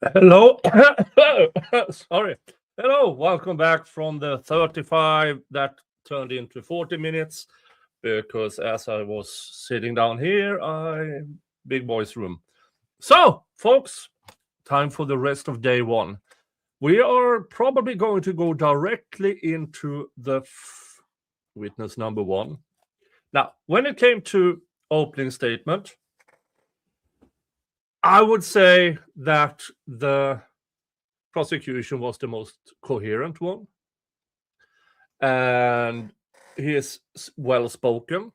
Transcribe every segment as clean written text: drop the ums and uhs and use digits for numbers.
Hello. Sorry. Hello. Welcome back from the 35 that turned into 40 minutes because as I was sitting down here, big boy's room. So, folks, time for the rest of day one. We are probably going to go directly into the witness number one. Now, when it came to opening statement, I would say that the prosecution was the most coherent one. And he is well spoken.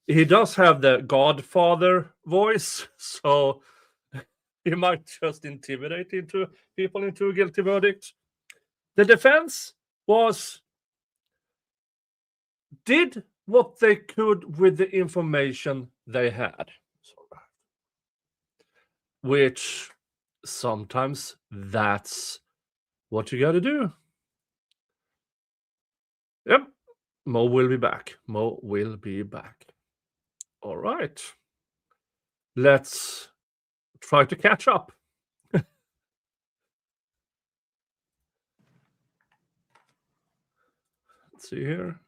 He does have the Godfather voice, so he might just intimidate people into a guilty verdict. The defense did what they could with the information they had, which sometimes that's what you got to do. Yep, Mo will be back. Mo will be back. All right. Let's try to catch up. Let's see here.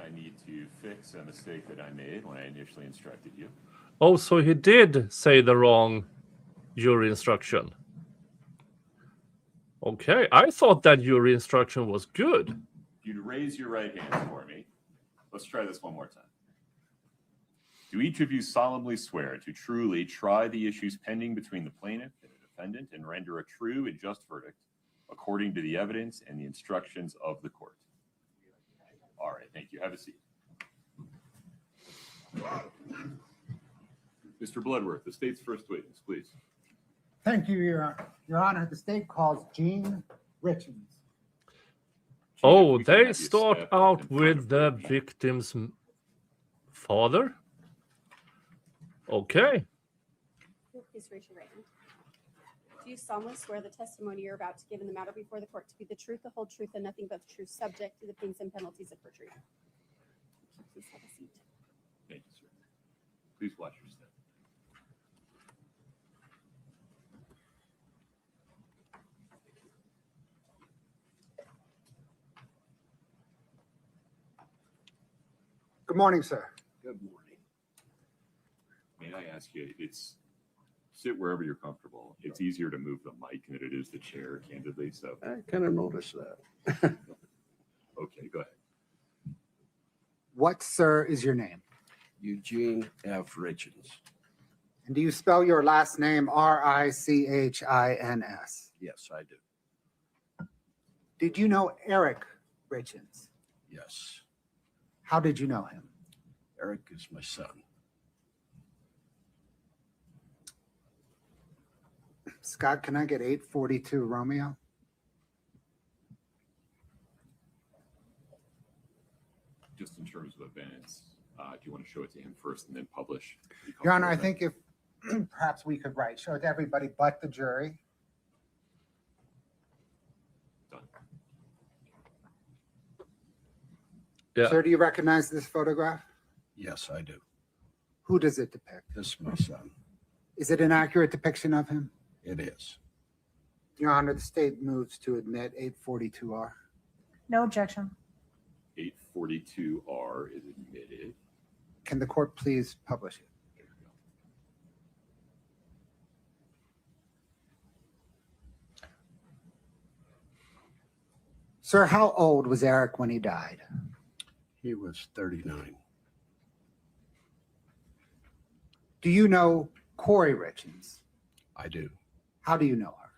I need to fix a mistake that I made when I initially instructed you. Oh, so he did say the wrong jury instruction. Okay, I thought that jury instruction was good. You'd raise your right hand for me. Let's try this one more time. Do each of you solemnly swear to truly try the issues pending between the plaintiff and the defendant and render a true and just verdict according to the evidence and the instructions of the court? All right, thank you. Have a seat. Mr. Bloodworth, the state's first witness, please. Thank you, Your Honor. The state calls Eugene Richens. Oh, they start out with the victim's father? Okay. Please raise your right hand. Do you solemnly swear the testimony you're about to give in the matter before the court to be the truth, the whole truth, and nothing but the truth, subject to the pains and penalties of perjury? Please have a seat. Thank you, sir. Please watch your step. Good morning, sir. Good morning. May I ask you, sit wherever you're comfortable. It's easier to move the mic than it is the chair, candidly. So I kind of noticed that. Okay, go ahead. What, sir, is your name? Eugene F. Richens. And do you spell your last name Richins? Yes, I do. Did you know Eric Richens? Yes. How did you know him? Eric is my son. Scott, can I get 842 Romeo? Just in terms of events, do you want to show it to him first and then publish? Your Honor, I think if perhaps we could show it to everybody but the jury. Done. Yeah. Sir, do you recognize this photograph? Yes, I do. Who does it depict? This is my son. Is it an accurate depiction of him? It is. Your Honor, the state moves to admit 842R. No objection. 842R is admitted. Can the court please publish it? There we go. Sir, how old was Eric when he died? He was 39. Do you know Kouri Richins? I do. How do you know her?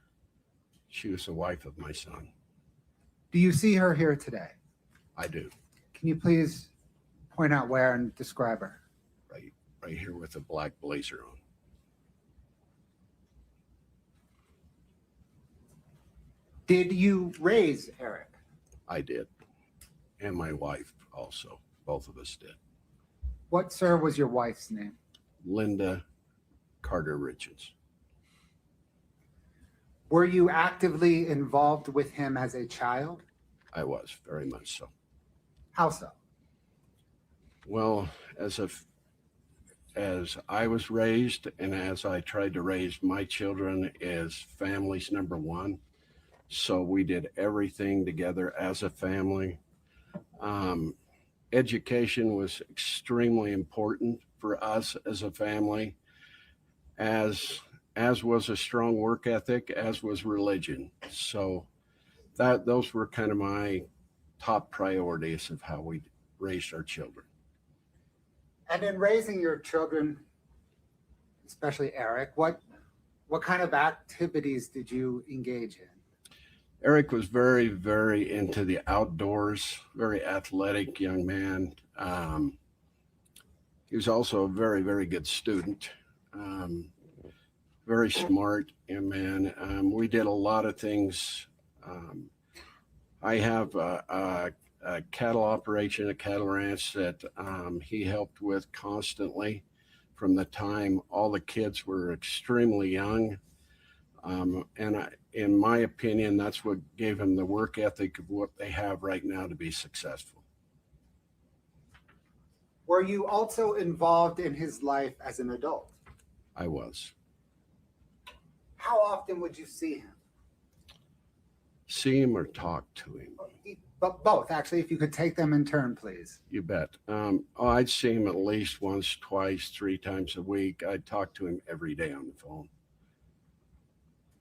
She was the wife of my son. Do you see her here today? I do. Can you please point out where and describe her? Right here with a black blazer on. Did you raise Eric? I did. And my wife also. Both of us did. What, sir, was your wife's name? Linda Carter Richens. Were you actively involved with him as a child? I was, very much so. How so? Well, as a as I was raised and as I tried to raise my children, is family's number one. So we did everything together as a family. Education was extremely important for us as a family, as was a strong work ethic, as was religion. So those were kind of my top priorities of how we raised our children. And in raising your children, especially Eric, what kind of activities did you engage in? Eric was very, very into the outdoors, very athletic young man. He was also a very, very good student, very smart young man. We did a lot of things. I have a cattle operation, a cattle ranch that he helped with constantly from the time all the kids were extremely young. In my opinion, that's what gave him the work ethic of what they have right now to be successful. Were you also involved in his life as an adult? I was. How often would you see him? See him or talk to him? But both, actually, if you could take them in turn, please. You bet. I'd see him at least once, twice, 3 times a week. I'd talk to him every day on the phone.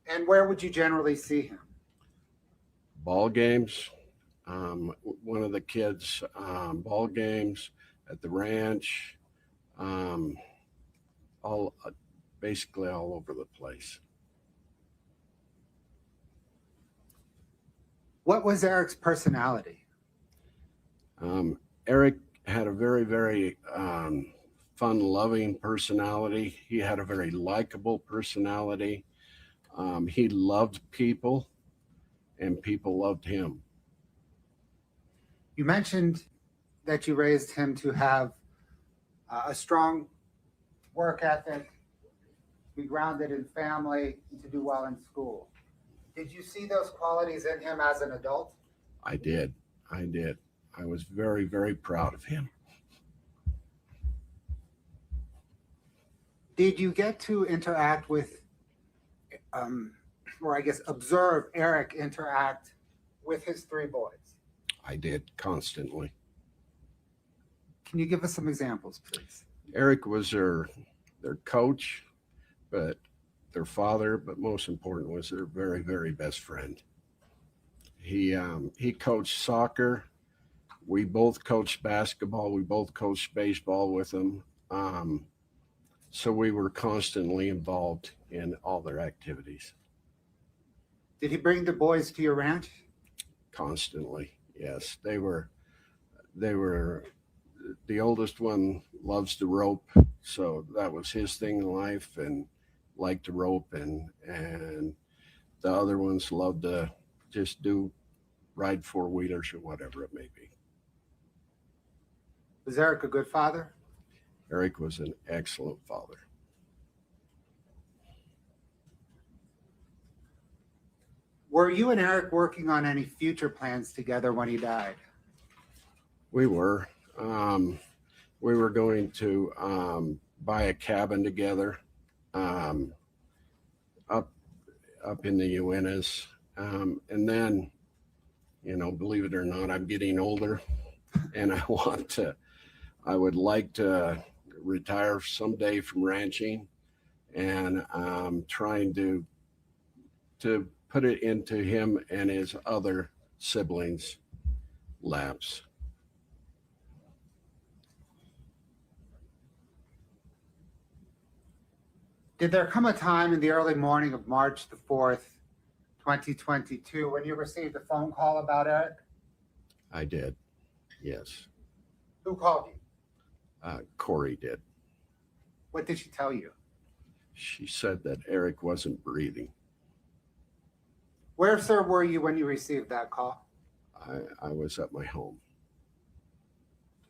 And where would you generally see him? Ball games. One of the kids' ball games at the ranch. Basically all over the place. What was Eric's personality? Eric had a very, very fun-loving personality. He had a very likable personality. He loved people, and people loved him. You mentioned that you raised him to have a strong work ethic, be grounded in family, and to do well in school. Did you see those qualities in him as an adult? I did. I was very, very proud of him. Did you get to interact with, or I guess observe Eric interact with his 3 boys? I did constantly. Can you give us some examples, please? Eric was their coach, but their father, but most important was their very, very best friend. He coached soccer. We both coached basketball. We both coached baseball with him. So we were constantly involved in all their activities. Did he bring the boys to your ranch? Constantly, yes. They were, the oldest one loves to rope. So that was his thing in life and liked to rope. And the other ones loved to just ride 4-wheelers or whatever it may be. Was Eric a good father? Eric was an excellent father. Were you and Eric working on any future plans together when he died? We were. We were going to buy a cabin together up in the Uintas. And then, believe it or not, I'm getting older and I would like to retire someday from ranching, and trying to put it into him and his other siblings' laps. Did there come a time in the early morning of March the 4th, 2022, when you received a phone call about Eric? I did, yes. Who called you? Kouri did. What did she tell you? She said that Eric wasn't breathing. Where, sir, were you when you received that call? I was at my home.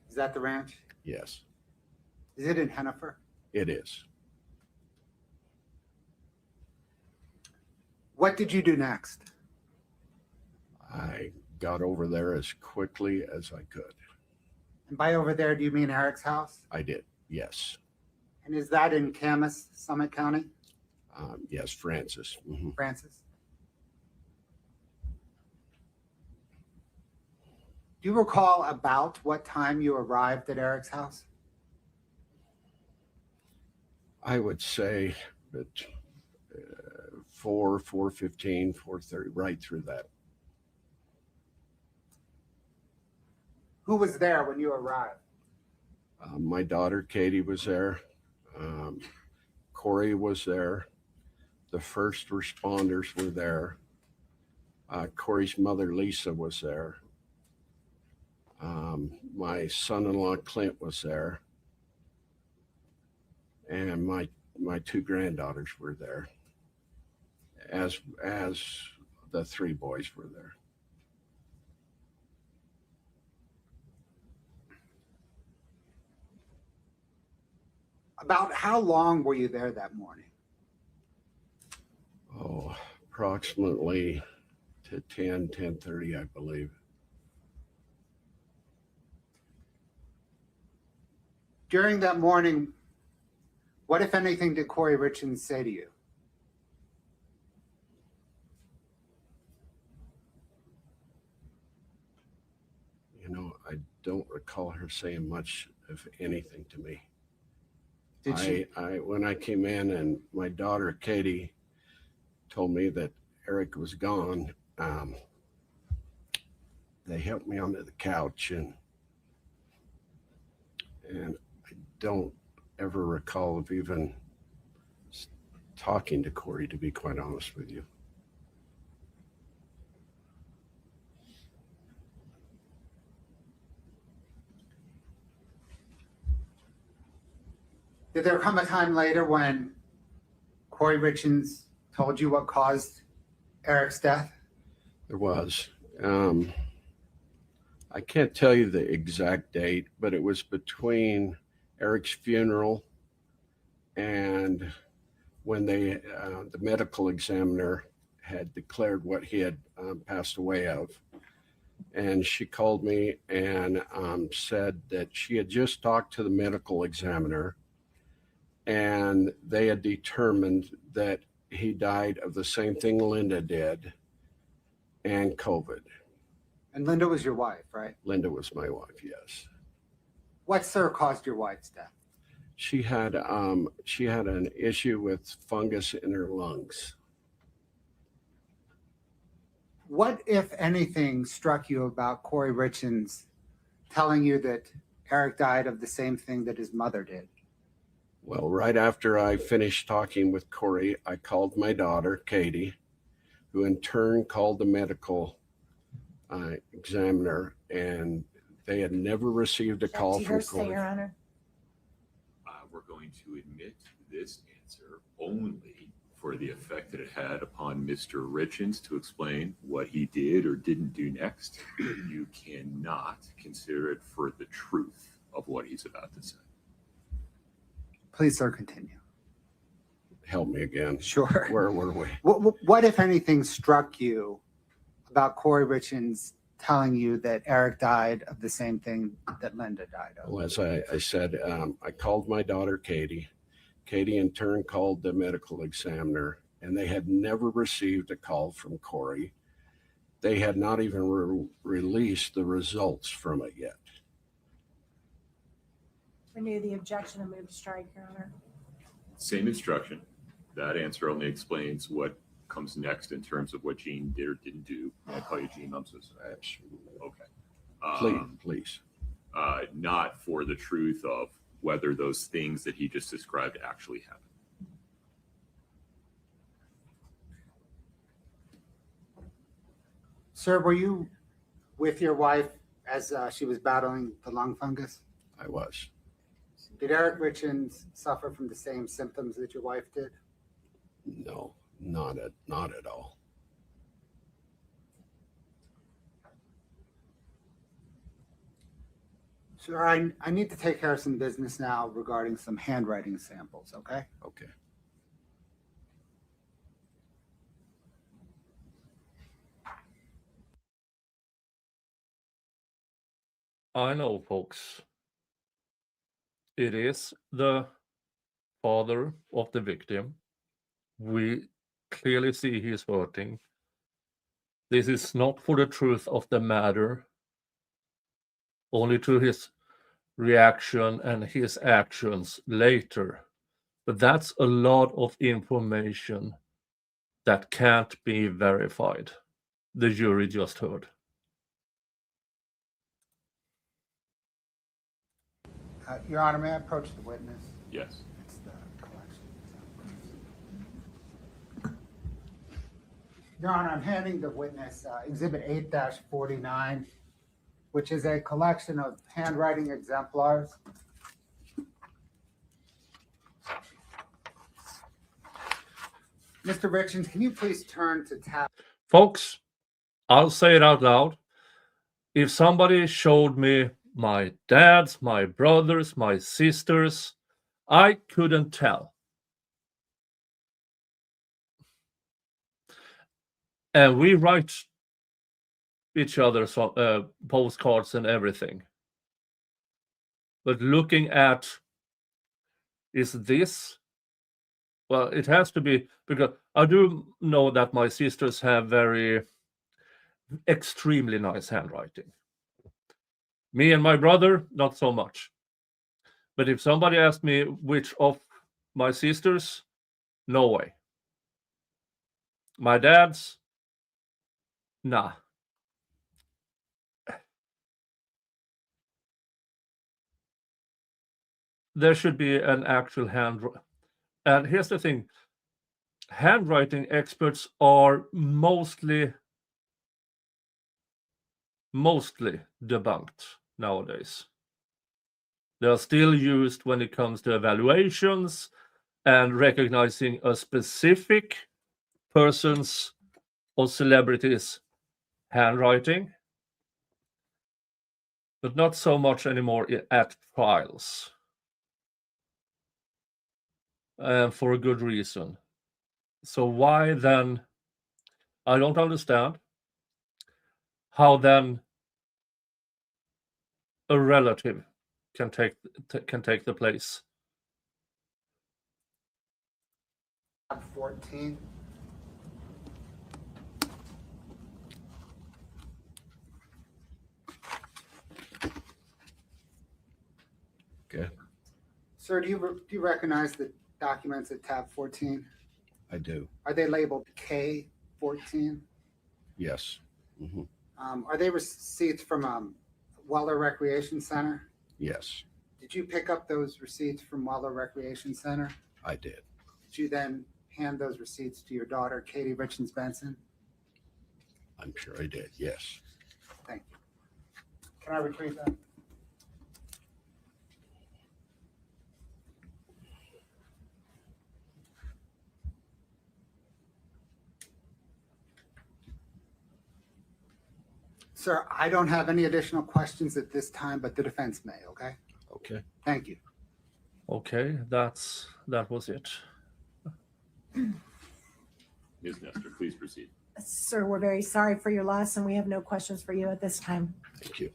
Is that the ranch? Yes, Is it in Hennifer? it is. What did you do next? I got over there as quickly as I could. And by over there, do you mean Eric's house? I did, yes. And is that in Camas, Summit County, Yes, Francis. Mhm. Francis? Do you recall about what time you arrived at Eric's house? I would say that 4:15, 4:30, right through that. Who was there when you arrived? My daughter Katie was there. Kouri was there. The first responders were there. Kouri's mother Lisa was there. My son-in-law Clint was there, and my two granddaughters were there, as the three boys were there. About how long were you there that morning? Oh, approximately to 10:30, I believe. During that morning, what, if anything, did Kouri Richins say to you? You know, I don't recall her saying much of anything to me. Did she? When I came in and my daughter Katie told me that Eric was gone, they helped me onto the couch, and I don't ever recall of even talking to Kouri, to be quite honest with you. Did there come a time later when Kouri Richins told you what caused Eric's death? There was. I can't tell you the exact date, but it was between Eric's funeral and when the medical examiner had declared what he had passed away of. And she called me and said that she had just talked to the medical examiner, and they had determined that he died of the same thing Linda did, and COVID. And Linda was your wife, right? Linda was my wife, yes. What, sir, caused your wife's death? She had an issue with fungus in her lungs. What, if anything, struck you about Kouri Richins telling you that Eric died of the same thing that his mother did? Well, right after I finished talking with Kouri, I called my daughter, Katie, who in turn called the medical examiner, and they had never received a call from Hearsay, Your Kouri. Honor. We're going to admit this answer only for the effect that it had upon Mr. Richens to explain what he did or didn't do next. You cannot consider it for the truth of what he's about to say. Please, sir, continue. Help me again. Sure. Where were we? What, if anything, struck you about Kouri Richins telling you that Eric died of the same thing that Linda died of? Well, as I said, I called my daughter, Katie. Katie in turn called the medical examiner, and they had never received a call from Kouri. They had not even released the results from it yet. Renew the objection and move to strike, Your Honor. Same instruction. That answer only explains what comes next in terms of what Gene did or didn't do. May I call you Gene? I'm so sorry. Absolutely. Okay. Please. Not for the truth of whether those things that he just described actually happened. Sir, were you with your wife as she was battling the lung fungus? I was. Did Eric Richins suffer from the same symptoms that your wife did? No, not at all. Sir, I need to take care of some business now regarding some handwriting samples, okay? Okay. I know, folks. It is the father of the victim. We clearly see he is hurting. This is not for the truth of the matter, only to his reaction and his actions later. But that's a lot of information that can't be verified. The jury just heard. Your Honor, may I approach the witness? Yes. It's the collection. Your Honor, I'm handing the witness Exhibit 8-49, which is a collection of handwriting exemplars. Mr. Richens, can you please turn to tab? Folks, I'll say it out loud. If somebody showed me my dad's, my brothers, my sisters, I couldn't tell. And we write each other postcards and everything. But looking at, is this? Well, it has to be, because I do know that my sisters have extremely nice handwriting. Me and my brother, not so much. But if somebody asked me which of my sisters, no way. My dad's, nah. There should be an actual handwriting. And here's the thing. Handwriting experts are mostly debunked nowadays. They are still used when it comes to evaluations and recognizing a specific person's or celebrity's handwriting, but not so much anymore at trials. For a good reason. So why then, I don't understand how then a relative can take the place. 14. Okay, Sir, do you recognize the documents at tab 14? I do. Are they labeled K14? Yes. hmm Are they receipts from Weller Recreation Center? Yes, Did you pick up those receipts from Weller Recreation Center? I did. Did you then hand those receipts to your daughter, Kouri Richins Benson? I'm sure I did. Yes. Thank you. Can I retrieve that? Sir, I don't have any additional questions at this time, but the defense may, okay? Okay. Thank you. Okay, that was it. Ms. Nestor, please proceed. Sir, we're very sorry for your loss and we have no questions for you at this time. Thank you.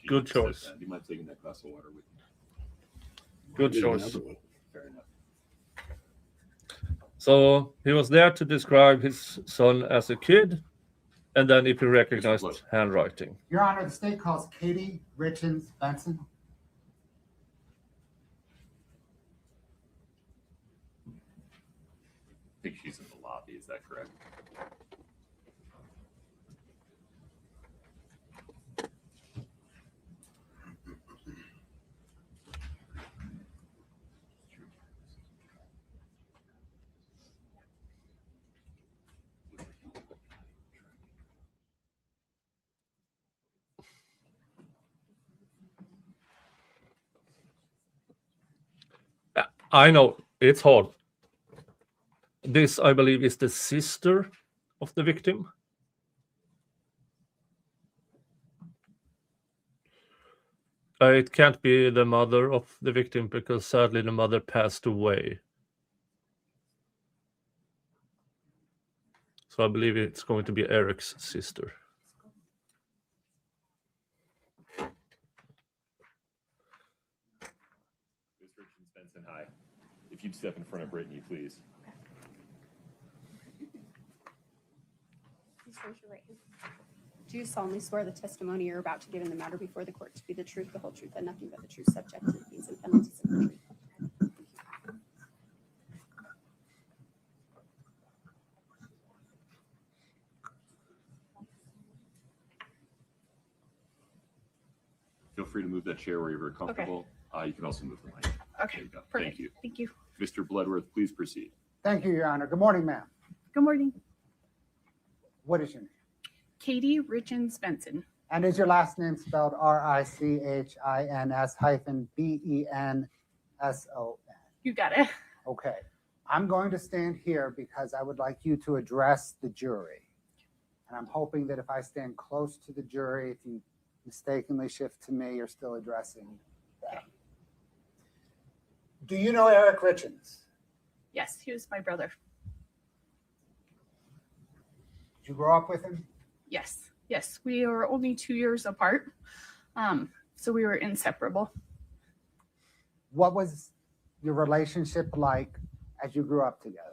Good Jesus, choice. Do you mind taking that glass of water with you? Good Need choice. another one. Fair enough. So he was there to describe his son as a kid, and then if he recognized Look. handwriting. Your Honor, the state calls Kouri Richins Benson. I think she's in the lobby. Is that correct? I know it's hard. This, I believe, is the sister of the victim. It can't be the mother of the victim because sadly the mother passed away. So I believe it's going to be Eric's sister. Ms. Richens Benson, hi. If you'd step in front of Brittany, please. Please raise your right hand. Do you solemnly swear the testimony you're about to give in the matter before the court to be the truth, the whole truth, and nothing but the truth, subject to the fees and penalties of perjury? Feel free to move that chair wherever you're comfortable. You can also move the mic. Okay, There you go. perfect. Thank you. Thank you. Mr. Bloodworth, please proceed. Thank you, Your Honor. Good morning, ma'am. Good morning. What is your name? Katie Richins Benson. And is your last name spelled Richins-Benson? You got it. Okay. I'm going to stand here because I would like you to address the jury. And I'm hoping that if I stand close to the jury, if you mistakenly shift to me, you're still addressing them. Do you know Eric Richens? Yes, he was my brother. Did you grow up with him? Yes, yes. We were only 2 years apart. So we were inseparable. What was your relationship like as you grew up together?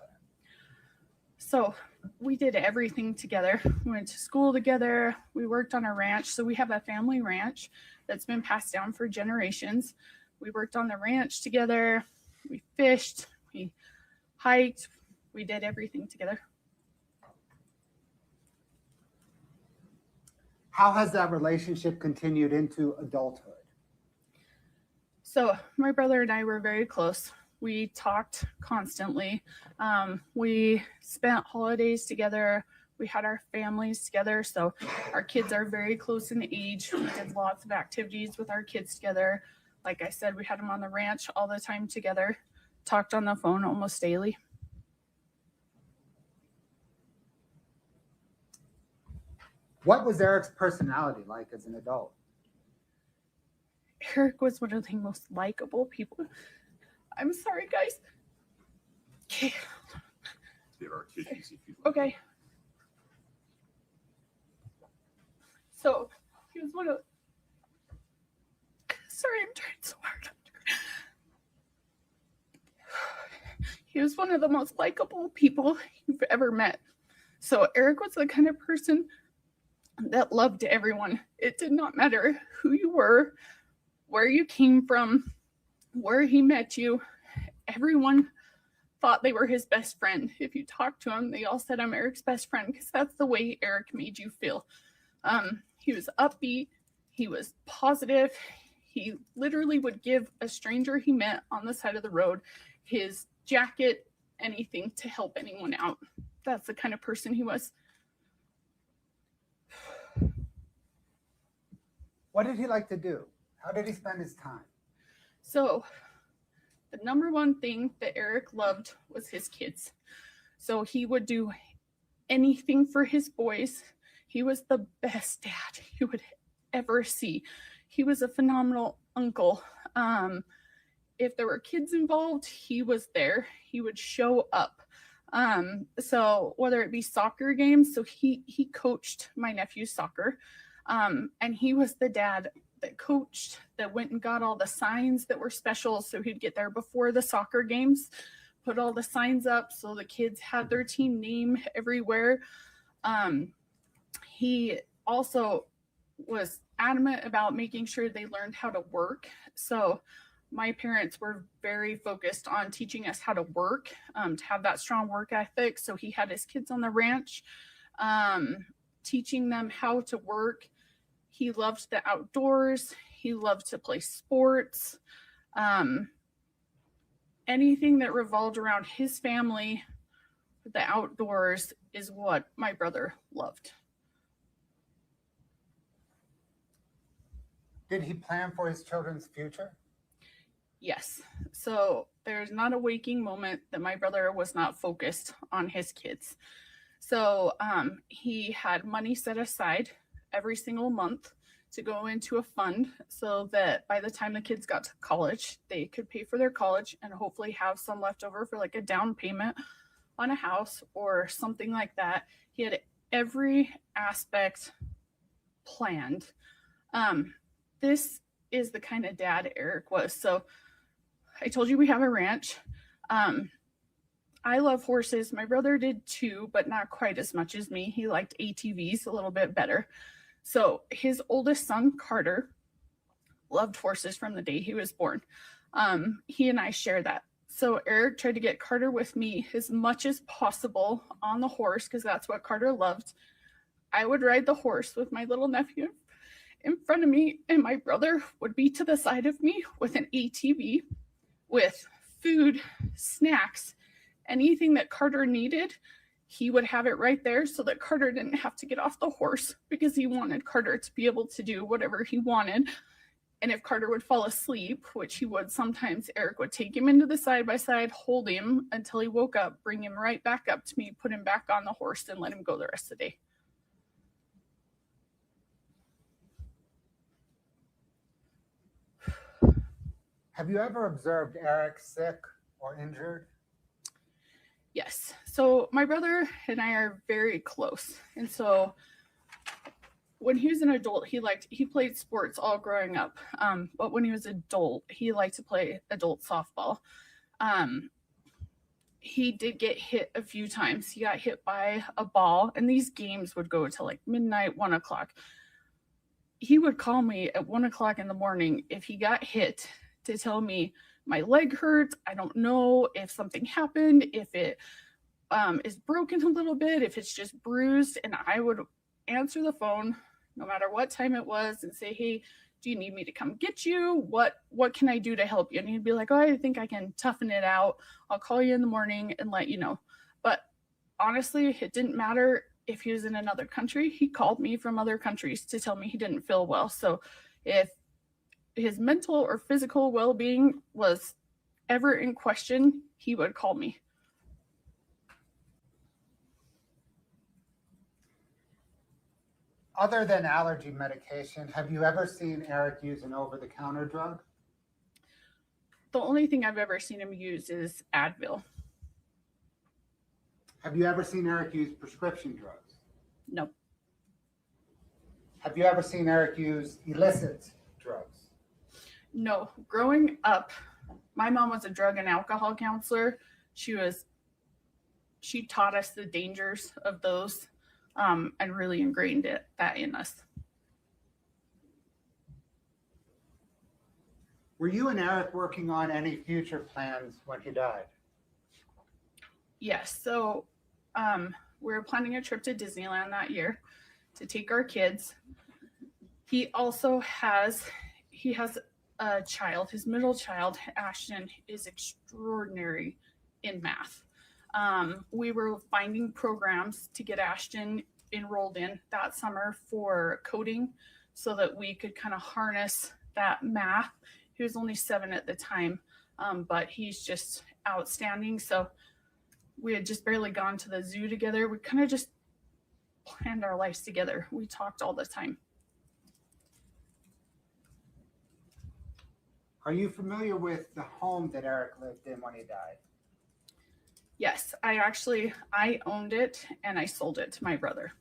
So we did everything together. We went to school together. We worked on a ranch. So we have a family ranch that's been passed down for generations. We worked on the ranch together. We fished. We hiked. We did everything together. How has that relationship continued into adulthood? So my brother and I were very close. We talked constantly. We spent holidays together. We had our families together. So our kids are very close in age. We did lots of activities with our kids together. Like I said, we had them on the ranch all the time together. Talked on the phone almost daily. What was Eric's personality like as an adult? Eric was one of the most likable people. I'm sorry, guys. Okay. There are tissues if you'd like. Okay. So he was one of. Sorry, I'm trying so hard. He was one of the most likable people you've ever met. So Eric was the kind of person that loved everyone. It did not matter who you were, where you came from, where he met you. Everyone thought they were his best friend. If you talk to him, they all said, I'm Eric's best friend, because that's the way Eric made you feel. He was upbeat. He was positive. He literally would give a stranger he met on the side of the road his jacket, anything to help anyone out. That's the kind of person he was. What did he like to do? How did he spend his time? So the number one thing that Eric loved was his kids. So he would do anything for his boys. He was the best dad you would ever see. He was a phenomenal uncle. If there were kids involved, he was there. He would show up. So whether it be soccer games, so he coached my nephew's soccer. And he was the dad that coached, that went and got all the signs that were special. So he'd get there before the soccer games, put all the signs up so the kids had their team name everywhere. He also was adamant about making sure they learned how to work. So my parents were very focused on teaching us how to work, to have that strong work ethic. So he had his kids on the ranch, teaching them how to work. He loved the outdoors. He loved to play sports. Anything that revolved around his family, the outdoors, is what my brother loved. Did he plan for his children's future? Yes. So there's not a waking moment that my brother was not focused on his kids. So he had money set aside every single month to go into a fund so that by the time the kids got to college, they could pay for their college and hopefully have some left over for like a down payment on a house or something like that. He had every aspect planned. This is the kind of dad Eric was. So I told you we have a ranch. I love horses. My brother did too, but not quite as much as me. He liked ATVs a little bit better. So his oldest son, Carter, loved horses from the day he was born. He and I share that. So Eric tried to get Carter with me as much as possible on the horse because that's what Carter loved. I would ride the horse with my little nephew in front of me, and my brother would be to the side of me with an ATV with food, snacks, anything that Carter needed. He would have it right there so that Carter didn't have to get off the horse because he wanted Carter to be able to do whatever he wanted. And if Carter would fall asleep, which he would sometimes, Eric would take him into the side-by-side, hold him until he woke up, bring him right back up to me, put him back on the horse, and let him go the rest of the day. Have you ever observed Eric sick or injured? Yes. So my brother and I are very close. And so when he was an adult, he played sports all growing up. But when he was adult, he liked to play adult softball. He did get hit a few times. He got hit by a ball, and these games would go to like midnight, 1 o'clock. He would call me at 1 o'clock in the morning if he got hit to tell me my leg hurts. I don't know if something happened, if it is broken a little bit, if it's just bruised. And I would answer the phone no matter what time it was and say, hey, do you need me to come get you? What can I do to help you? And he'd be like, oh, I think I can toughen it out. I'll call you in the morning and let you know. But honestly, it didn't matter if he was in another country. He called me from other countries to tell me he didn't feel well. So if his mental or physical well-being was ever in question, he would call me. Other than allergy medication, have you ever seen Eric use an over-the-counter drug? The only thing I've ever seen him use is Advil. Have you ever seen Eric use prescription drugs? No. Have you ever seen Eric use illicit drugs? No. Growing up, my mom was a drug and alcohol counselor. She taught us the dangers of those and really ingrained that in us. Were you and Eric working on any future plans when he died? Yes. So we were planning a trip to Disneyland that year to take our kids. He has a child. His middle child, Ashton, is extraordinary in math. We were finding programs to get Ashton enrolled in that summer for coding so that we could kind of harness that math. He was only 7 at the time, but he's just outstanding. So we had just barely gone to the zoo together. We kind of just planned our lives together. We talked all the time. Are you familiar with the home that Eric lived in when he died? Yes, I owned it and I sold it to my brother.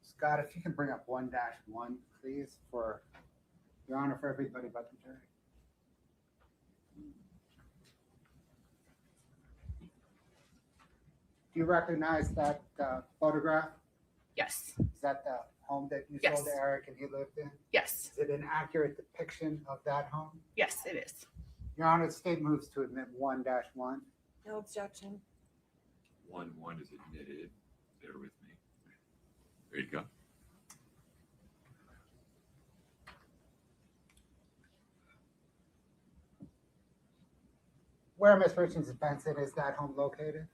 Scott, if you can bring up 1-1, please, for your honor for everybody but the jury. Do you recognize that photograph? Yes. Is that the home that you Yes. sold to Eric and he lived in? Yes. Is it an accurate depiction of that home? Yes, it is. Your Honor, the state moves to admit 1-1. No objection. 1-1 is admitted. Bear with me. There you go. Where, Ms. Richens Benson, is that home located?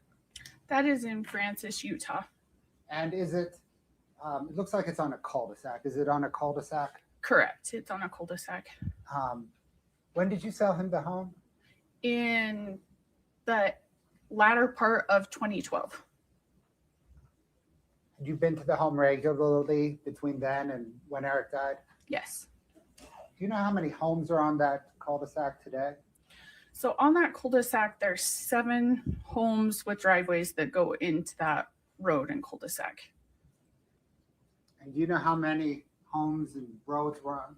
That is in Francis, Utah. And is it, it looks like it's on a cul-de-sac. Is it on a cul-de-sac? Correct. It's on a cul-de-sac. When did you sell him the home? In the latter part of 2012. Had you been to the home regularly between then and when Eric died? Yes. Do you know how many homes are on that cul-de-sac today? So on that cul-de-sac, there's 7 homes with driveways that go into that road and cul-de-sac. And do you know how many homes and roads were on,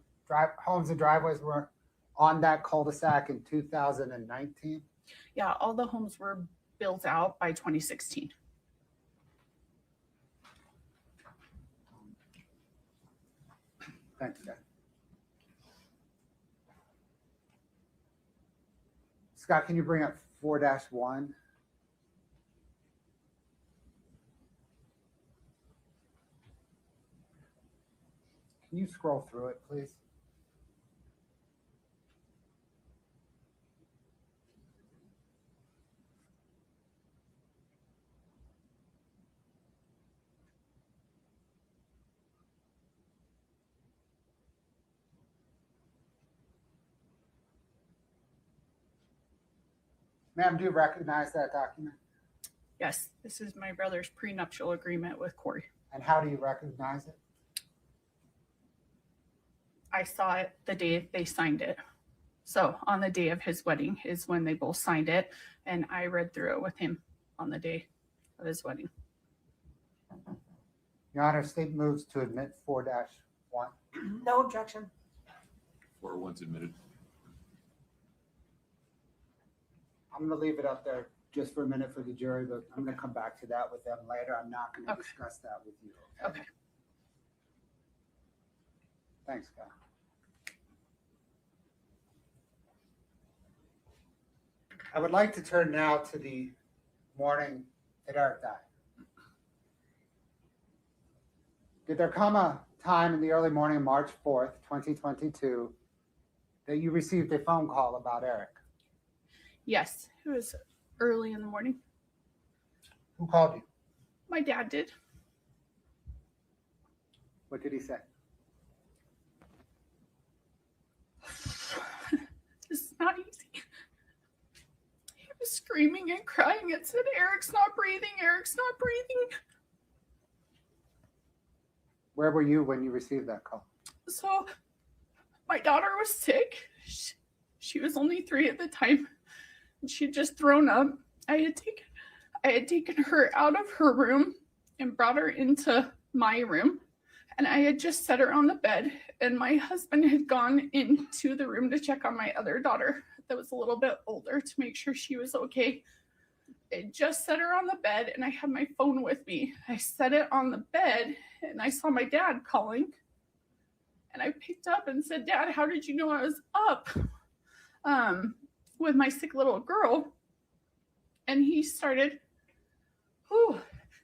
homes and driveways were on that cul-de-sac in 2019? Yeah, all the homes were built out by 2016. Thanks, Scott. Scott, can you bring up 4-1? Can you scroll through it, please? Ma'am, do you recognize that document? Yes, this is my brother's prenuptial agreement with Kouri. And how do you recognize it? I saw it the day they signed it. So on the day of his wedding is when they both signed it, and I read through it with him on the day of his wedding. Your Honor, state moves to admit 4-1. No objection. 4-1's admitted. I'm going to leave it up there just for a minute for the jury, but I'm going to come back to that with them later. I'm not going to Okay. discuss that with you. Okay. Thanks, Scott. I would like to turn now to the morning that Eric died. Did there come a time in the early morning of March 4th, 2022, that you received a phone call about Eric? Yes, it was early in the morning. Who called you? My dad did. What did he say? This is not easy. He was screaming and crying and said, Eric's not breathing, Eric's not breathing. Where were you when you received that call? So my daughter was sick. She was only 3 at the time. And she'd just thrown up. I had taken her out of her room and brought her into my room. And I had just set her on the bed. And my husband had gone into the room to check on my other daughter that was a little bit older to make sure she was okay. I just set her on the bed and I had my phone with me. I set it on the bed and I saw my dad calling. And I picked up and said, Dad, how did you know I was up with my sick little girl? And he started,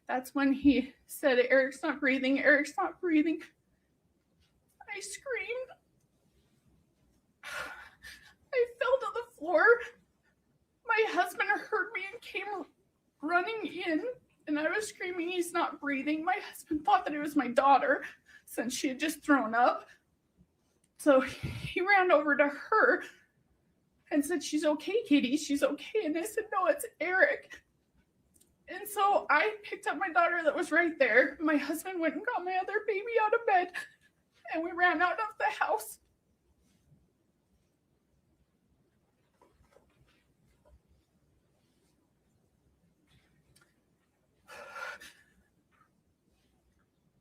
that's when he said, Eric's not breathing, Eric's not breathing. I screamed. I fell to the floor. My husband heard me and came running in, and I was screaming, he's not breathing. My husband thought that it was my daughter since she had just thrown up. So he ran over to her and said, she's okay, Katie, she's okay. And I said, no, it's Eric. And so I picked up my daughter that was right there. My husband went and got my other baby out of bed, and we ran out of the house.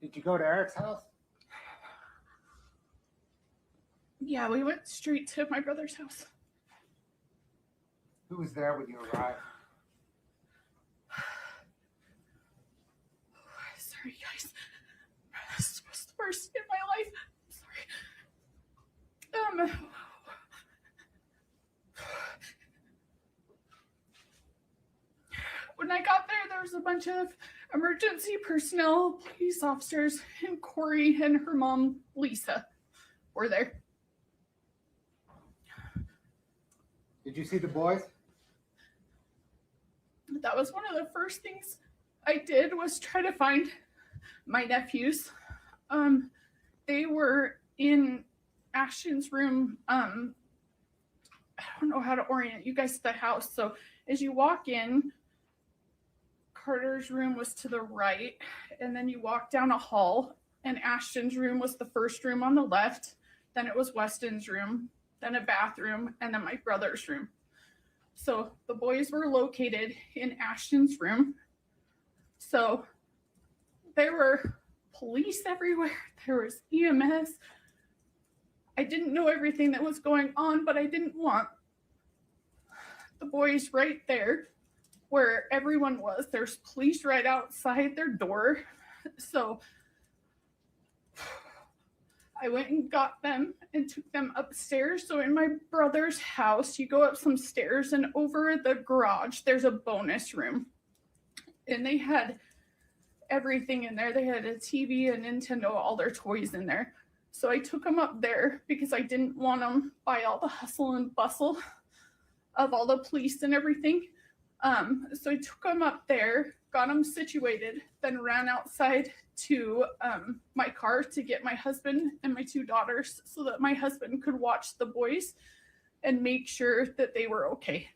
Did you go to Eric's house? Yeah, we went straight to my brother's house. Who was there when you arrived? Sorry, guys. This was the worst in my life. Sorry. When I got there was a bunch of emergency personnel, police officers, and Kouri and her mom, Lisa, were there. Did you see the boys? That was one of the first things I did was try to find my nephews. They were in Ashton's room. I don't know how to orient you guys to the house. So as you walk in, Carter's room was to the right, and then you walk down a hall, and Ashton's room was the first room on the left. Then it was Weston's room, then a bathroom, and then my brother's room. So the boys were located in Ashton's room. So there were police everywhere. There was EMS. I didn't know everything that was going on, but I didn't want the boys right there where everyone was. There's police right outside their door. So I went and got them and took them upstairs. So in my brother's house, you go up some stairs and over the garage, there's a bonus room. And they had everything in there. They had a TV, a Nintendo, all their toys in there. So I took them up there because I didn't want them by all the hustle and bustle of all the police and everything. So I took them up there, got them situated, then ran outside to my car to get my husband and my 2 daughters so that my husband could watch the boys and make sure that they were okay.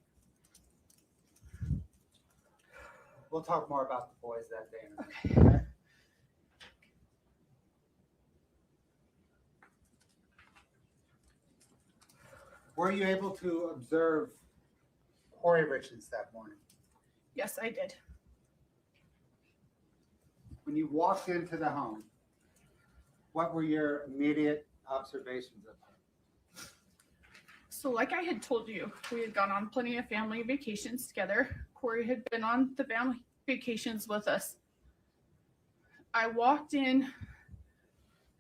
We'll talk more about the boys that day. Okay. Were you able to observe Kouri Richins that morning? Yes, I did. When you walked into the home, what were your immediate observations of her? So like I had told you, we had gone on plenty of family vacations together. Kouri had been on the family vacations with us. I walked in,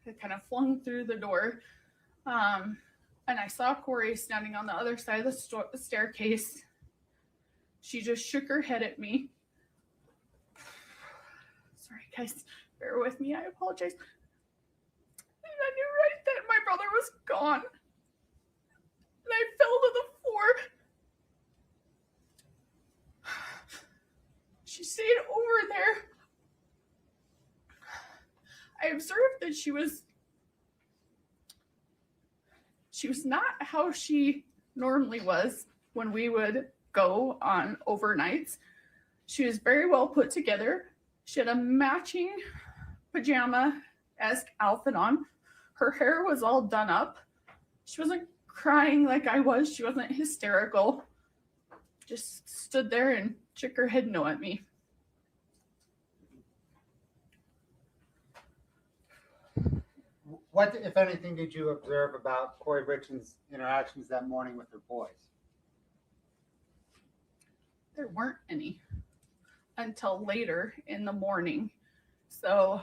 I kind of flung through the door, and I saw Kouri standing on the other side of the staircase. She just shook her head at me. Sorry, guys, bear with me. I apologize. And I knew right then my brother was gone. And I fell to the floor. She stayed over there. I observed that she was not how she normally was when we would go on overnights. She was very well put together. She had a matching pajama-esque outfit on. Her hair was all done up. She wasn't crying like I was. She wasn't hysterical. Just stood there and shook her head no at me. What, if anything, did you observe about Kouri Richins' interactions that morning with her boys? There weren't any until later in the morning. So,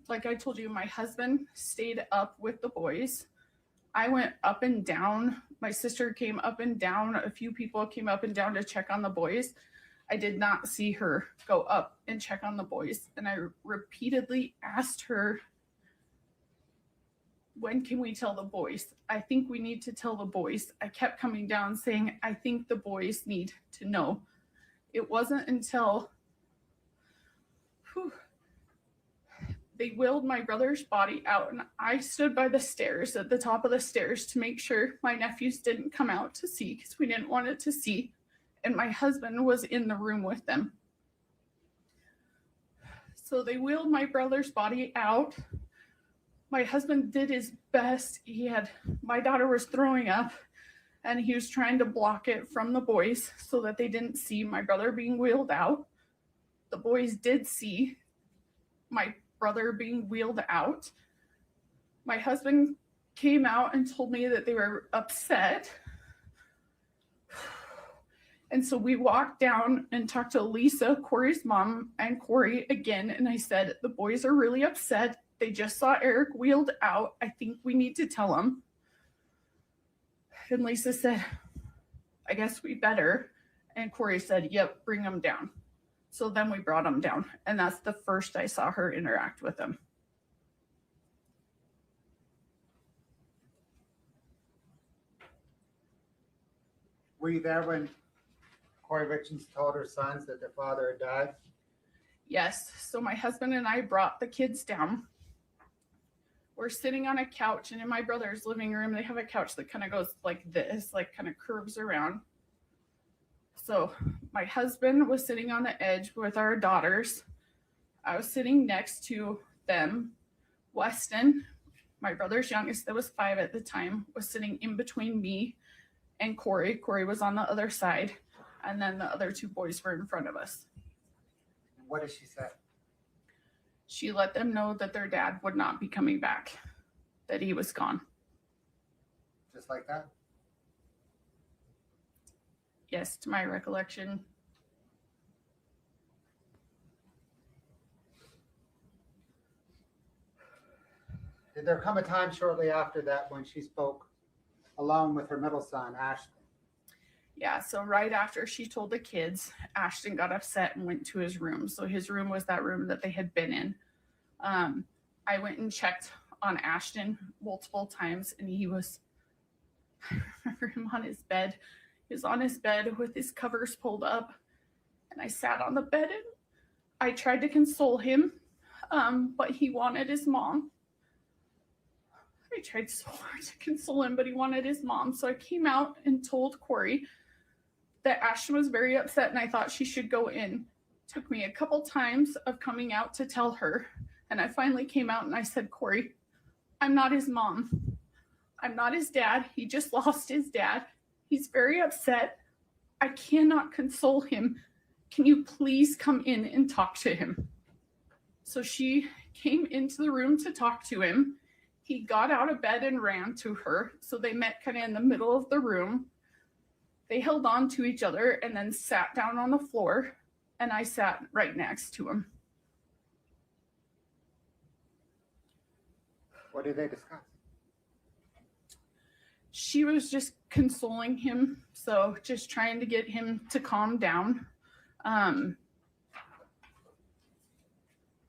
like I told you, my husband stayed up with the boys. I went up and down. My sister came up and down. A few people came up and down to check on the boys. I did not see her go up and check on the boys. And I repeatedly asked her, when can we tell the boys? I think we need to tell the boys. I kept coming down saying, I think the boys need to know. It wasn't until they wheeled my brother's body out and I stood by the stairs at the top of the stairs to make sure my nephews didn't come out to see because we didn't want it to see. And my husband was in the room with them. So they wheeled my brother's body out. My husband did his best. My daughter was throwing up and he was trying to block it from the boys so that they didn't see my brother being wheeled out. The boys did see my brother being wheeled out. My husband came out and told me that they were upset. And so we walked down and talked to Lisa, Kouri's mom, and Kouri again. And I said, the boys are really upset. They just saw Eric wheeled out. I think we need to tell them. And Lisa said, I guess we better. And Kouri said, yep, bring them down. So then we brought them down. And that's the first I saw her interact with them. Were you there when Kouri Richins told her sons that their father had died? Yes. So my husband and I brought the kids down. We're sitting on a couch, and in my brother's living room, they have a couch that kind of goes like this, like kind of curves around. So my husband was sitting on the edge with our daughters. I was sitting next to them. Weston, my brother's youngest, that was 5 at the time, was sitting in between me and Kouri. Kouri was on the other side, and then the other 2 boys were in front of us. What did she say? She let them know that their dad would not be coming back, that he was gone. just like that? Yes, to my recollection. Did there come a time shortly after that when she spoke alone with her middle son, Ashton? Yeah, so right after she told the kids, Ashton got upset and went to his room. So his room was that room that they had been in. I went and checked on Ashton multiple times, and he was, I remember him on his bed. He was on his bed with his covers pulled up, and I sat on the bed and I tried to console him, but he wanted his mom. I tried so hard to console him, but he wanted his mom. So I came out and told Kouri that Ashton was very upset and I thought she should go in. Took me a couple times of coming out to tell her. And I finally came out and I said, Kouri, I'm not his mom. I'm not his dad. He just lost his dad. He's very upset. I cannot console him. Can you please come in and talk to him? So she came into the room to talk to him. He got out of bed and ran to her. So they met kind of in the middle of the room. They held on to each other and then sat down on the floor. And I sat right next to him. What did they discuss? She was just consoling him. So just trying to get him to calm down.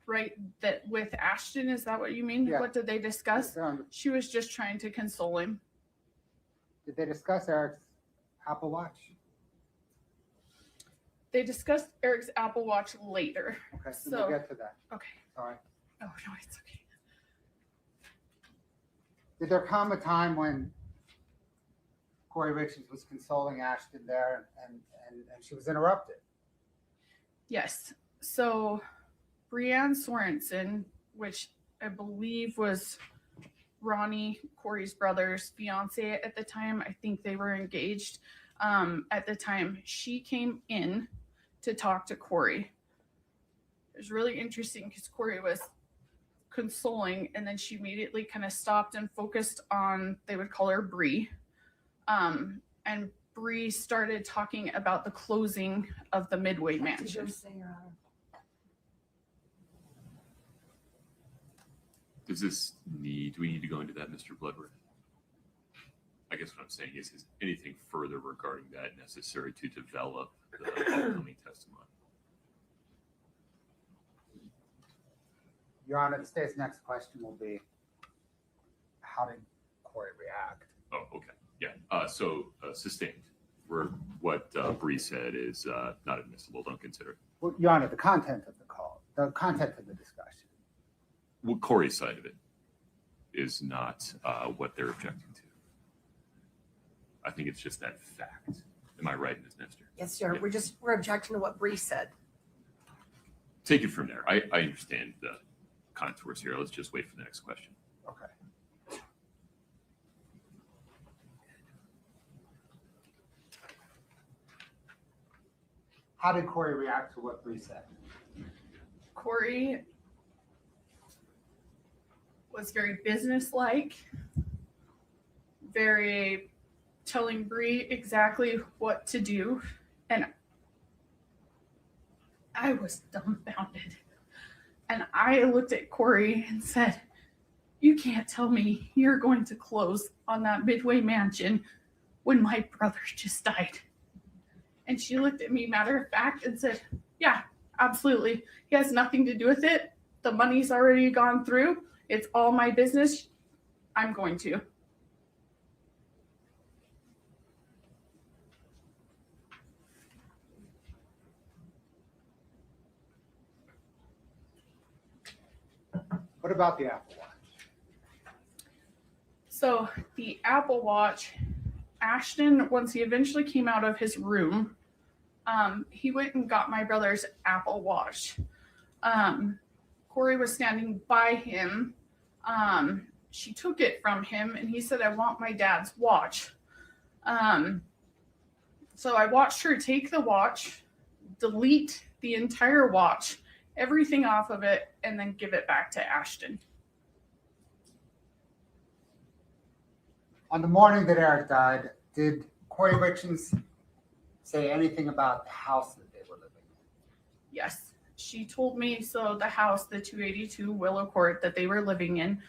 Right, that with Ashton, is that what you mean? Yeah. What did they discuss? She was just trying to console him. Did they discuss Eric's Apple Watch? They discussed Eric's Apple Watch later. Okay, so So- we'll get to that. Okay. Sorry. Oh, no, it's okay. Did there come a time when Kouri Richins was consoling Ashton there and she was interrupted? Yes. So Brianne Sorensen, which I believe was Ronnie, Kouri's brother's fiance at the time. I think they were engaged at the time. She came in to talk to Kouri. It was really interesting because Kouri was consoling, and then she immediately kind of stopped and focused on, they would call her Bree. And Bree started talking about the closing of the Midway Mansion. Do we need to go into that, Mr. Bloodworth? I guess what I'm saying is anything further regarding that necessary to develop the upcoming testimony? Your Honor, the state's next question will be, how did Kouri react? Oh, okay. Yeah. Sustained. What Bree said is not admissible. Don't consider it. Well, Your Honor, the content of the call, the content of the discussion. Well, Kouri's side of it is not what they're objecting to. I think it's just that fact. Am I right, Ms. Nestor? Yes, sir. Yeah. We're objecting to what Bree said. Take it from there. I understand the contours here. Let's just wait for the next question. Okay. How did Kouri react to what Bree said? Kouri was very businesslike, very telling Bree exactly what to do, and I was dumbfounded. And I looked at Kouri and said, "You can't tell me you're going to close on that Midway Mansion when my brother just died." And she looked at me matter of fact and said, "Yeah, absolutely. He has nothing to do with it. The money's already gone through. It's all my business. I'm going to." What about the Apple Watch? So the Apple Watch, Ashton, once he eventually came out of his room, he went and got my brother's Apple Watch. Kouri was standing by him. She took it from him and he said, "I want my dad's watch." So I watched her take the watch, delete the entire watch, everything off of it, and then give it back to Ashton. On the morning that Eric died, did Kouri Richins say anything about the house that they were living in? Yes, she told me, so the house, the 282 Willow Court that they were living in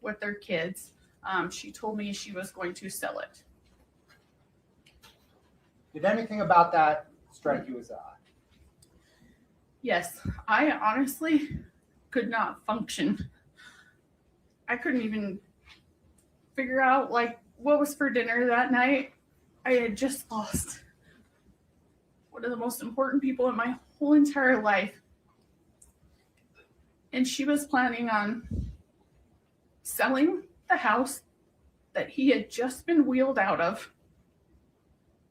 with their kids, she told me she was going to sell it. Did anything about that strike you as odd? Yes, I honestly could not function. I couldn't even figure out like what was for dinner that night. I had just lost one of the most important people in my whole entire life. And she was planning on selling the house that he had just been wheeled out of,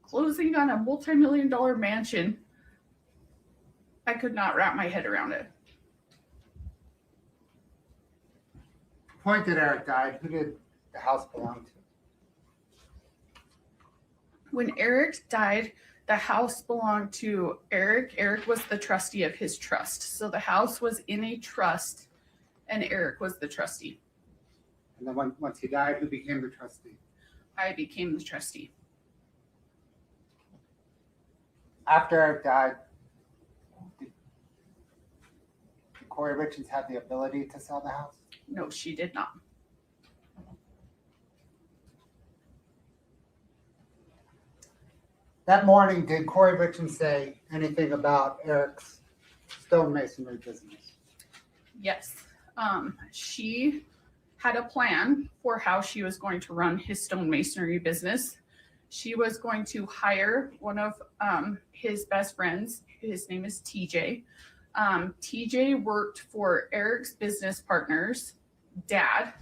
closing on a multi-million-dollar mansion. I could not wrap my head around it. The point that Eric died, who did the house belong to? When Eric died, the house belonged to Eric. Eric was the trustee of his trust. So the house was in a trust and Eric was the trustee. And then once he died, who became the trustee? I became the trustee. After Eric died, did Kouri Richins have the ability to sell the house? No, she did not. That morning, did Kouri Richins say anything about Eric's stonemasonry business? Yes. She had a plan for how she was going to run his stonemasonry business. She was going to hire one of his best friends. His name is TJ. TJ worked for Eric's business partner's dad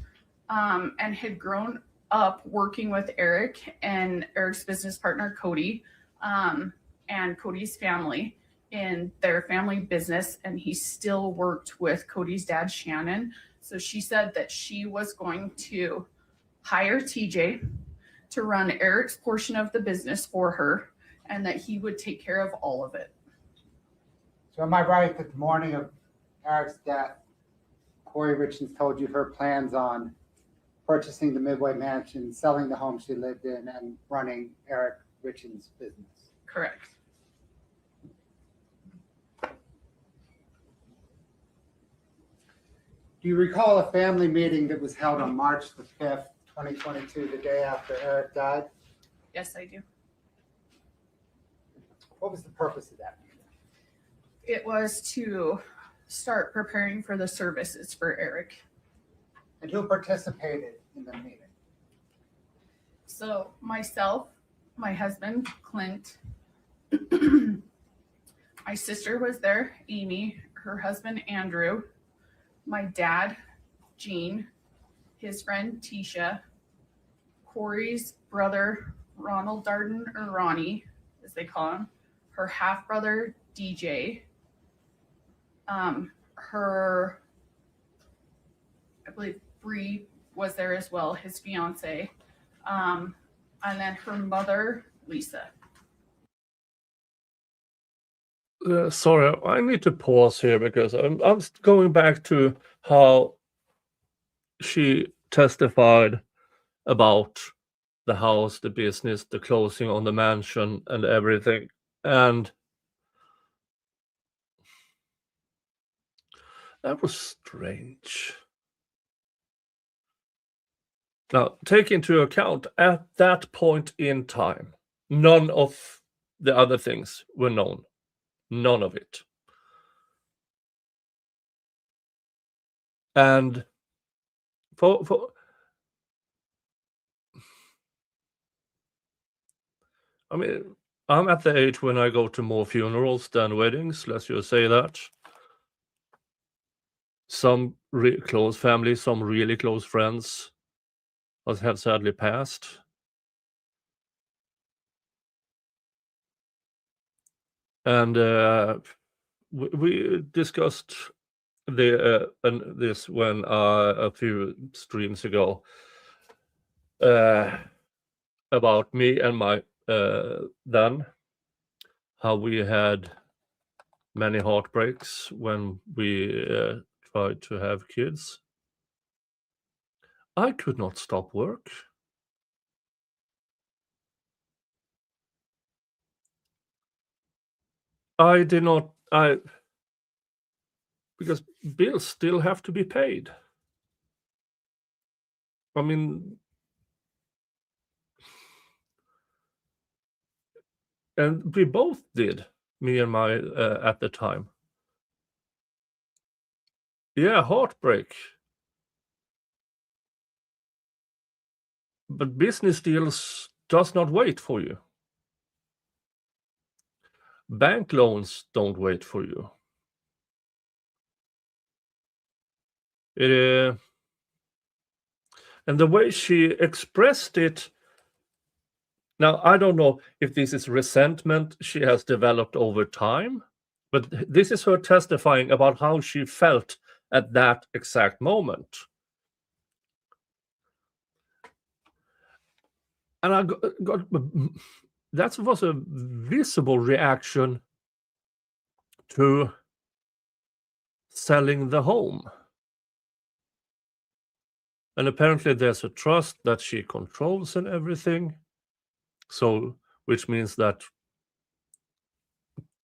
and had grown up working with Eric and Eric's business partner, Cody, and Cody's family in their family business. And he still worked with Cody's dad, Shannon. So she said that she was going to hire TJ to run Eric's portion of the business for her and that he would take care of all of it. So am I right that the morning of Eric's death, Kouri Richins told you her plans on purchasing the Midway Mansion, selling the home she lived in, and running Eric Richins' business? Correct. Do you recall a family meeting that was held on March the 5th, 2022, the day after Eric died? Yes, I do. What was the purpose of that meeting? It was to start preparing for the services for Eric. And who participated in the meeting? So myself, my husband, Clint, my sister was there, Amy, her husband, Andrew, my dad, Gene, his friend, Tisha, Corey's brother, Ronald Darden, or Ronnie, as they call him, her half-brother, DJ, her, I believe Bree was there as well, his fiance, and then her mother, Lisa. Sorry, I need to pause here because I'm going back to how she testified about the house, the business, the closing on the mansion, and everything. And that was strange. Now, take into account at that point in time, none of the other things were known. None of it. And I mean, I'm at the age when I go to more funerals than weddings, let's just say that. Some close family, some really close friends have sadly passed. And we discussed this when a few streams ago about me and my then how we had many heartbreaks when we tried to have kids. I could not stop work. I did not. Because bills still have to be paid. I mean, and we both did, me and my at the time. Yeah, heartbreak. But business deals does not wait for you. Bank loans don't wait for you. And the way she expressed it, now I don't know if this is resentment she has developed over time, but this is her testifying about how she felt at that exact moment. And I got that was a visible reaction to selling the home. And apparently there's a trust that she controls and everything. So, which means that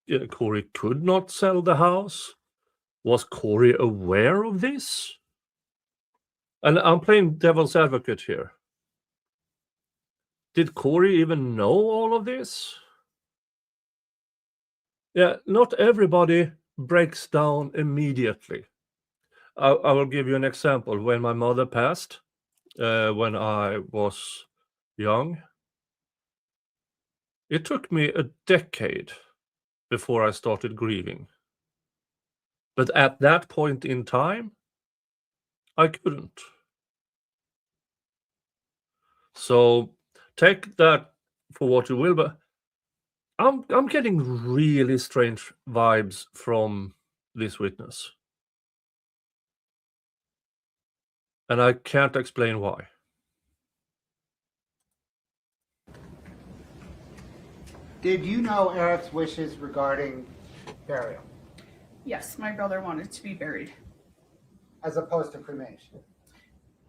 Kouri could not sell the house. Was Kouri aware of this? And I'm playing devil's advocate here. Did Kouri even know all of this? Yeah, not everybody breaks down immediately. I will give you an example. When my mother passed, when I was young, it took me a decade before I started grieving. But at that point in time, I couldn't. So take that for what you will, but I'm getting really strange vibes from this witness. And I can't explain why. Did you know Eric's wishes regarding burial Yes, my brother wanted to be buried. as opposed to cremation?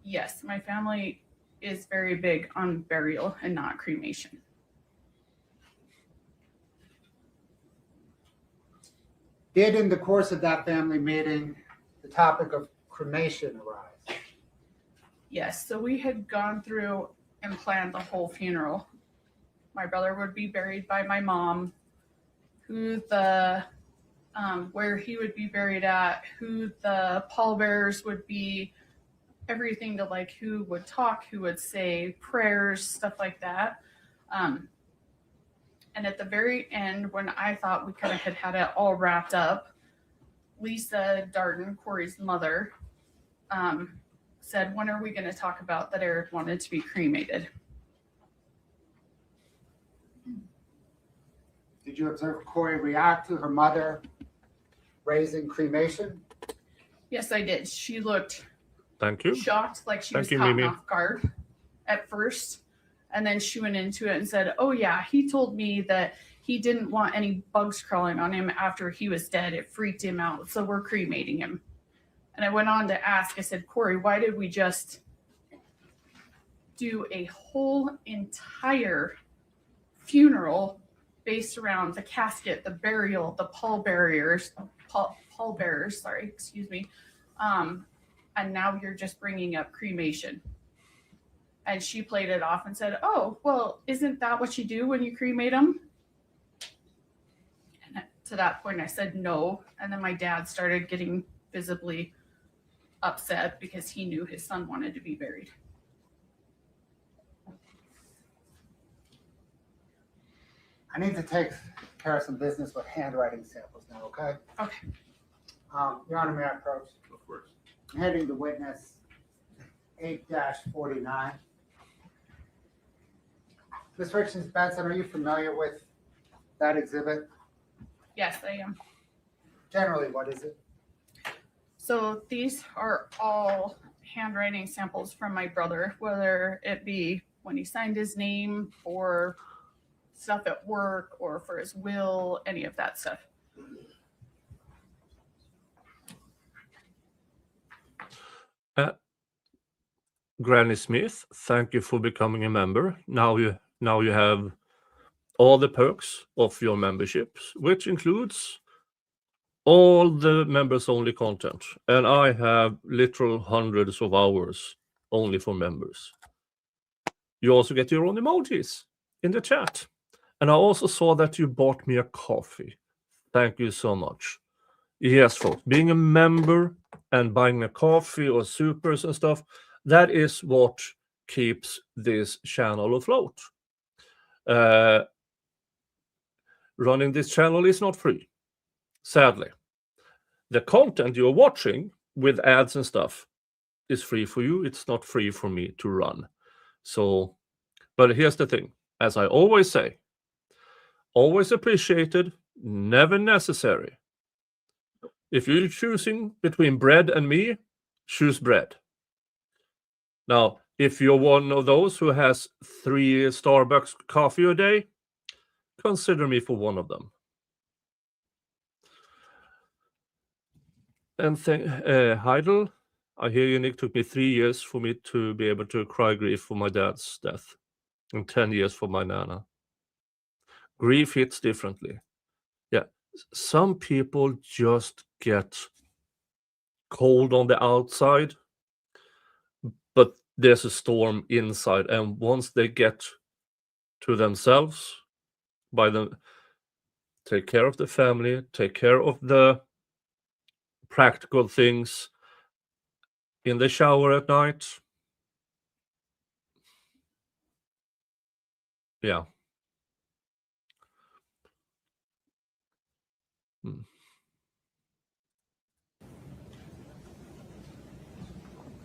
Yes, my family is very big on burial and not cremation. Did in the course of that family meeting the topic of cremation arise? Yes, so we had gone through and planned the whole funeral. My brother would be buried by my mom, who the where he would be buried at, who the pallbearers would be, everything to like who would talk, who would say prayers, stuff like that. And at the very end, when I thought we kind of had it all wrapped up, Lisa Darden, Kouri's mother, said, "When are we going to talk about that Eric wanted to be cremated?" Did you observe Kouri react to her mother raising cremation? Yes, I did. She looked Thank you. shocked, like she was Thank you, caught Mimi. off guard at first. And then she went into it and said, "Oh yeah, he told me that he didn't want any bugs crawling on him after he was dead. It freaked him out. So we're cremating him." And I went on to ask, I said, "Kouri, why did we just do a whole entire funeral based around the casket, the burial, the pallbearers, sorry, excuse me. And now you're just bringing up cremation?" And she played it off and said, "Oh, well, isn't that what you do when you cremate them?" And to that point, I said no. And then my dad started getting visibly upset because he knew his son wanted to be buried. I need to take care of some business with handwriting samples now, okay? Okay. Your Honor, may I approach? Of course. I'm heading to witness 8-49. Ms. Richens Benson, are you familiar with that exhibit? Yes, I am. Generally, what is it? So these are all handwriting samples from my brother, whether it be when he signed his name or stuff at work or for his will, any of that stuff. Granny Smith, thank you for becoming a member. Now you have all the perks of your memberships, which includes all the members only content. And I have literal hundreds of hours only for members. You also get your own emojis in the chat. And I also saw that you bought me a coffee. Thank you so much. Yes, folks, being a member and buying a coffee or supers and stuff, that is what keeps this channel afloat. Running this channel is not free, sadly. The content you're watching with ads and stuff is free for you. It's not free for me to run. So, but here's the thing. As I always say, always appreciated, never necessary. If you're choosing between bread and me, choose bread. Now, if you're one of those who has 3 Starbucks coffee a day, consider me for one of them. And Heidel, I hear you, Nick. Took me 3 years for me to be able to cry grief for my dad's death, and 10 years for my nana. Grief hits differently. Yeah, some people just get cold on the outside, but there's a storm inside, and once they get to themselves, by them, take care of the family, take care of the practical things in the shower at night. Yeah.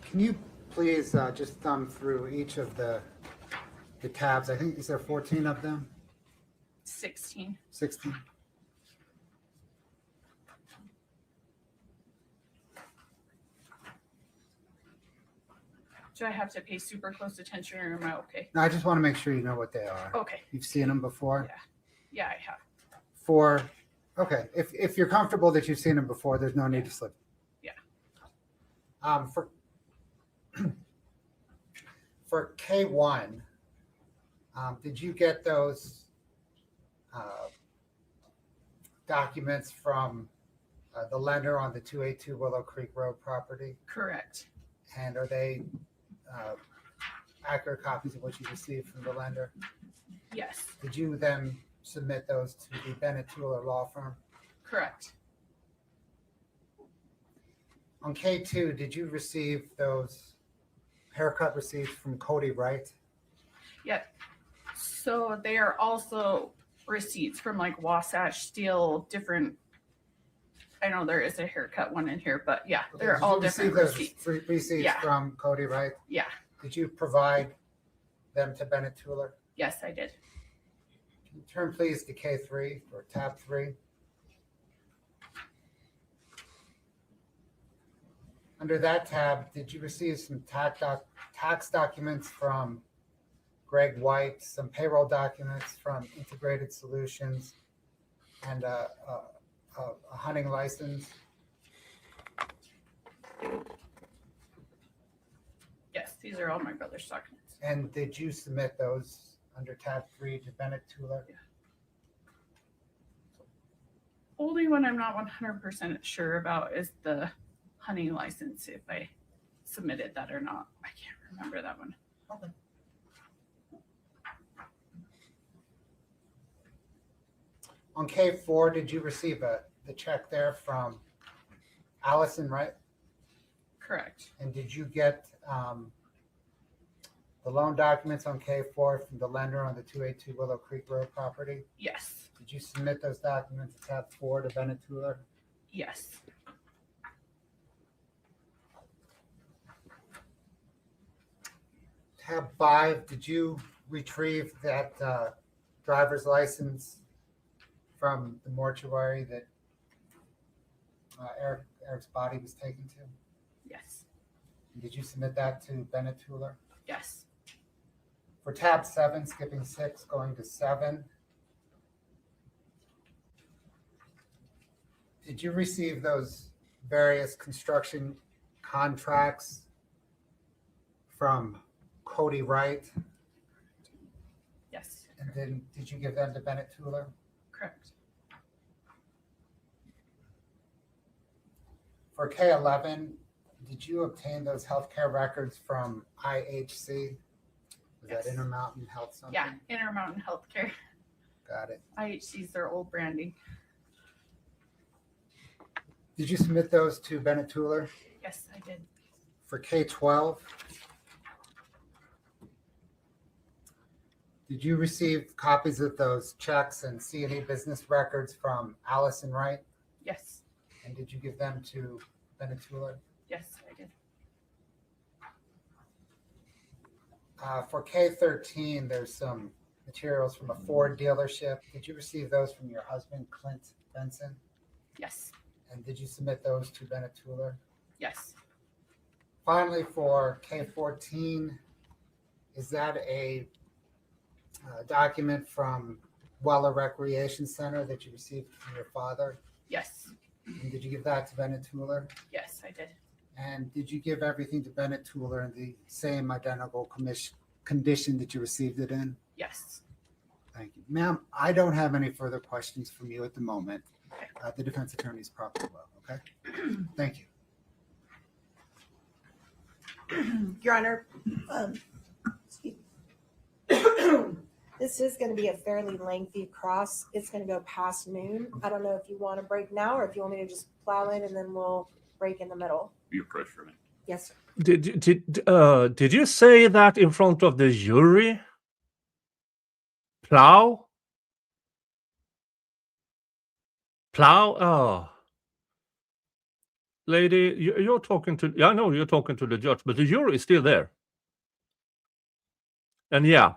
Can you please just thumb through each of the tabs? I think, is there 14 of them? 16. 16? Do I have to pay super close attention or am I okay? No, I just want to make sure you know what they are. Okay. You've seen them before? Yeah, I have. Okay, if you're comfortable that you've seen them before, there's no need to slip. Yeah. For K1, did you get those documents from the lender on the 282 Willow Creek Road property? Correct. And are they accurate copies of what you received from the lender? Yes. Did you then submit those to the Bennett Tueller law firm? Correct. On K2, did you receive those haircut receipts from Kouri Wright? Yeah. So they are also receipts from like Wasatch Steel, different. I know there is a haircut one in here, but yeah, they're Did all you different receive those receipts. receipts Yeah. from Kouri Wright? Yeah. Did you provide them to Bennett Tueller? Yes, I did. Can you turn please to K3 or tab 3? Under that tab, did you receive some tax documents from Greg White, some payroll documents from Integrated Solutions, and a hunting license? Yes, these are all my brother's documents. And did you submit those under tab 3 to Bennett Tueller? Only one I'm not 100% sure about is the hunting license, if I submitted that or not. I can't remember that one. Okay. On K4, did you receive the check there from Allison, right? Correct. And did you get the loan documents on K4 from the lender on the 282 Willow Creek Road property? Yes. Did you submit those documents to tab 4 to Bennett Tueller? Yes. Tab 5, did you retrieve that driver's license from the mortuary that Eric's body was taken to? Yes. Did you submit that to Bennett Tueller? Yes. For tab 7, skipping 6, going to 7, did you receive those various construction contracts from Kouri Wright? Yes. And then did you give them to Bennett Tueller? Correct. For K11, did you obtain those healthcare records from IHC? Was Yes. that Intermountain Health something? Yeah, Intermountain Healthcare. Got it. IHC's their old branding. Did you submit those to Bennett Tueller? Yes, I did. For K12, did you receive copies of those checks and C&E business records from Allison Wright? Yes, And did you give them to Bennett Tueller? yes, I did. For K13, there's some materials from a Ford dealership. Did you receive those from your husband, Clint Benson? Yes, And did you submit those to Bennett Tueller? yes, Finally, for K14, is that a document from Weller Recreation Center that you received from your father? yes, And did you give that to Bennett Tueller? yes, I did. And did you give everything to Bennett Tueller in the same identical condition that you received it in? Yes. Thank you. Ma'am, I don't have any further questions from you at the moment. Okay. The defense attorney is probably well, okay? Thank you. Your Honor, excuse me. This is going to be a fairly lengthy cross. It's going to go past noon. I don't know if you want to break now or if you want me to just plow in and then we'll break in the middle. You approach for a minute. Yes, sir. Did you say that in front of the jury? Plow? Oh. Lady, you're talking to, I know you're talking to the judge, but the jury is still there. And yeah,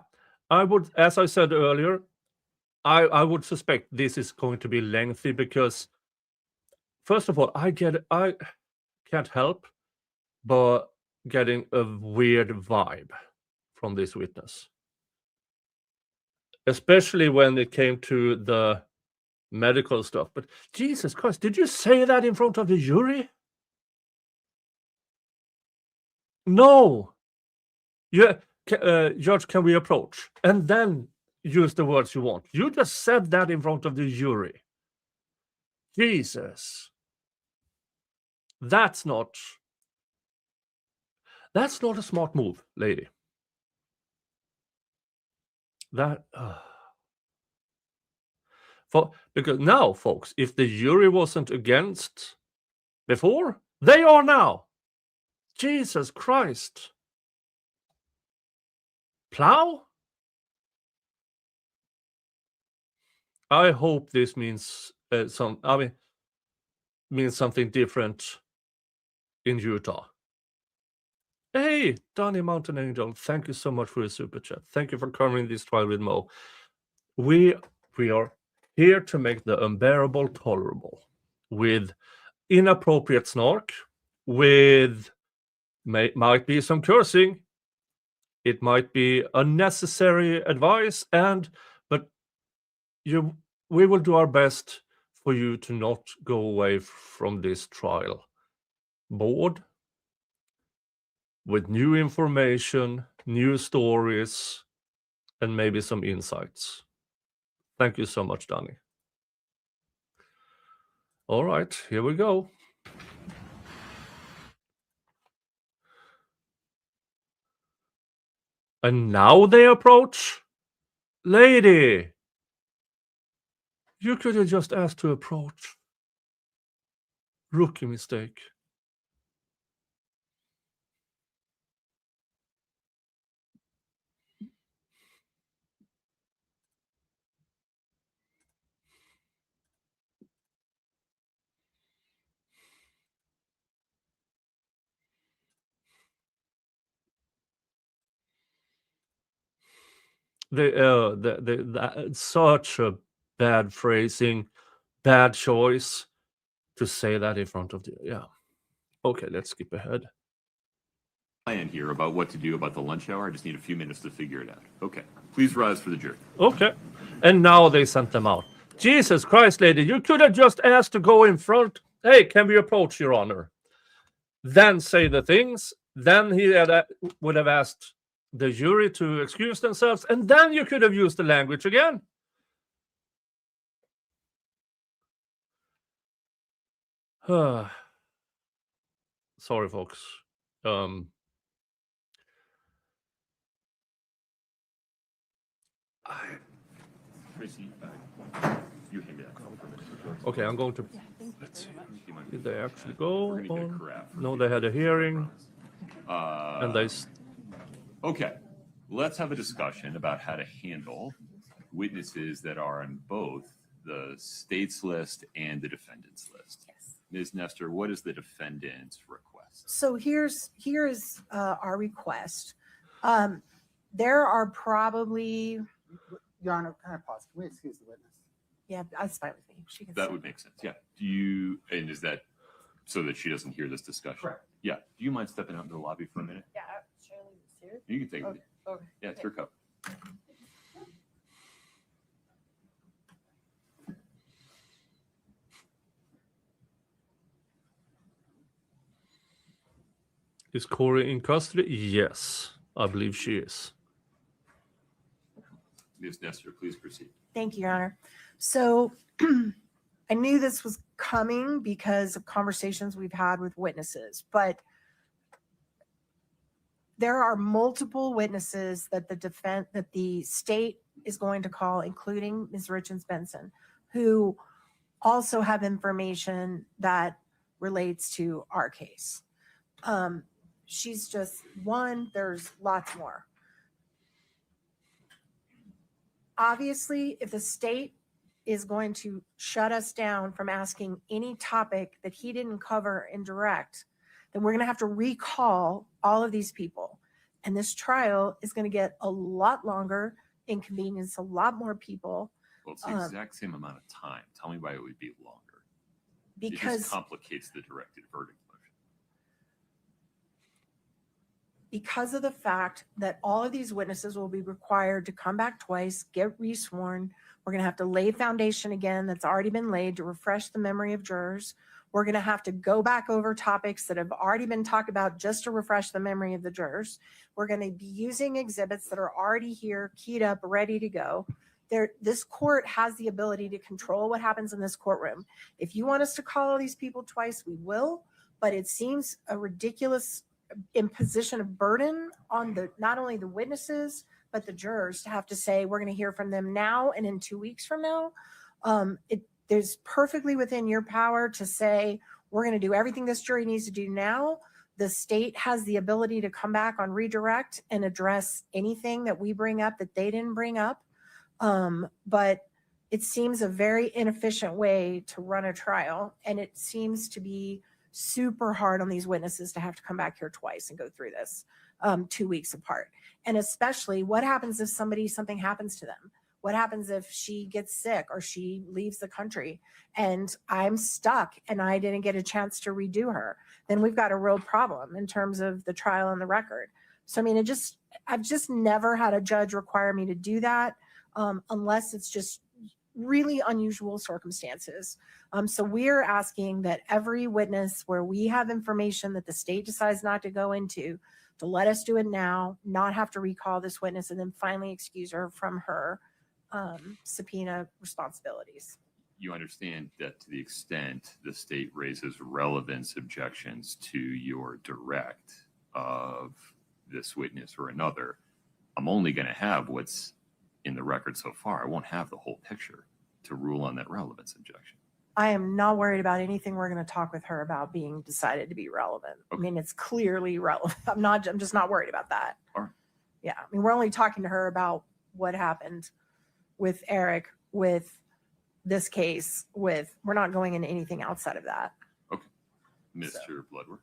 I would, as I said earlier, I would suspect this is going to be lengthy because, first of all, I can't help but getting a weird vibe from this witness. Especially when it came to the medical stuff. But Jesus Christ, did you say that in front of the jury? No. Judge, can we approach? And then use the words you want. You just said that in front of the jury. Jesus. That's not a smart move, lady. Because now, folks, if the jury wasn't against before, they are now. Jesus Christ. Plow? I hope this means means something different in Utah. Hey, Donnie Mountain Angel, thank you so much for your super chat. Thank you for covering this trial with Mo. We are here to make the unbearable tolerable with inappropriate snark, with might be some cursing, it might be unnecessary advice, but we will do our best for you to not go away from this trial bored with new information, new stories, and maybe some insights. Thank you so much, Danny. All right, here we go. And now they approach? Lady, you could have just asked to approach. Rookie mistake. Such a bad phrasing, bad choice to say that in front of the, yeah. Okay, let's skip ahead. Plan here about what to do about the lunch hour. I just need a few minutes to figure it out. Okay, please rise for the jury. Okay, and now they sent them out. Jesus Christ, lady, you could have just asked to go in front. Hey, can we approach, Your Honor? Then say the things. Then he would have asked the jury to excuse themselves, and then you could have used the language again. Sorry, folks. Tracy, you hand me that call for a minute. Okay, I'm going to. Yeah, thank you Let's see. very much. You might- Did they actually go We're gonna get a on? carafe for No, you. they had a hearing, and they. Okay, let's have a discussion about how to handle witnesses that are on both the state's list and the defendant's list. Yes. Ms. Nestor, what is the defendant's request? So here's our request. There are probably, Your Honor, can I pause? Can we excuse the witness? yeah, that's fine with me. She can That sit. would make sense, yeah. Do you, and is that so that she doesn't hear this discussion? Correct. Yeah. Do you mind stepping out into the lobby for a minute? Yeah, Shirley is here. You can take it. Okay, okay. Yeah, it's your cup. Is Kouri in custody? Yes, I believe she is. Ms. Nestor, please proceed. Thank you, Your Honor. So I knew this was coming because of conversations we've had with witnesses, but there are multiple witnesses that the state is going to call, including Ms. Richens Benson, who also have information that relates to our case. She's just one, there's lots more. Obviously, if the state is going to shut us down from asking any topic that he didn't cover in direct, then we're going to have to recall all of these people. And this trial is going to get a lot longer, inconvenience a lot more people. Well, it's the exact same amount of time. Tell me why it would be longer. It Because just complicates the directed verdict motion. because of the fact that all of these witnesses will be required to come back twice, get resworn. We're going to have to lay foundation again that's already been laid to refresh the memory of jurors. We're going to have to go back over topics that have already been talked about just to refresh the memory of the jurors. We're going to be using exhibits that are already here, keyed up, ready to go. This court has the ability to control what happens in this courtroom. If you want us to call all these people twice, we will, but it seems a ridiculous imposition of burden on not only the witnesses, but the jurors to have to say, we're going to hear from them now and in 2 weeks from now. There's perfectly within your power to say, we're going to do everything this jury needs to do now. The state has the ability to come back on redirect and address anything that we bring up that they didn't bring up. But it seems a very inefficient way to run a trial. And it seems to be super hard on these witnesses to have to come back here twice and go through this 2 weeks apart. And especially what happens if something happens to them? What happens if she gets sick or she leaves the country and I'm stuck and I didn't get a chance to redo her? Then we've got a real problem in terms of the trial and the record. So, I mean, I've just never had a judge require me to do that unless it's just really unusual circumstances. So we're asking that every witness where we have information that the state decides not to go into, to let us do it now, not have to recall this witness, and then finally excuse her from her subpoena responsibilities. You understand that to the extent the state raises relevance objections to your direct of this witness or another, I'm only going to have what's in the record so far. I won't have the whole picture to rule on that relevance objection. I am not worried about anything we're going to talk with her about being decided to be relevant. Okay. I mean, it's clearly relevant. I'm just not worried about that. All right. Yeah. I mean, we're only talking to her about what happened with Eric, with this case, we're not going into anything outside of that. Okay. Mr. Bloodworth.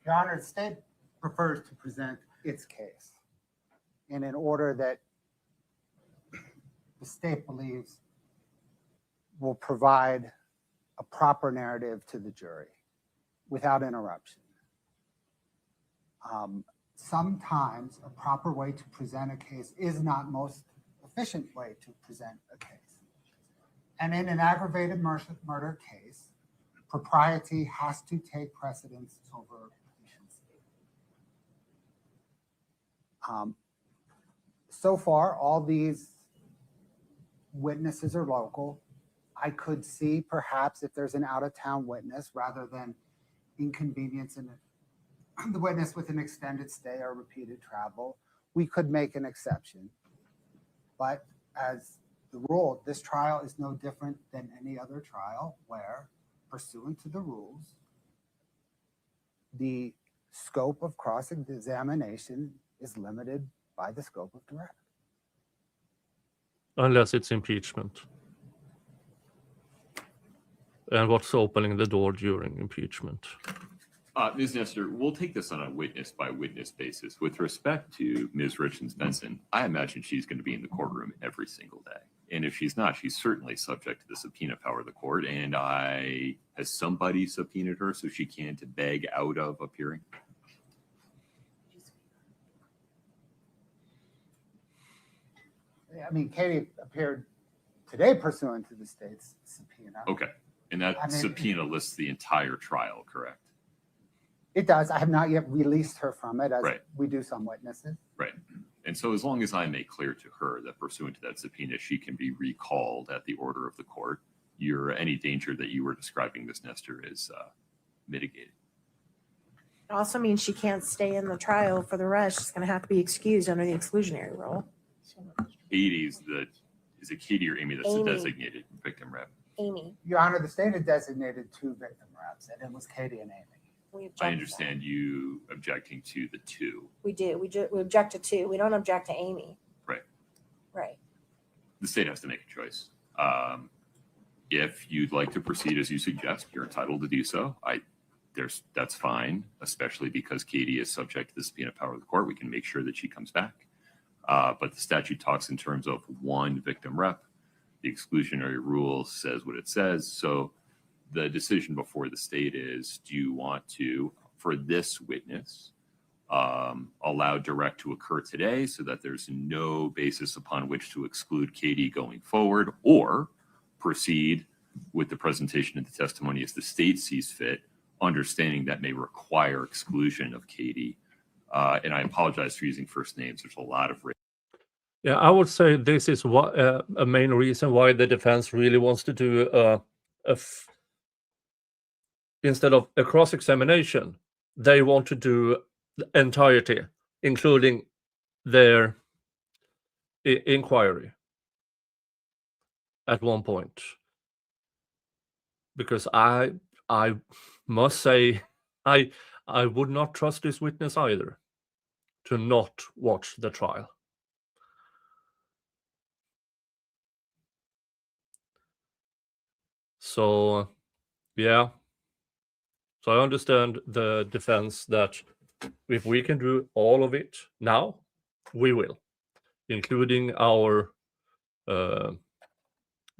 Your Honor, the state prefers to present its case in an order that the state believes will provide a proper narrative to the jury without interruption. Sometimes a proper way to present a case is not most efficient way to present a case. And in an aggravated murder case, propriety has to take precedence over efficiency. So far, all these witnesses are local. I could see perhaps if there's an out-of-town witness, rather than inconveniencing the witness with an extended stay or repeated travel, we could make an exception. But as the rule, this trial is no different than any other trial where, pursuant to the rules, the scope of cross-examination is limited by the scope of direct. Unless it's impeachment. And what's opening the door during impeachment? Ms. Nestor, we'll take this on a witness-by-witness basis. With respect to Ms. Richens Benson, I imagine she's going to be in the courtroom every single day. And if she's not, she's certainly subject to the subpoena power of the court. And has somebody subpoenaed her so she can't beg out of appearing? I mean, Katie appeared today pursuant to the state's subpoena. Okay. And that subpoena lists the entire trial, correct? It does. I have not yet released her from it, as Right. we do some witnesses. Right. And so as long as I make clear to her that pursuant to that subpoena, she can be recalled at the order of the court, any danger that you were describing, Ms. Nestor, is mitigated. It also means she can't stay in the trial for the rest. She's going to have to be excused under the exclusionary rule. Is it Katie or Amy that's Amy. the designated victim rep? Amy, Your Honor, the state had designated 2 victim reps, and it was Katie and Amy. we object to I that. understand you objecting to the 2. We do. We object to 2. We don't object to Amy. Right. Right. The state has to make a choice. If you'd like to proceed as you suggest, you're entitled to do so. That's fine, especially because Katie is subject to the subpoena power of the court. We can make sure that she comes back. But the statute talks in terms of 1 victim rep. The exclusionary rule says what it says. So the decision before the state is, do you want to, for this witness, allow direct to occur today so that there's no basis upon which to exclude Katie going forward, or proceed with the presentation of the testimony as the state sees fit, understanding that may require exclusion of Katie. And I apologize for using first names. There's a lot of Yeah, I would say this is a main reason why the defense really wants to do instead of a cross-examination, they want to do the entirety, including their inquiry at one point. Because I must say, I would not trust this witness either to not watch the trial. So, yeah. So I understand the defense that if we can do all of it now, we will, including our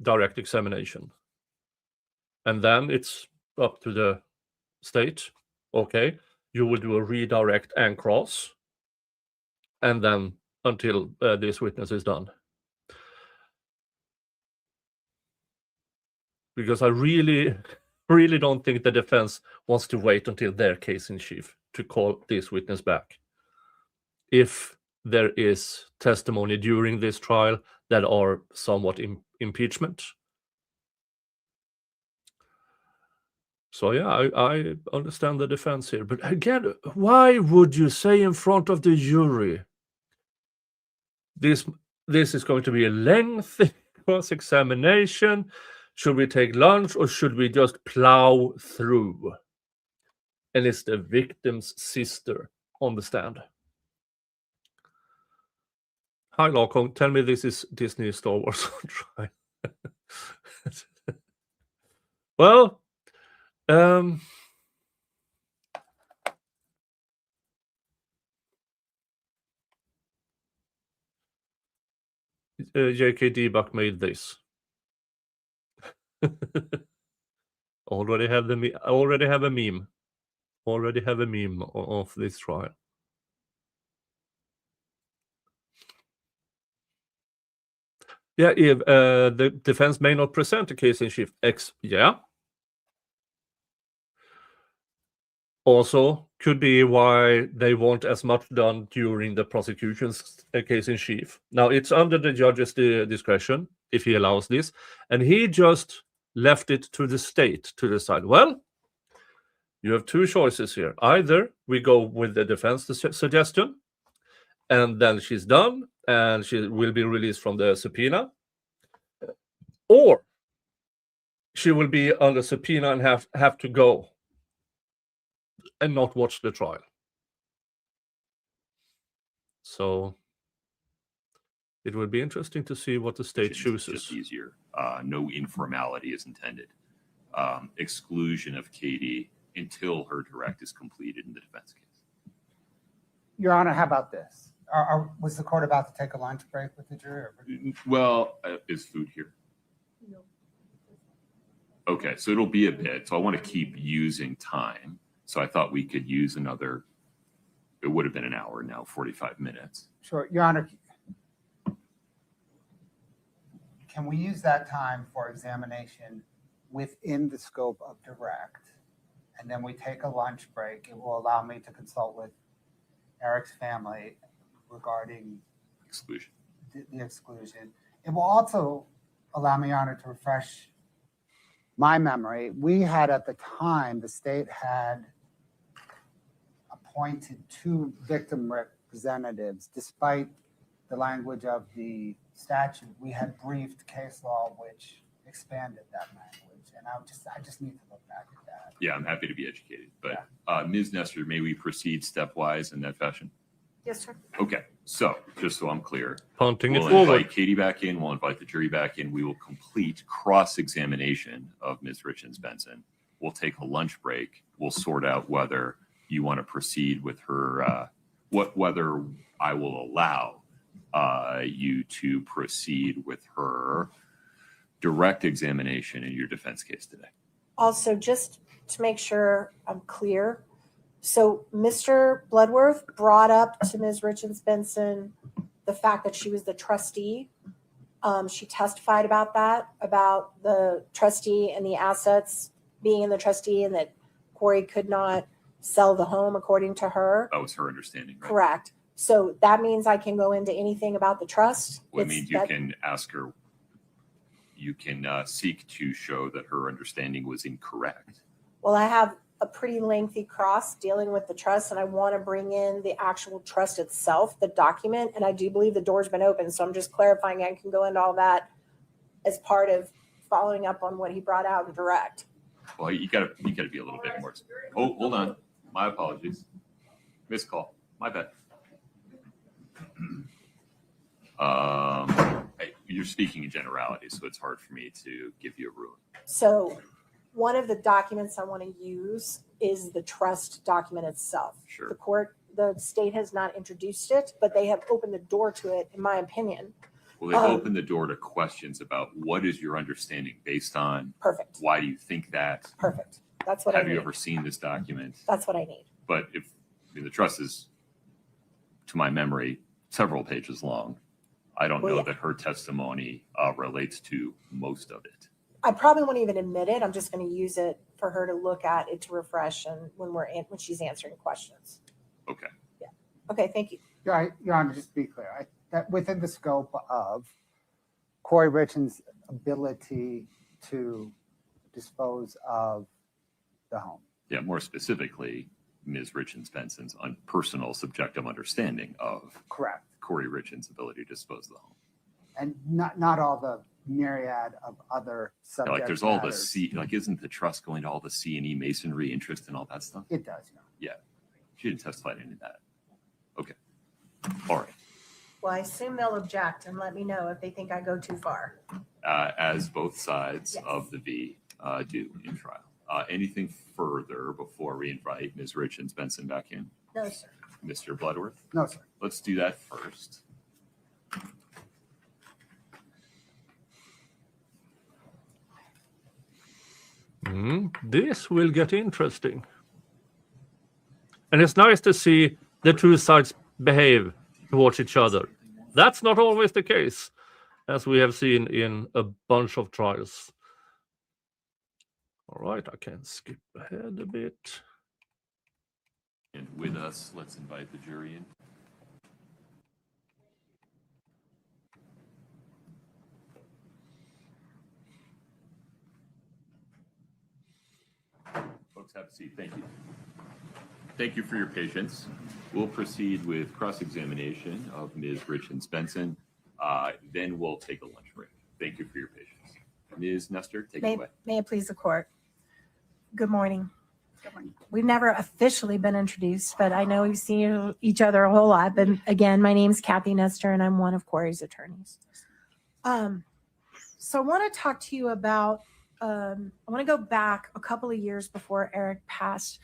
direct examination. And then it's up to the state. Okay, you will do a redirect and cross, and then until this witness is done. Because I really don't think the defense wants to wait until their case in chief to call this witness back. If there is testimony during this trial that are somewhat impeachment. So yeah, I understand the defense here. But again, why would you say in front of the jury, this is going to be a lengthy cross-examination? Should we take lunch or should we just plow through? And it's the victim's sister on the stand. Hi, Larkong. Tell me this is Disney Star Wars on trial. Well, J.K. Debug made this. Already have a meme. Already have a meme of this trial. Yeah, if the defense may not present a case in chief. Yeah. Also, could be why they want as much done during the prosecution's case in chief. Now, it's under the judge's discretion if he allows this, and he just left it to the state to decide. Well, you have two choices here. Either we go with the defense suggestion, and then she's done, and she will be released from the subpoena, or she will be under subpoena and have to go and not watch the trial. So it would be interesting to see what the state It's chooses. just easier. No informality is intended. Exclusion of Katie until her direct is completed in the defense case. Your Honor, how about this? Was the court about to take a lunch break with the jury? Well, is food here? Okay, so it'll be a bit. So I want to keep using time. So I thought we could use another, it would have been an hour now, 45 minutes. Sure, Your Honor. Can we use that time for examination within the scope of direct? And then we take a lunch break. It will allow me to consult with Eric's family regarding Exclusion. the exclusion. It will also allow me, Your Honor, to refresh my memory. We had at the time, the state had appointed 2 victim representatives, despite the language of the statute. We had briefed case law which expanded that language, and I just need to look back at that. Yeah, I'm happy to be educated. But Ms. Nestor, may we proceed stepwise in that fashion? Yes, sir. Okay, so just so I'm clear, Punting we'll it forward. invite Katie back in. We'll invite the jury back in. We will complete cross-examination of Ms. Richens Benson. We'll take a lunch break. We'll sort out whether you want to proceed with her, whether I will allow you to proceed with her direct examination in your defense case today. Also, just to make sure I'm clear, so Mr. Bloodworth brought up to Ms. Richens Benson the fact that she was the trustee. She testified about that, about the trustee and the assets being in the trustee, and that Kouri could not sell the home according to her. That was her understanding, right? Correct. So that means I can go into anything about the trust? Well, it means you can ask her, you can seek to show that her understanding was incorrect. Well, I have a pretty lengthy cross dealing with the trust, and I want to bring in the actual trust itself, the document, and I do believe the door's been open, so I'm just clarifying I can go into all that as part of following up on what he brought out in direct. Well, you gotta be a little bit more. Oh, hold on. My apologies. Missed call. My bad. You're speaking in generality, so it's hard for me to give you a ruling. So one of the documents I want to use is the trust document itself. Sure. The state has not introduced it, but they have opened the door to it, in my opinion. Well, they've opened the door to questions about what is your understanding based on. Perfect. Why do you think that? Perfect. That's what I Have need. you ever seen this document? That's what I need. But the trust is, to my memory, several pages long. I don't know that her testimony relates to most of it. I probably won't even admit it. I'm just going to use it for her to look at it to refresh, and when she's answering questions. Okay. Yeah. Okay. Thank you. Your Honor, just to be clear, that within the scope of Kouri Richins' ability to dispose of the home. Yeah, more specifically, Ms. Richens Benson's personal subjective understanding of Correct. Kouri Richins' ability to dispose of the home. And not all the myriad of other subject Like there's all the matters. isn't the trust going to all the C&E masonry interest and all that stuff? It does, Your Honor. Yeah. She didn't testify to any of that. Okay. All right. Well, I assume they'll object and let me know if they think I go too far. As both sides Yes. of the V do in trial. Anything further before we invite Ms. Richens Benson back in? No, sir. Mr. Bloodworth? No, sir. Let's do that first. This will get interesting. And it's nice to see the two sides behave towards each other. That's not always the case, as we have seen in a bunch of trials. All right, I can skip ahead a bit. And with us, let's invite the jury in. Folks, have a seat. Thank you. Thank you for your patience. We'll proceed with cross-examination of Ms. Richens Benson. Then we'll take a lunch break. Thank you for your patience. Ms. Nestor, take it away. May it please the court. Good morning. Good morning. We've never officially been introduced, but I know we've seen each other a whole lot. But again, my name's Kathy Nestor, and I'm one of Kouri's attorneys. So I want to talk to you about, I want to go back a couple of years before Eric passed.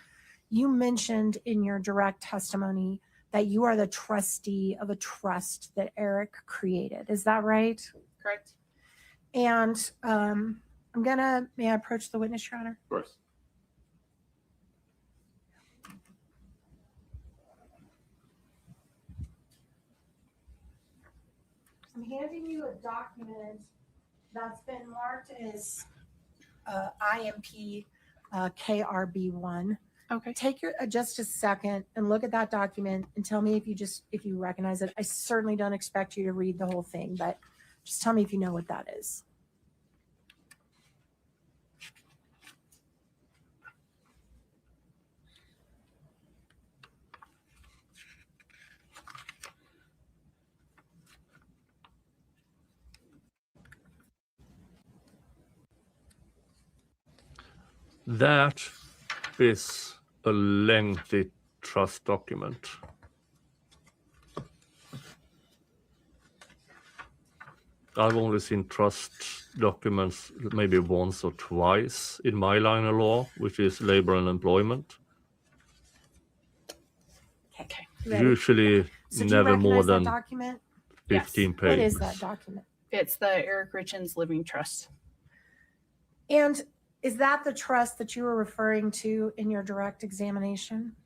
You mentioned in your direct testimony that you are the trustee of a trust that Eric created. Is that right? Correct. And may I approach the witness, Your Honor? Of course. I'm handing you a document that's been marked as IMP KRB1. Okay. Take just a second and look at that document and tell me if you recognize it. I certainly don't expect you to read the whole thing, but just tell me if you know what that is. That is a lengthy trust document. I've only seen trust documents maybe once or twice in my line of law, which is labor and employment. Okay. Ready? Usually So do you never more recognize that than document? 15 Yes. pages. What is that document? It's the Eric Richens Living Trust. And is that the trust that you were referring to in your direct examination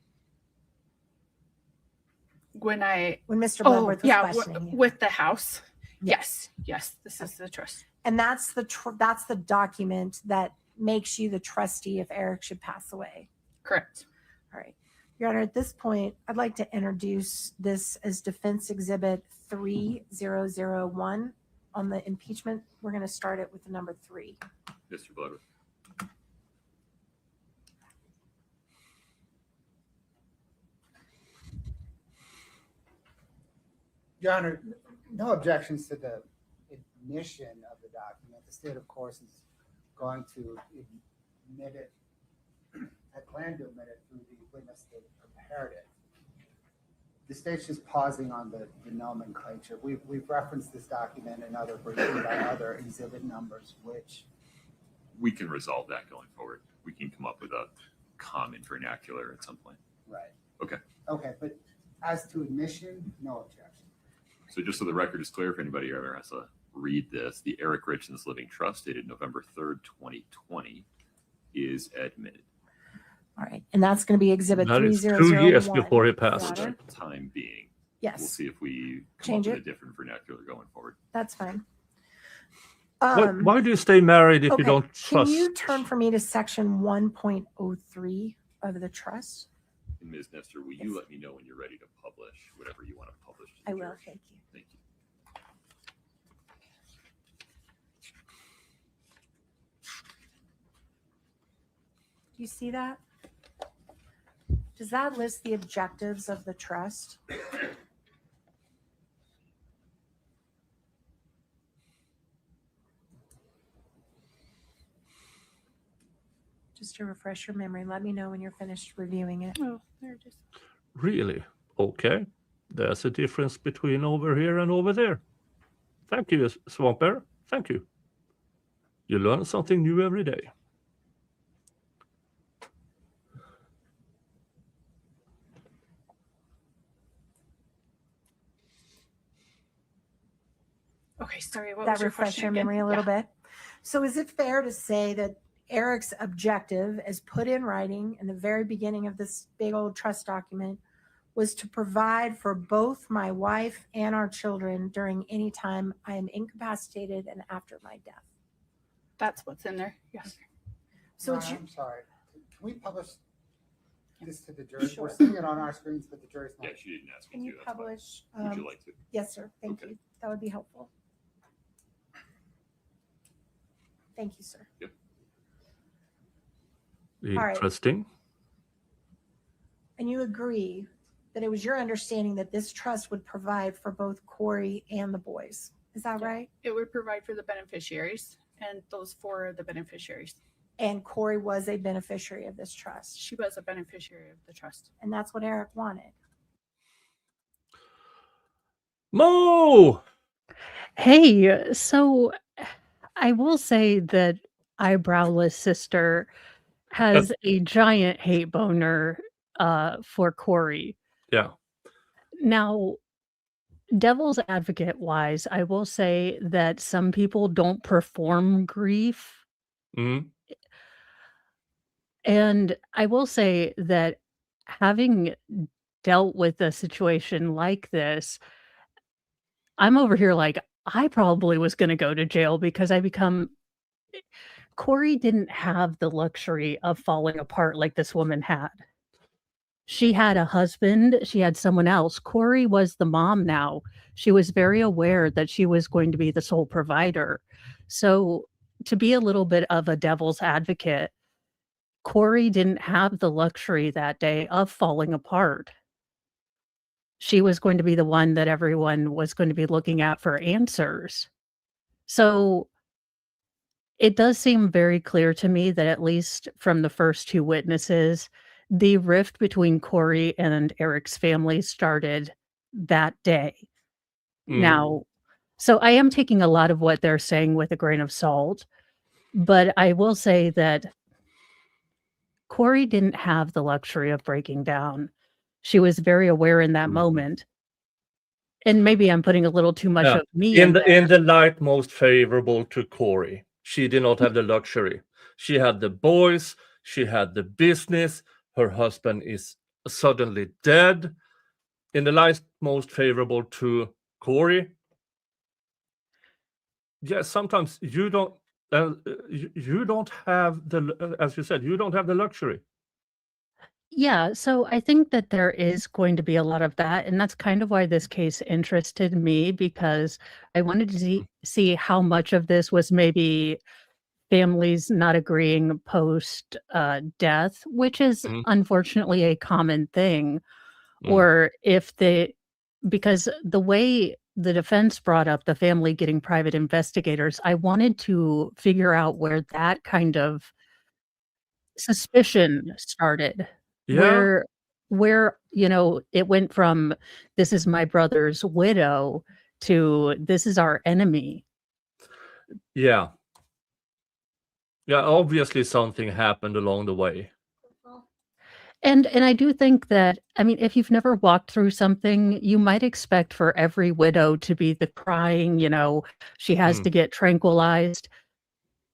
When Mr. Bloodworth was questioning you? with the house. Yes. This is the trust. And that's the document that makes you the trustee if Eric should pass away. Correct. All right. Your Honor, at this point, I'd like to introduce this as Defense Exhibit 3001 on the impeachment. We're going to start it with the number 3. Mr. Bloodworth. Your Honor, no objections to the admission of the document. The state, of course, is going to admit it. I plan to admit it through the witness that prepared it. The state's just pausing on the nomenclature. We've referenced this document in other briefings by other exhibit numbers, which We can resolve that going forward. We can come up with a common vernacular at some point. right. Okay. Okay, but as to admission, no objection. So just so the record is clear, if anybody ever has to read this, the Eric Richens Living Trust dated November 3rd, 2020 is admitted. All right. And that's going to be Exhibit That is 3001. 2 years before he Your passed. For Honor. the time being, Yes. we'll see if we come Change up with it. a different vernacular going forward. That's fine. Why do you stay married if you don't Can trust? you turn for me to section 1.03 of the trust? And Ms. Nestor, will you let me know when you're ready to publish whatever you want to publish to the I will. jury? Thank you. Thank you. Do you see that? Does that list the objectives of the trust? Just to refresh your memory, let me know when you're finished reviewing it. Oh, there it is. Really? Okay. There's a difference between over here and over there. Thank you, Swamp Bear. Thank you. You learn something new every day. Okay, sorry. What That was your refresh question your again? memory a little Yeah. bit. So is it fair to say that Eric's objective, as put in writing in the very beginning of this big old trust document, was to provide for both my wife and our children during any time I am incapacitated and after my death? That's what's in there. Yes. So Your it's Honor, I'm sorry. Can we publish this to the jury? Sure. We're seeing it on our screens, but the jury's not. Yeah, she didn't ask Can me you to. That's fine. publish? Would you like to? Yes, sir. Thank Okay. you. That would be helpful. Thank you, sir. right. Interesting. And you agree that it was your understanding that this trust would provide for both Kouri and the boys. Is that right? It would provide for the beneficiaries and those for the beneficiaries. And Kouri was a beneficiary of this trust. She was a beneficiary of the trust. And that's what Eric wanted. Mo! Hey, so I will say that eyebrowless sister has a giant hate boner for Kouri. Yeah. Now, devil's advocate wise, I will say that some people don't perform grief. Mhm. And I will say that having dealt with a situation like this, I'm over here like, I probably was going to go to jail because Kouri didn't have the luxury of falling apart like this woman had. She had a husband, she had someone else. Kouri was the mom now. She was very aware that she was going to be the sole provider. So, to be a little bit of a devil's advocate, Kouri didn't have the luxury that day of falling apart. She was going to be the one that everyone was going to be looking at for answers. So it does seem very clear to me that at least from the first two witnesses, the rift between Kouri and Eric's family started that day. Mhm. Now, so I am taking a lot of what they're saying with a grain of salt, but I will say that Kouri didn't have the luxury of breaking down. She was very aware in that Mhm. moment. And maybe I'm putting a little too much Yeah. of me In in the there. in the light most favorable to Kouri, she did not have the luxury. She had the boys, she had the business, her husband is suddenly dead. In the light most favorable to Kouri, yes, sometimes you don't you don't have the as you said, you don't have the luxury. Yeah, so I think that there is going to be a lot of that, and that's kind of why this case interested me because I wanted to see how much of this was maybe families not agreeing post death, which is Mhm. unfortunately a common thing, Mm. or if because the way the defense brought up the family getting private investigators, I wanted to figure out where that kind of suspicion started. Yeah, Where, it went from, "This is my brother's widow," to, "This is our enemy." yeah. Yeah, obviously something happened along the way. And I do think that, I mean, if you've never walked through something, you might expect for every widow to be the crying, she has Mm. to get tranquilized.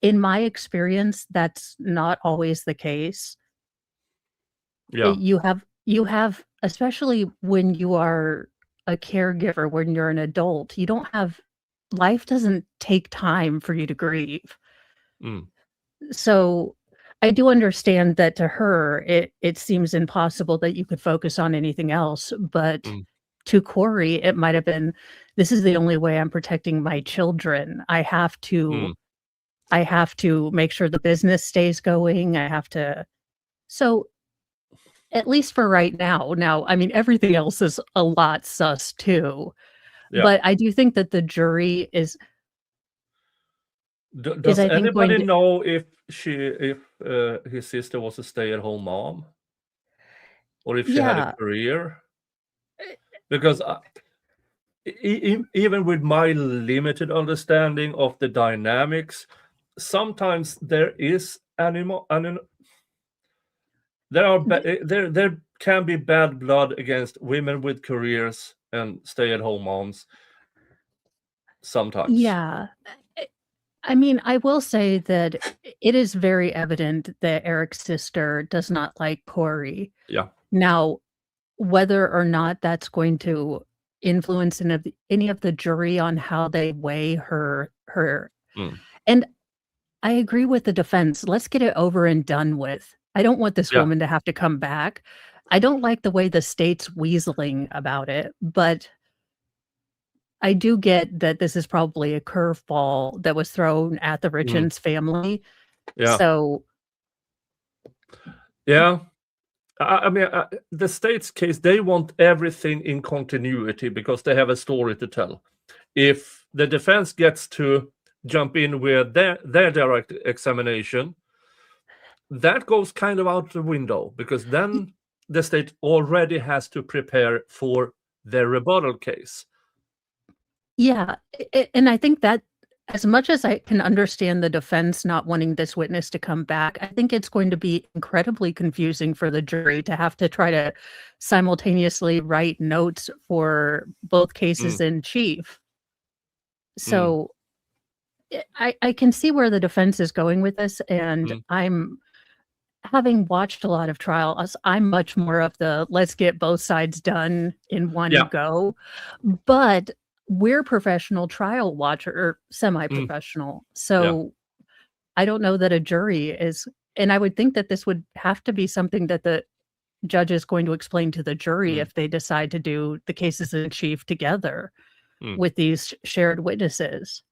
In my experience, that's not always the case. Yeah. You have, especially when you are a caregiver, when you're an adult, life doesn't take time for you to grieve. Mm. So I do understand that to her, it seems impossible that you could focus on anything else. But Mm. to Kouri, it might have been, this is the only way I'm protecting my children. I have Mm. to make sure the business stays going. So at least for right now. Now, I mean, everything else is a lot sus too. Yeah. But I do think that the jury is Does I think going anybody to, know if his sister was a stay-at-home mom or if she had a yeah. career? Because even with my limited understanding of the dynamics, sometimes there is there can be bad blood against women with careers and stay-at-home moms sometimes. Yeah. I mean, I will say that it is very evident that Eric's sister does not like Kouri. Yeah. Now, whether or not that's going to influence any of the jury on how they weigh her. Mm. And I agree with the defense. Let's get it over and done with. I don't want this Yeah. woman to have to come back. I don't like the way the state's weaseling about it, but I do get that this is probably a curveball that was thrown at the Richens family. Yeah. So Yeah. I mean, the state's case, they want everything in continuity because they have a story to tell. If the defense gets to jump in with their direct examination, that goes kind of out the window because then the state already has to prepare for their rebuttal case. yeah, and I think that as much as I can understand the defense not wanting this witness to come back, I think it's going to be incredibly confusing for the jury to have to try to simultaneously write notes for both cases in chief. So I can see where the defense is going with this, and I'm having watched a lot of trials. I'm much more of the let's get both sides done in one Yeah. go, but we're professional trial watcher or semi-professional. So I don't know that a jury is, and I would think that this would have to be something that the judge is going to explain to the jury if they decide to do the cases in chief together with these shared witnesses.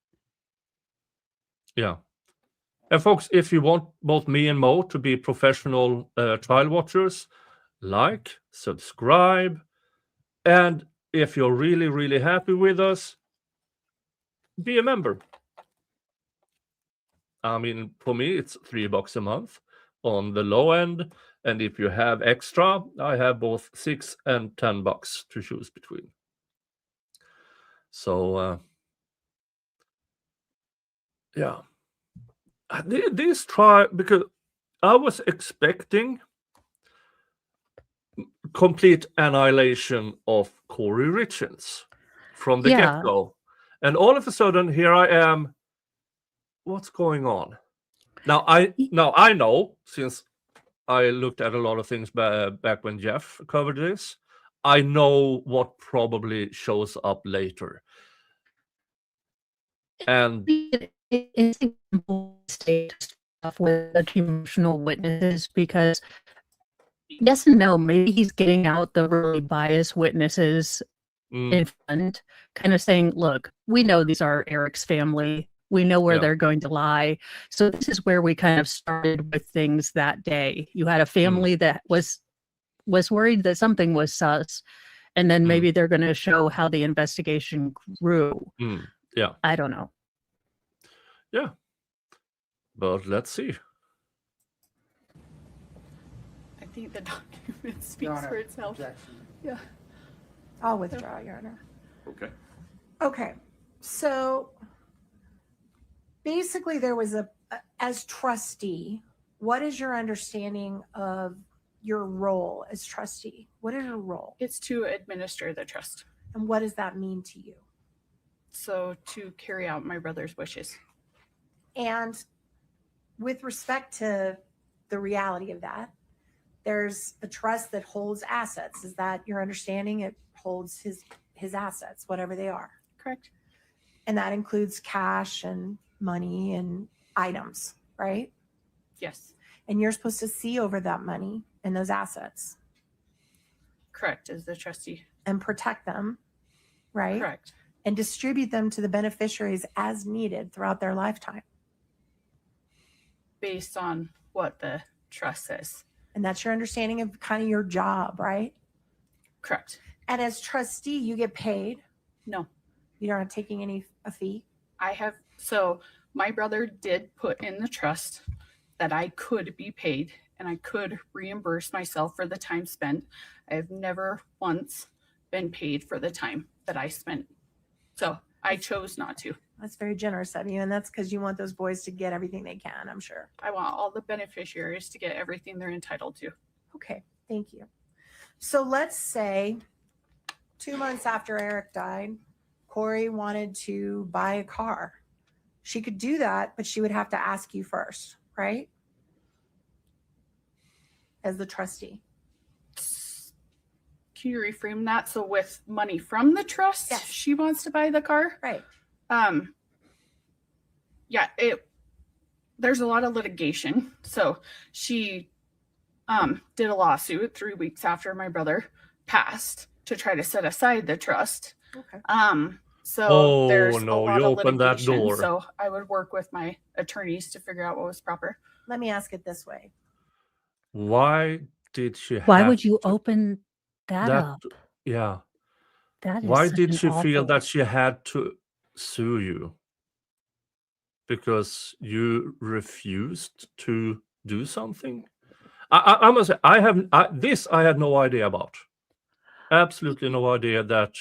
Yeah. And folks, if you want both me and Mo to be professional trial watchers, like, subscribe, and if you're really, really happy with us, be a member. I mean, for me, it's $3 a month on the low end. And if you have extra, I have both $6 and $10 to choose between. So, yeah. This trial, because I was expecting complete annihilation of Kouri Richins from the Yeah. get-go. And all of a sudden, here I am. What's going on? Now I know, since I looked at a lot of things back when Jeff covered this, I know what probably shows up later. And It's a state stuff with the emotional witnesses because yes and no, maybe he's getting out the really biased witnesses in front, kind of saying, look, we know these are Eric's family. We know where they're going to lie. So this is where we kind of started with things that day. You had a family that was worried that something was sus. And then maybe they're going to show how the investigation grew. Yeah. I don't know. Yeah. But let's see. I think the document Your speaks Honor, for itself. objection. Yeah. I'll withdraw, Your Honor. Okay. Okay, so basically there was as trustee, what is your understanding of your role as trustee? What is your role? It's to administer the trust. And what does that mean to you? So to carry out my brother's wishes. And with respect to the reality of that, there's a trust that holds assets. Is that your understanding? It holds his assets, whatever they are. Correct. And that includes cash and money and items, right? Yes. And you're supposed to see over that money and those assets Correct, as the trustee. and protect them, right? Correct. And distribute them to the beneficiaries as needed throughout their lifetime. Based on what the trust says. And that's your understanding of kind of your job, right? Correct. And as trustee, you get paid. No. You're not taking a fee. So my brother did put in the trust that I could be paid and I could reimburse myself for the time spent. I have never once been paid for the time that I spent. So I chose not to. That's very generous of you. And that's because you want those boys to get everything they can, I'm sure. I want all the beneficiaries to get everything they're entitled to. Okay, thank you. So let's say 2 months after Eric died, Kouri wanted to buy a car. She could do that, but she would have to ask you first, right? As the trustee. Can you reframe that? So with money from the trust, Yes. she wants to buy the car? Right. Yeah, there's a lot of litigation. So she did a lawsuit 3 weeks after my brother passed to try to set aside the trust. Okay. So Oh, there's no, a lot you of opened that litigation. door. So I would work with my attorneys to figure out what was proper. Let me ask it this way. Why did she Why have would you to- open that that? up? Yeah. That is Why such did an she feel awful. that she had to sue you? Because you refused to do something? I must say, I had no idea about. Absolutely no idea that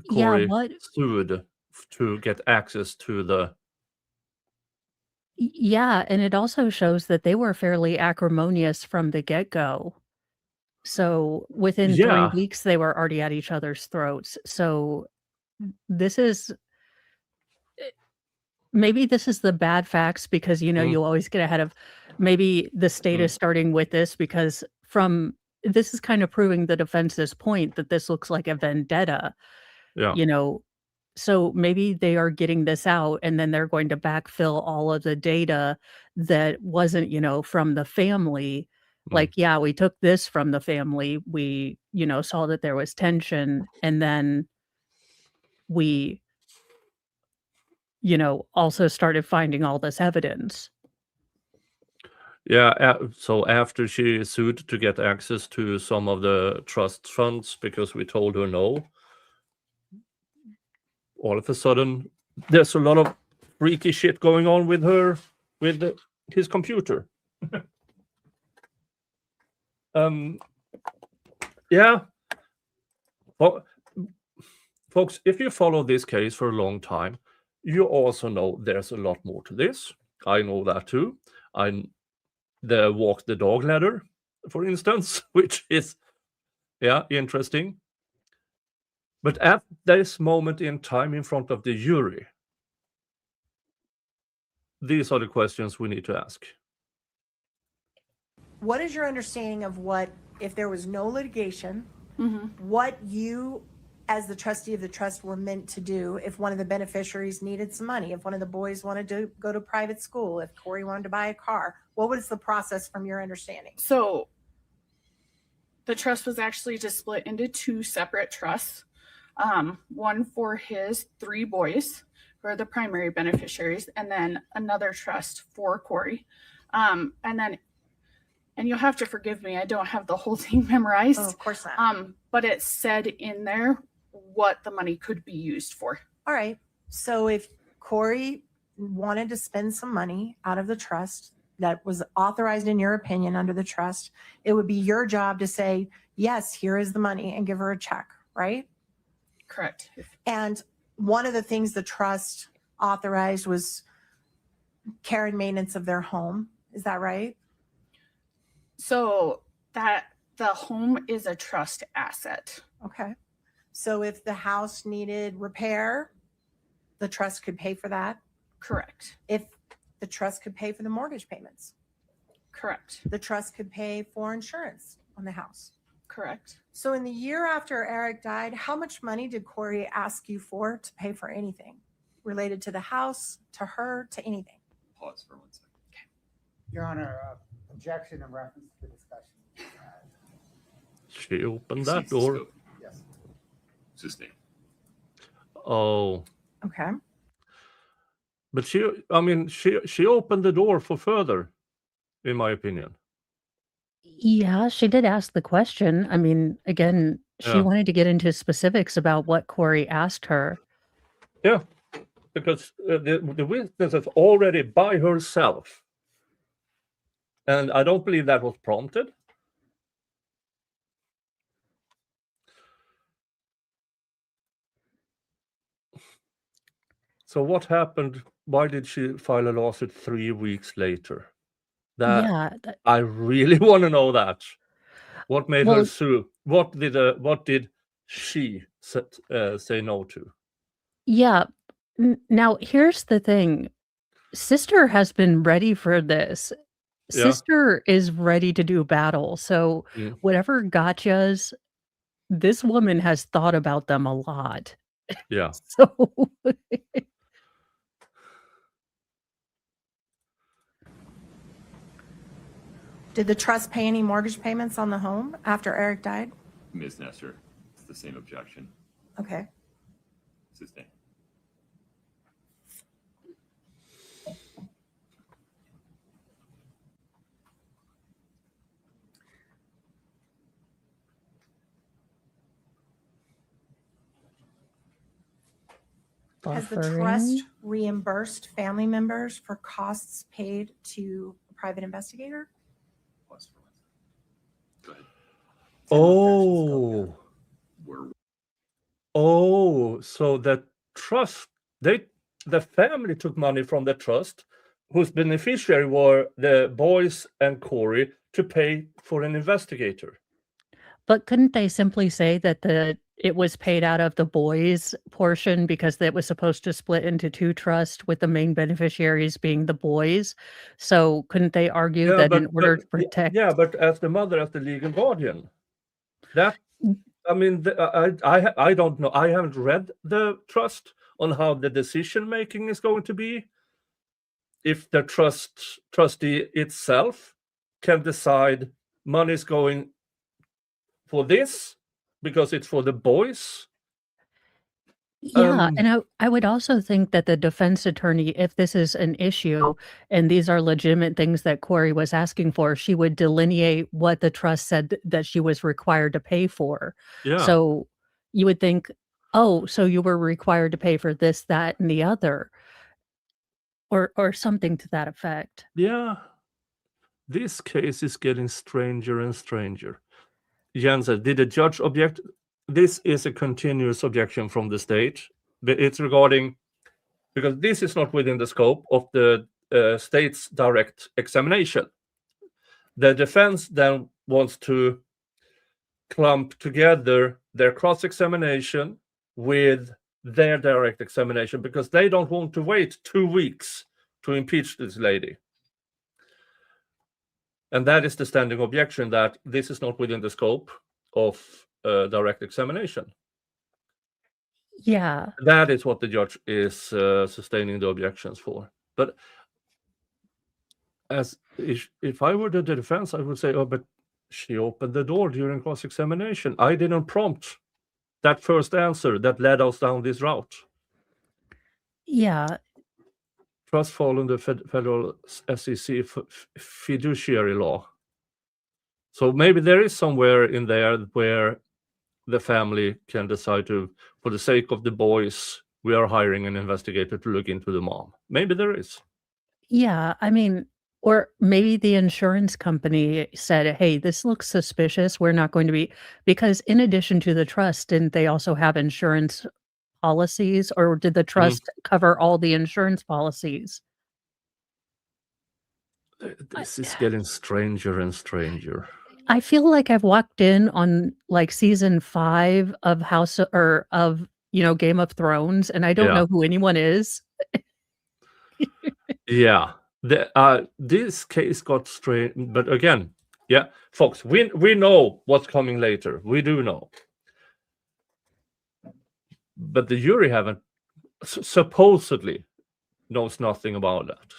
Yeah, Kouri what? sued to get access to the. Yeah, and it also shows that they were fairly acrimonious from the get-go. So within 3 Yeah. weeks, they were already at each other's throats. So this is maybe this is the bad facts because, you know, Mm. you always get ahead of maybe the state is starting with this because this is kind of proving the defense's point that this looks like a vendetta, Yeah. you know. So maybe they are getting this out and then they're going to backfill all of the data that wasn't, you know, from the family. Like, yeah, we took this from the family. We, you know, saw that there was tension and then we, you know, also started finding all this evidence. Yeah, so after she sued to get access to some of the trust funds because we told her no, all of a sudden there's a lot of freaky shit going on with her, with his computer. Yeah. Well, folks, if you follow this case for a long time, you also know there's a lot more to this. I know that too. The walk the dog ladder, for instance, which is, yeah, interesting. But at this moment in time in front of the jury, these are the questions we need to ask. What is your understanding of what, if there was no litigation, what you, as the trustee of the trust, were meant to do if one of the beneficiaries needed some money, if one of the boys wanted to go to private school, if Kouri wanted to buy a car? What was the process from your understanding? So the trust was actually just split into 2 separate trusts. One for his 3 boys, who are the primary beneficiaries, and then another trust for Kouri. And you'll have to forgive me, I don't have the whole thing memorized. Oh, of course not. But it said in there what the money could be used for. All right. So if Kouri wanted to spend some money out of the trust that was authorized in your opinion under the trust, it would be your job to say, yes, here is the money, and give her a check, right? Correct. And one of the things the trust authorized was care and maintenance of their home. Is that right? So that the home is a trust asset. Okay. So if the house needed repair, the trust could pay for that. Correct. If the trust could pay for the mortgage payments, Correct. the trust could pay for insurance on the house. Correct. So in the year after Eric died, how much money did Kouri ask you for to pay for anything related to the house, to her, to anything? Pause for 1 second. Your Honor, objection in reference to the discussion. She opened that Exceeds the door. scope. Yes. Sustain. Oh, Okay. but she opened the door for further, in my opinion. Yeah, she did ask the question. I mean, again, she Yeah. wanted to get into specifics about what Kouri asked her. Yeah, because the witness is already by herself. And I don't believe that was prompted. So what happened? Why did she file a lawsuit 3 weeks later? Yeah, I really want to know that. What made her Well- sue? What did she say no to? yeah. Now, here's the thing. Sister has been ready for this. Yeah. Sister is ready to do battle. So Mm. whatever gotchas, this woman has thought about them a lot. Yeah. So Did the trust pay any mortgage payments on the home after Eric died? Ms. Nestor, it's the same objection. Okay. Sustained. Has the Buffering. trust reimbursed family members for costs paid to a private investigator? Plus for one. Go ahead. Oh, We're oh, so the trust, the family took money from the trust, whose beneficiary were the boys and Kouri, to pay for an investigator. But couldn't they simply say that it was paid out of the boys' portion because it was supposed to split into two trusts with the main beneficiaries being the boys? So couldn't they argue Yeah, that in order to but protect? yeah, but as the mother, as the legal guardian, that Mm. I mean, I don't know. I haven't read the trust on how the decision making is going to be. If the trustee itself can decide money is going for this because it's for the boys. Yeah, and I would also think that the defense attorney, if this is an issue and these are legitimate things that Kouri was asking for, she would delineate what the trust said that she was required to pay for. Yeah. So you would think, oh, so you were required to pay for this, that, and the other, or something to that effect. Yeah. This case is getting stranger and stranger. Jens said, did the judge object? This is a continuous objection from the state. But it's regarding, because this is not within the scope of the state's direct examination. The defense then wants to clump together their cross-examination with their direct examination because they don't want to wait 2 weeks to impeach this lady. And that is the standing objection, that this is not within the scope of direct examination. Yeah. That is what the judge is sustaining the objections for. But as if I were the defense, I would say, oh, but she opened the door during cross-examination. I didn't prompt that first answer that led us down this route. Yeah. Trust following the federal SEC fiduciary law. So maybe there is somewhere in there where the family can decide to, for the sake of the boys, we are hiring an investigator to look into the mom. Maybe there is. Yeah, I mean, or maybe the insurance company said, hey, this looks suspicious. We're not going to be, because in addition to the trust, didn't they also have insurance policies, or did the trust cover all the insurance policies? This is getting stranger and stranger. I feel like I've walked in on like season 5 of Game of Thrones, and I don't know who anyone is. Yeah. This case got strange, but again, yeah, folks, we know what's coming later. We do know. But the jury haven't, supposedly knows nothing about that.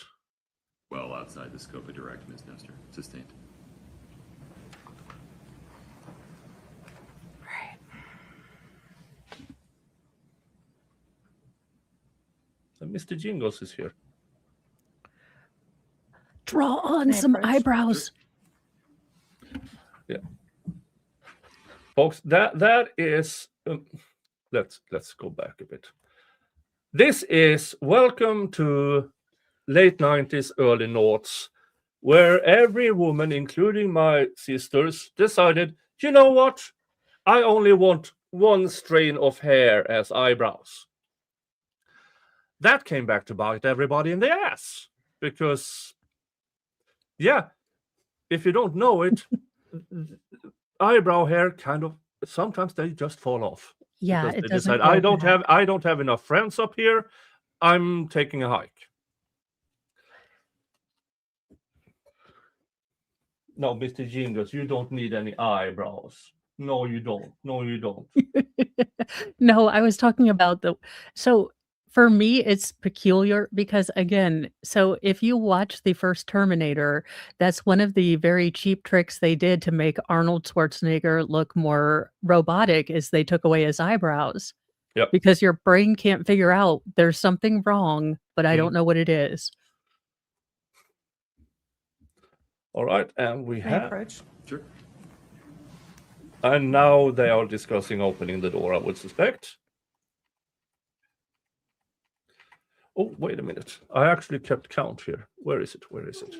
well outside the scope of direct, Ms. Nestor. Sustained. And Mr. Jingles is here. Draw on Can I some approach? eyebrows. Yeah, folks, that is. Let's go back a bit. This is welcome to late 90s, early noughts, where every woman, including my sisters, decided, you know what? I only want one strain of hair as eyebrows. That came back to bite everybody in the ass because, yeah, if you don't know it, eyebrow hair kind of sometimes they just fall off. Yeah, Because it they doesn't. decide, grow back. I don't have enough friends up here. I'm taking a hike. No, Mr. Jingles, you don't need any eyebrows. No, you don't. No, you don't. No, I was talking about so For me, it's peculiar because, again, so if you watch the first Terminator, that's one of the very cheap tricks they did to make Arnold Schwarzenegger look more robotic is they took away his eyebrows. Yep. Because your brain can't figure out there's something wrong, but I Mm. don't know what it is. All right, and we May I have, approach? Sure. and now they are discussing opening the door, I would suspect. Oh, wait a minute. I actually kept count here. Where is it? Where is it?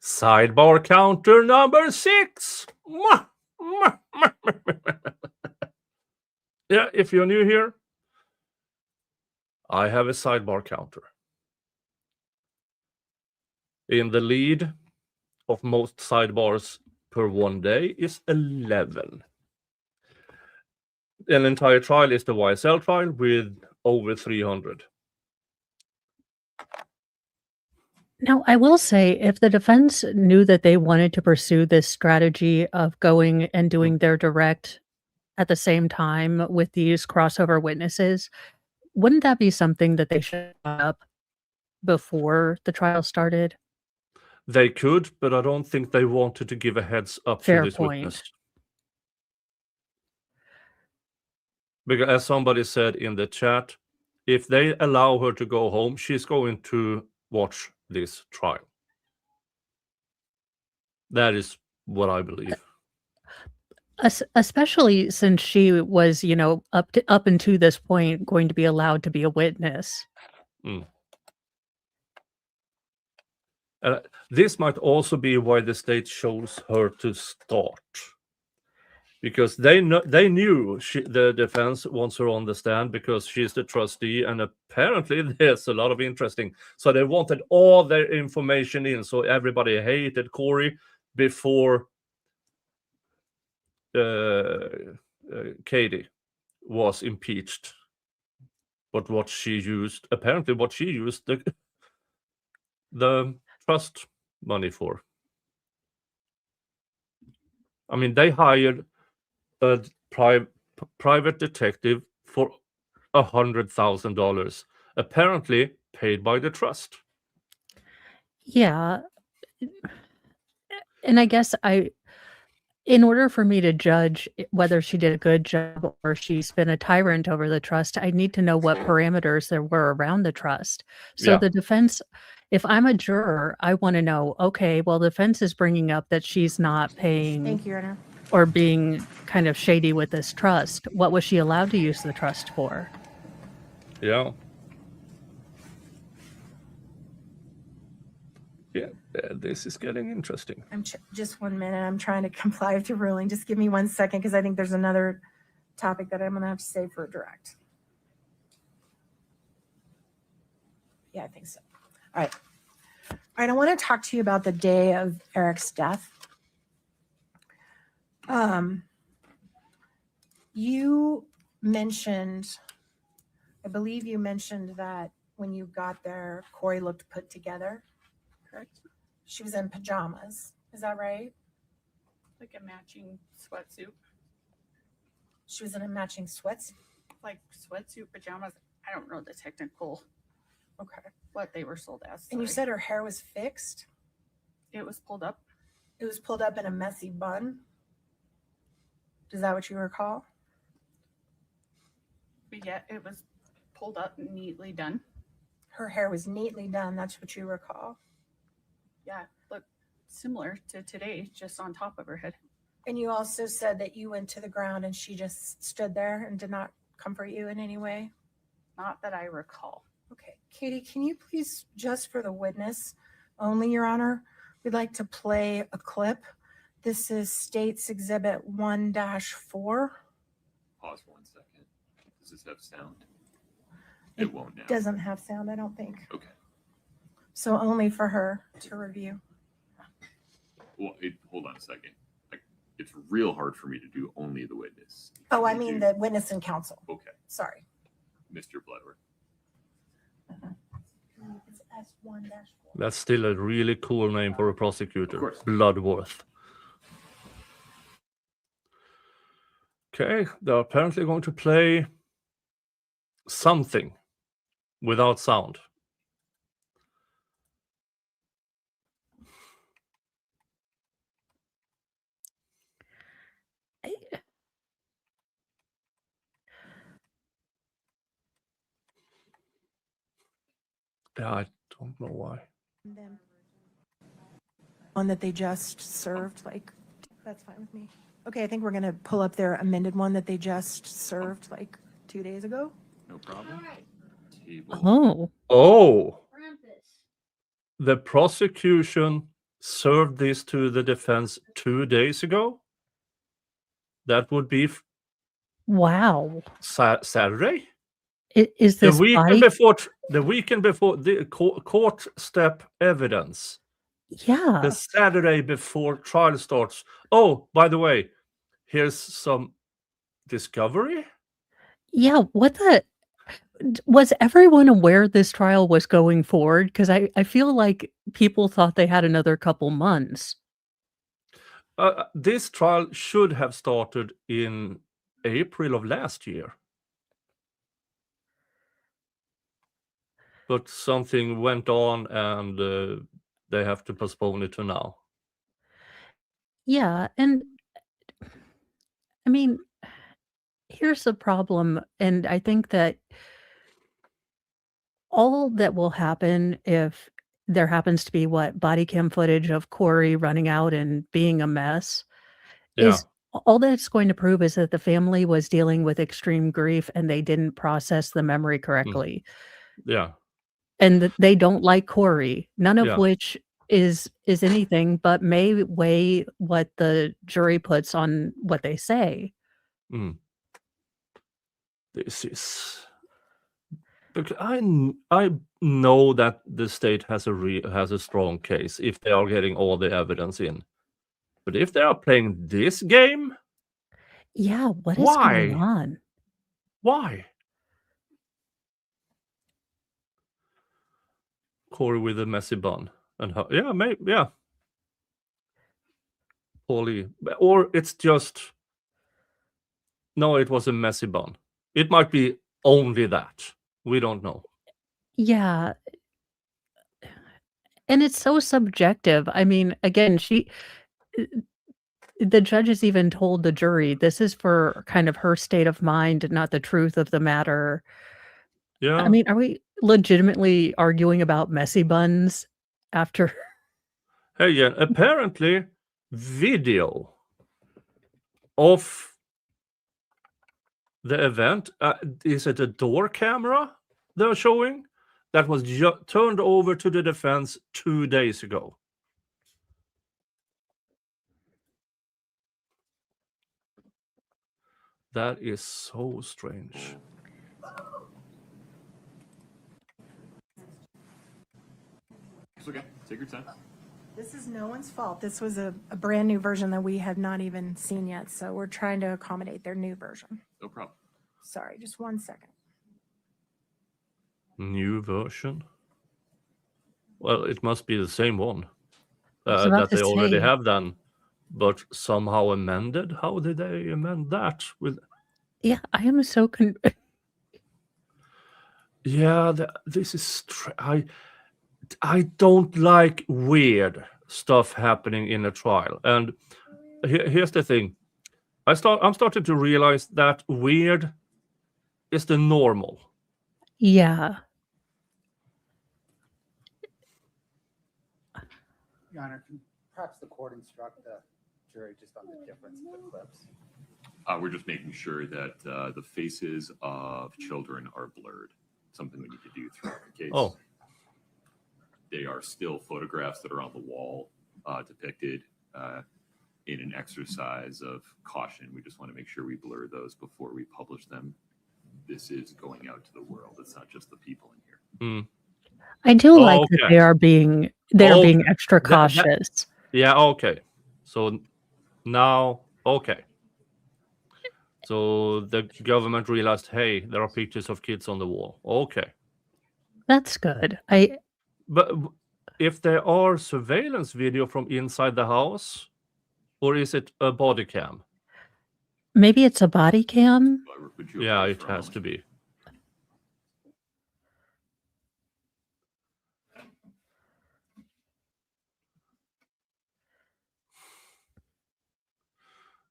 Sidebar counter number 6. Yeah, if you're new here, I have a sidebar counter. In the lead of most sidebars per one day is 11. An entire trial is the YSL trial with over 300. Now, I will say, if the defense knew that they wanted to pursue this strategy of going and doing their direct at the same time with these crossover witnesses, wouldn't that be something that they should have up before the trial started? They could, but I don't think they wanted to give a heads up Fair to this point. witness. Because as somebody said in the chat, if they allow her to go home, she's going to watch this trial. That is what I believe. Especially since she was, up until this point going to be allowed to be a witness. This might also be why the state chose her to start. Because they knew the defense wants her on the stand because she's the trustee, and apparently there's a lot of interesting. So they wanted all their information in, so everybody hated Kouri before Katie was impeached. But what she used the trust money for. I mean, they hired a private detective for $100,000, apparently paid by the trust. Yeah. And I guess in order for me to judge whether she did a good job or she's been a tyrant over the trust, I need to know what parameters there were around the trust. So Yeah. the defense, if I'm a juror, I want to know, okay, well, the defense is bringing up that she's not paying Thank you, Your Honor. or being kind of shady with this trust. What was she allowed to use the trust for? Yeah. Yeah, this is getting interesting. Just 1 minute. I'm trying to comply with your ruling. Just give me 1 second because I think there's another topic that I'm going to have to save for a direct. Yeah, I think so. All right. All right. I want to talk to you about the day of Eric's death. You mentioned, I believe you mentioned that when you got there, Kouri looked put together. Correct. She was in pajamas. Is that right? Like a matching sweatsuit, She was in a matching sweats. like sweatsuit pajamas. I don't know the technical Okay. what they were sold as. And you sorry. said her hair was fixed. It was pulled up. It was pulled up in a messy bun. Is that what you recall? But yeah, it was pulled up, neatly done. Her hair was neatly done. That's what you recall. Yeah, looked similar to today, just on top of her head. And you also said that you went to the ground and she just stood there and did not comfort you in any way. Not that I recall. Okay. Katie, can you please, just for the witness only, Your Honor, we'd like to play a clip. This is State's Exhibit 1-4. Pause 1 second. Does this have sound? It won't now. Doesn't have sound, I don't think. Okay. So only for her to review. Well, hold on a second. It's real hard for me to do only the witness. Oh, I Can we mean do- the witness and counsel. Okay, Sorry. Mr. Bloodworth. That's still a really cool name for a prosecutor. Of course. Bloodworth. Okay, they're apparently going to play something without sound. Yeah, I don't know why. One that they just served, like, that's fine with me. Okay, I think we're gonna pull up their amended one that they just served like 2 days ago. No problem. Table. Oh, Oh, the prosecution served this to the defense 2 days ago. That would be wow. Saturday. Is The this weekend body? before, the weekend before the court step evidence. Yeah. The Saturday before trial starts. Oh, by the way, here's some discovery. Yeah. What the? Was everyone aware this trial was going forward? Because I feel like people thought they had another couple months. This trial should have started in April of last year. But something went on and they have to postpone it to now. Yeah. And I mean, here's the problem. And I think that all that will happen if there happens to be body cam footage of Kouri running out and being a mess Yeah. is all that's going to prove is that the family was dealing with extreme grief and they didn't process the memory correctly. Yeah. And that they don't like Kouri, none of Yeah. which is anything but may weigh what the jury puts on what they say. Mm. This is because I know that the state has a strong case if they are getting all the evidence in. But if they are playing this game, Yeah, what is why? going on? Why? Kouri with a messy bun and yeah, maybe yeah. Paulie, or it's just no, it was a messy bun. It might be only that. We don't know. Yeah. And it's so subjective. I mean, again, the judges even told the jury this is for kind of her state of mind, not the truth of the matter. Yeah. I mean, are we legitimately arguing about messy buns after? Hey, yeah. Apparently, video of the event. Is it a door camera they're showing? That was turned over to the defense 2 days ago. That is so strange. It's okay. Take your time. This is no one's fault. This was a brand new version that we have not even seen yet. So we're trying to accommodate their new version. No problem. Sorry, just 1 second. New version. Well, it must be the same one I was about that to they already say. have done, but somehow amended. How did they amend that? With Yeah, I am so yeah, this is I don't like weird stuff happening in a trial. And here's the thing. I'm starting to realize that weird is the normal. Yeah. Your Honor, can perhaps the court instruct the jury just on the difference of the clips? We're just making sure that the faces of children are blurred. Something we need to do throughout the case. Oh. They are still photographs that are on the wall depicted in an exercise of caution. We just want to make sure we blur those before we publish them. This is going out to the world. It's not just the people in here. Mm. I do like that Okay. they are being extra cautious. Yeah, okay. So now, okay. So the government realized, hey, there are pictures of kids on the wall. Okay. That's good. But if there are surveillance video from inside the house, or is it a body cam? Maybe it's a body cam. Bloodworth, would you Yeah, agree it for a has to moment? be.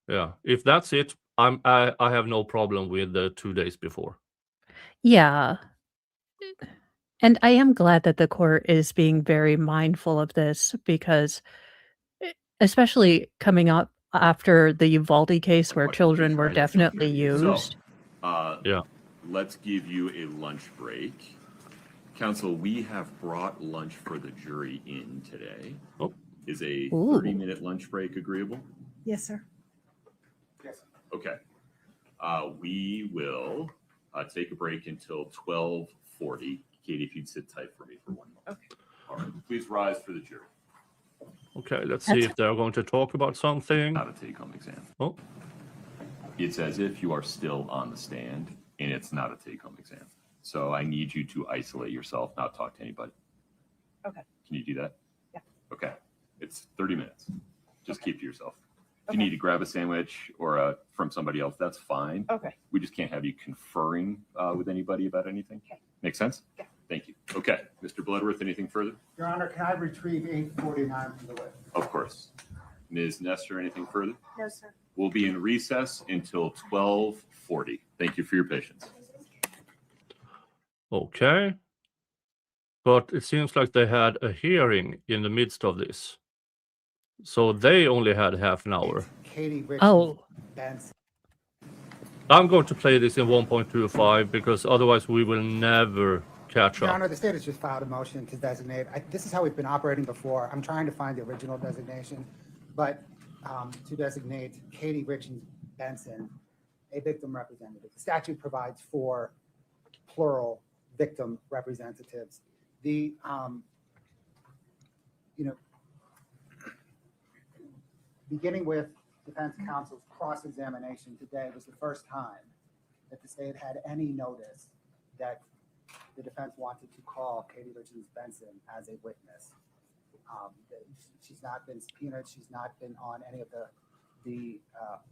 Yeah, if that's it, I have no problem with the 2 days before. Yeah. And I am glad that the court is being very mindful of this because especially coming up after the Uvalde case where Watch, children please were try to jump definitely here. So, used. Yeah. let's give you a lunch break. Counsel, we have brought lunch for the jury in today. Oh. Is a Ooh. 30-minute lunch break agreeable? Yes, sir. Yes. Okay. We will take a break until 12:40. Katie, if you'd sit tight for me for 1 moment. Okay. All right. Please rise for the jury. Okay, let's see That's- if they're going to talk about something. Not a take-home exam. Oh, It's as if you are still on the stand, and it's not a take-home exam. So I need you to isolate yourself, not talk to anybody. Okay. Can you do that? Yeah. Okay. It's 30 minutes. Just keep to yourself. If Okay. you need to grab a sandwich or from somebody else, that's fine. Okay. We just can't have you conferring with anybody about anything. Okay. Make sense? Yeah. Thank you. Okay. Mr. Bloodworth, anything further? Your Honor, can I retrieve 849 from the witness? Of course. Ms. Nestor, anything further? No, sir. We'll be in recess until 12:40. Thank you for your patience. okay. But it seems like they had a hearing in the midst of this. So they only had half an hour. Katie Richins Oh, Benson. I'm going to play this in 1.25 because otherwise we will never catch Your up. Honor, the state has just filed a motion to designate, this is how we've been operating before. I'm trying to find the original designation, but to designate Katie Richins Benson, a victim representative. The statute provides for plural victim representatives. The, beginning with defense counsel's cross-examination today was the first time that the state had any notice that the defense wanted to call Katie Richins Benson as a witness. She's not been subpoenaed. She's not been on any of the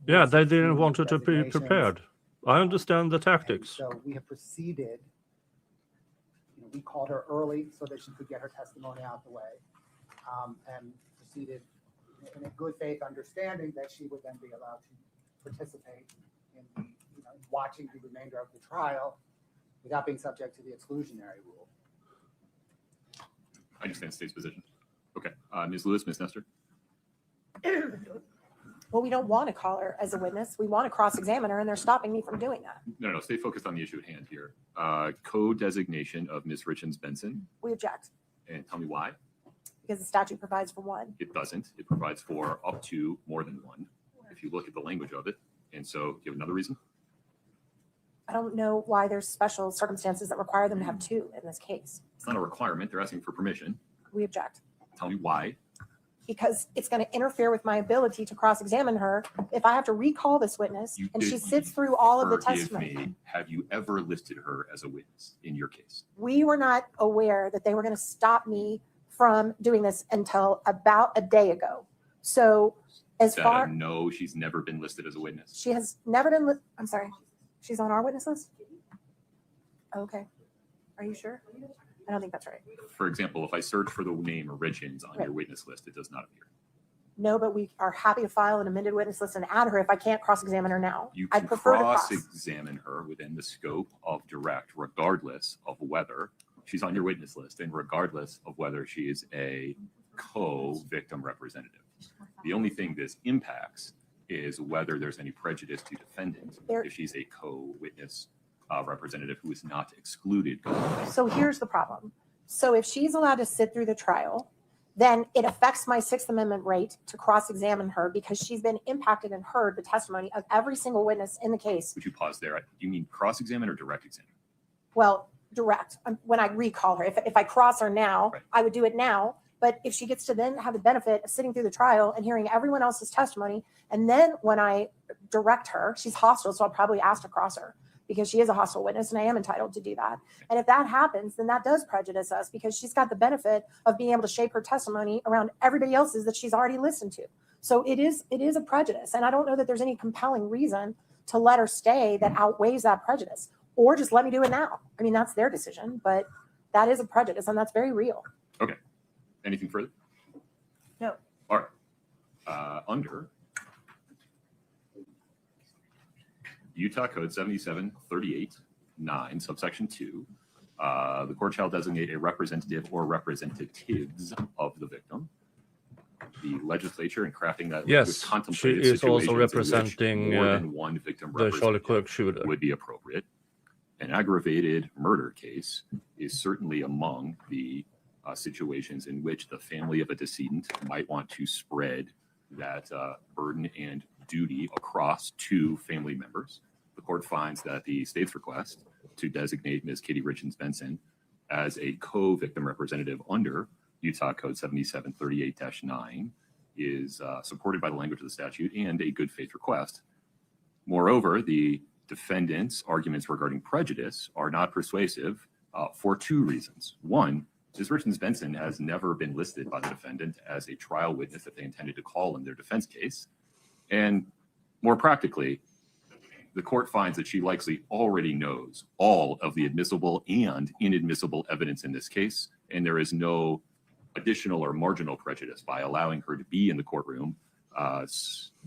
Yeah, they 16 didn't want her to be designations. prepared. I understand the And tactics. so we have proceeded, we called her early so that she could get her testimony out the way, and proceeded in a good faith understanding that she would then be allowed to participate in the, watching the remainder of the trial without being subject to the exclusionary rule. I understand the state's position. Okay. Ms. Lewis, Ms. Nestor? Well, we don't want to call her as a witness. We want to cross-examine her, and they're stopping me from doing that. No, stay focused on the issue at hand here. Co-designation of Ms. Richens Benson. We object And tell me why. because the statute provides for one. It doesn't. It provides for up to more than one, if you look at the language of it. And so, do you have another reason? I don't know why there's special circumstances that require them to have two in this case. It's not a requirement. They're asking for permission. We object Tell me why. because it's going to interfere with my ability to cross-examine her if I have to recall this witness You and did- she sits through all of the Forgive testimony. me. Have you ever listed her as a witness in your case? We were not aware that they were going to stop me from doing this until about a day ago. So as Is that far, a no, she's never been listed as a witness? she has never been, I'm sorry, she's on our witness list? Okay. Are you sure? I don't think that's right. For example, if I search for the name Richens on Right. your witness list, it does not appear. No, but we are happy to file an amended witness list and add her if I can't cross-examine her now. You I'd can prefer to cross. cross-examine her within the scope of direct, regardless of whether she's on your witness list and regardless of whether she is a co-victim representative. The only thing this impacts is whether there's any prejudice to defendant There- if she's a co-witness representative who is not excluded. So here's the problem. So if she's allowed to sit through the trial, then it affects my Sixth Amendment right to cross-examine her because she's been impacted and heard the testimony of every single witness in the case. Would you pause there? Do you mean cross-examine or direct examine? Well, direct, when I recall her. If I cross her now, Right. I would do it now. But if she gets to then have the benefit of sitting through the trial and hearing everyone else's testimony, and then when I direct her, she's hostile, so I'll probably ask to cross her because she is a hostile witness and I am entitled to do that. And if that happens, then that does prejudice us because she's got the benefit of being able to shape her testimony around everybody else's that she's already listened to. So it is a prejudice. And I don't know that there's any compelling reason to let her stay that outweighs that prejudice, or just let me do it now. I mean, that's their decision, but that is a prejudice and that's very real. Okay. Anything further? No. All right. Under Utah Code 7738(9), subsection 2, the court shall designate a representative or representatives of the victim. The legislature, in crafting that, Yes, contemplated she is also situations in which representing more than one victim the Charlie representative Kirk shooter. would be appropriate. An aggravated murder case is certainly among the situations in which the family of a decedent might want to spread that burden and duty across two family members. The court finds that the state's request to designate Ms. Kouri Richins Benson as a co-victim representative under Utah Code 7738-9 is supported by the language of the statute and a good faith request. Moreover, the defendant's arguments regarding prejudice are not persuasive for two reasons. One, Ms. Richens Benson has never been listed by the defendant as a trial witness that they intended to call in their defense case. And more practically, the court finds that she likely already knows all of the admissible and inadmissible evidence in this case, and there is no additional or marginal prejudice by allowing her to be in the courtroom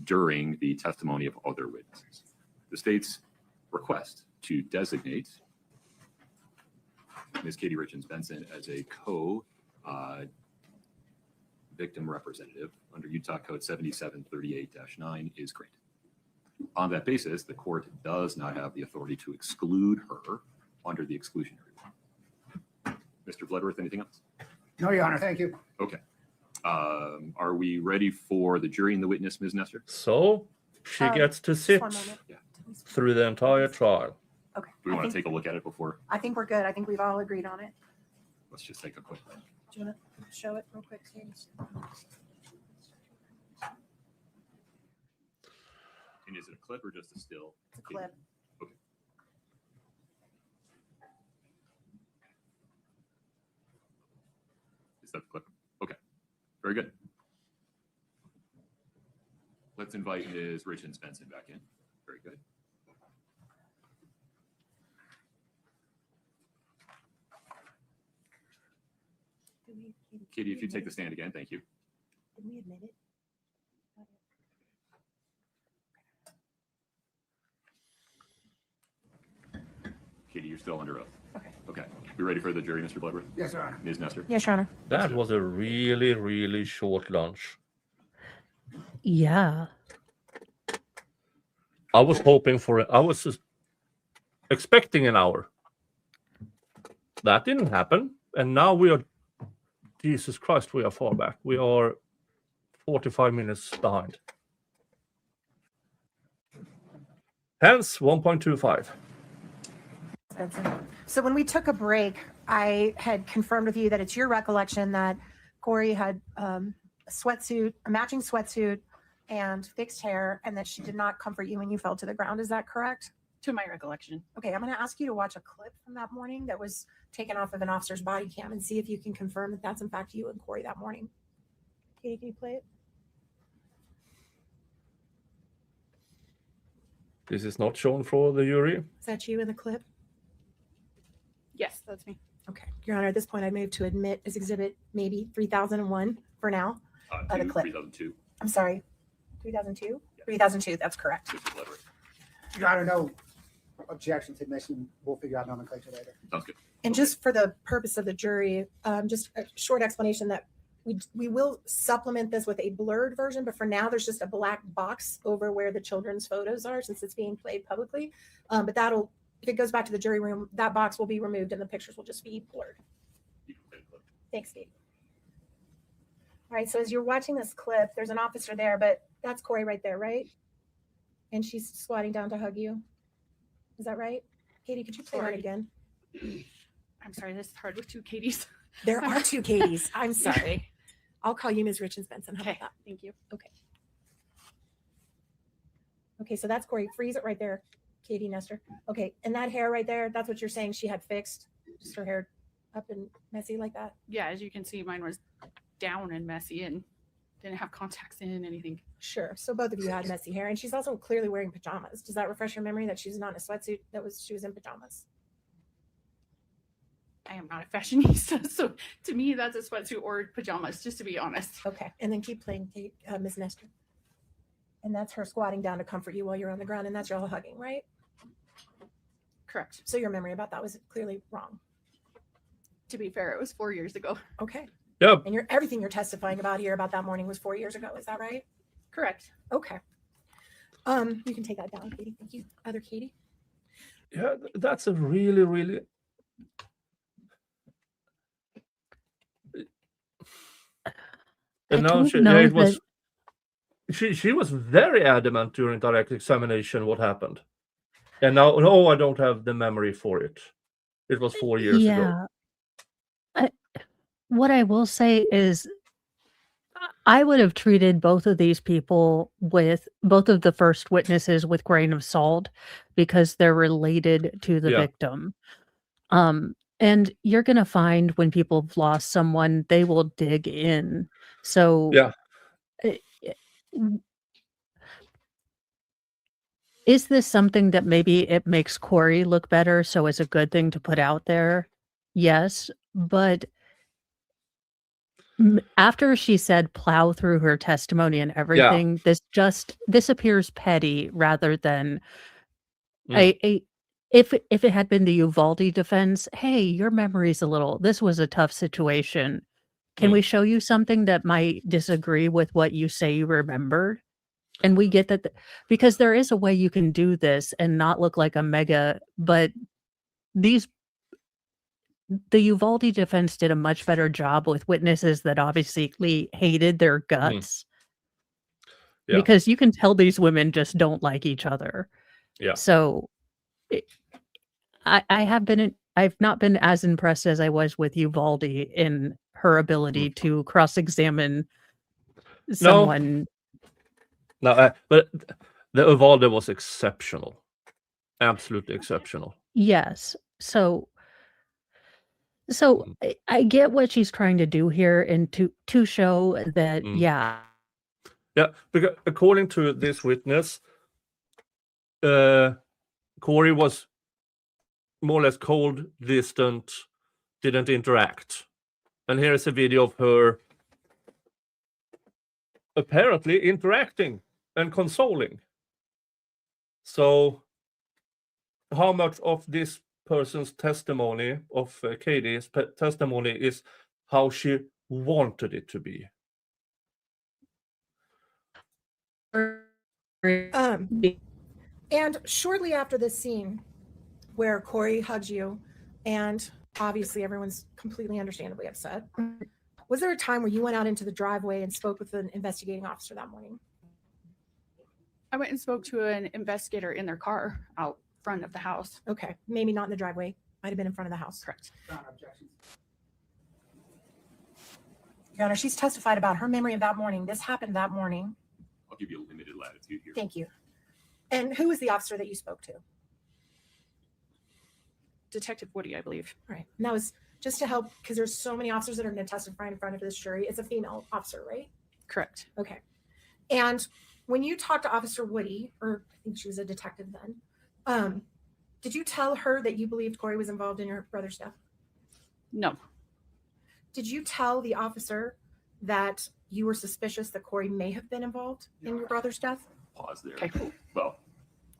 during the testimony of other witnesses. The state's request to designate Ms. Kouri Richins Benson as a co-victim representative under Utah Code 7738-9 is granted. On that basis, the court does not have the authority to exclude her under the exclusionary rule. Mr. Bloodworth, anything else? No, Your Honor, thank you. Okay. Are we ready for the jury and the witness, Ms. Nestor? So she gets to sit One moment. through the entire trial. Okay. Do we want to take a look at it before? I think we're good. I think we've all agreed on it. Let's just take a quick look. Do you want to show it real quick, Katie? And is it a clip or just a still? It's a clip. Okay. Is that the clip? Okay. Very good. Let's invite Ms. Richens Benson back in. Very good. Katie, if you take the stand again, thank you. Did we admit it? Katie, you're still under oath. Okay. Okay. We ready for the jury, Mr. Bloodworth? Yes, Your Honor. Ms. Nestor? Yes, Your Honor. That was a really, really short lunch. Yeah. I was hoping for it. I was expecting an hour. That didn't happen. And now we are, Jesus Christ, we are far back. We are 45 minutes behind. Hence 1.25. So when we took a break, I had confirmed with you that it's your recollection that Kouri had a sweatsuit, a matching sweatsuit, and fixed hair, and that she did not comfort you when you fell to the ground. Is that correct? To my recollection. Okay, I'm going to ask you to watch a clip from that morning that was taken off of an officer's body cam and see if you can confirm that that's in fact you and Kouri that morning. Katie, can you play it? This is not shown for the jury. Is that you in the clip? Yes, that's me. Okay, Your Honor, at this point, I move to admit as exhibit maybe 3001 for now. The clip. 3002. I'm sorry, 3002? Yeah. 3002, that's correct. Mr. Bloodworth. Your Honor, no objection to admission. We'll figure out nomenclature later. Sounds good. And just for the purpose of the jury, just a short explanation that we will supplement this with a blurred version, but for now there's just a black box over where the children's photos are since it's being played publicly. But that'll, if it goes back to the jury room, that box will be removed and the pictures will just be blurred. You can play the clip. Thanks, Steve. All right, so as you're watching this clip, there's an officer there, but that's Kouri right there, right? And she's squatting down to hug you. Is that right? Katie, could you play that Sorry. again? I'm sorry, this is hard with two Katies. There are two Katies. I'm sorry. I'll call you Ms. Richens Benson. How about Okay, that? thank you. Okay, so that's Kouri. Freeze it right there. Katie Nestor. Okay, and that hair right there, that's what you're saying she had fixed? Just her hair up and messy like that? Yeah, as you can see, mine was down and messy and didn't have contacts in anything. Sure. So both of you had messy hair, and she's also clearly wearing pajamas. Does that refresh your memory that she's not in a sweatsuit? She was in pajamas. I am not a fashionista, so to me, that's a sweatsuit or pajamas, just to be honest. Okay, and then keep playing, Ms. Nestor. And that's her squatting down to comfort you while you're on the ground, and that's y'all hugging, right? Correct. So your memory about that was clearly wrong. To be fair, it was 4 years ago. Okay. Yep. And everything you're testifying about here about that morning was 4 years ago. Is that right? Correct. Okay. You can take that down, Katie. Thank you. Other Katie. Yeah, that's a really, really. And now it was. She was very adamant during direct examination what happened, and now no, I don't have the memory for it. It was 4 years ago. What I will say is I would have treated both of these people with both of the first witnesses with grain of salt because they're related to the victim. And you're going to find when people have lost someone, they will dig in. So is this something that maybe it makes Kouri look better? So it's a good thing to put out there? Yes, but after she said plow through her testimony and everything, this appears petty rather than if it had been the Uvalde defense, hey, your memory's a little, this was a tough situation. Can we show you something that might disagree with what you say you remembered? And we get that because there is a way you can do this and not look like a mega, but the Uvalde defense did a much better job with witnesses that obviously hated their guts. Because you can tell these women just don't like each other. Yeah. So I've not been as impressed as I was with Uvalde in her ability to cross-examine someone. No, but the Uvalde was exceptional. Absolutely exceptional. Yes. So I get what she's trying to do here and to show that, Yeah, because according to this witness, Kouri was more or less cold, distant, didn't interact. And here is a video of her apparently interacting and consoling. So how much of this person's testimony, of Katie's testimony, is how she wanted it to be? And shortly after this scene where Kouri hugs you, and obviously everyone's completely understandably upset, was there a time where you went out into the driveway and spoke with an investigating officer that morning? I went and spoke to an investigator in their car out front of the house. Okay, maybe not in the driveway. Might have been in front of the house. Correct. Your Honor, she's testified about her memory of that morning. This happened that morning. I'll give you a limited latitude here. Thank you. And who was the officer that you spoke to? Detective Woody, I believe. All right. And that was just to help, because there's so many officers that are going to testify in front of this jury. It's a female officer, right? Correct. Okay. And when you talked to Officer Woody, or I think she was a detective then, did you tell her that you believed Kouri was involved in your brother's death? No. Did you tell the officer that you were suspicious that Kouri may have been involved in your brother's death? Pause there. Okay. Well,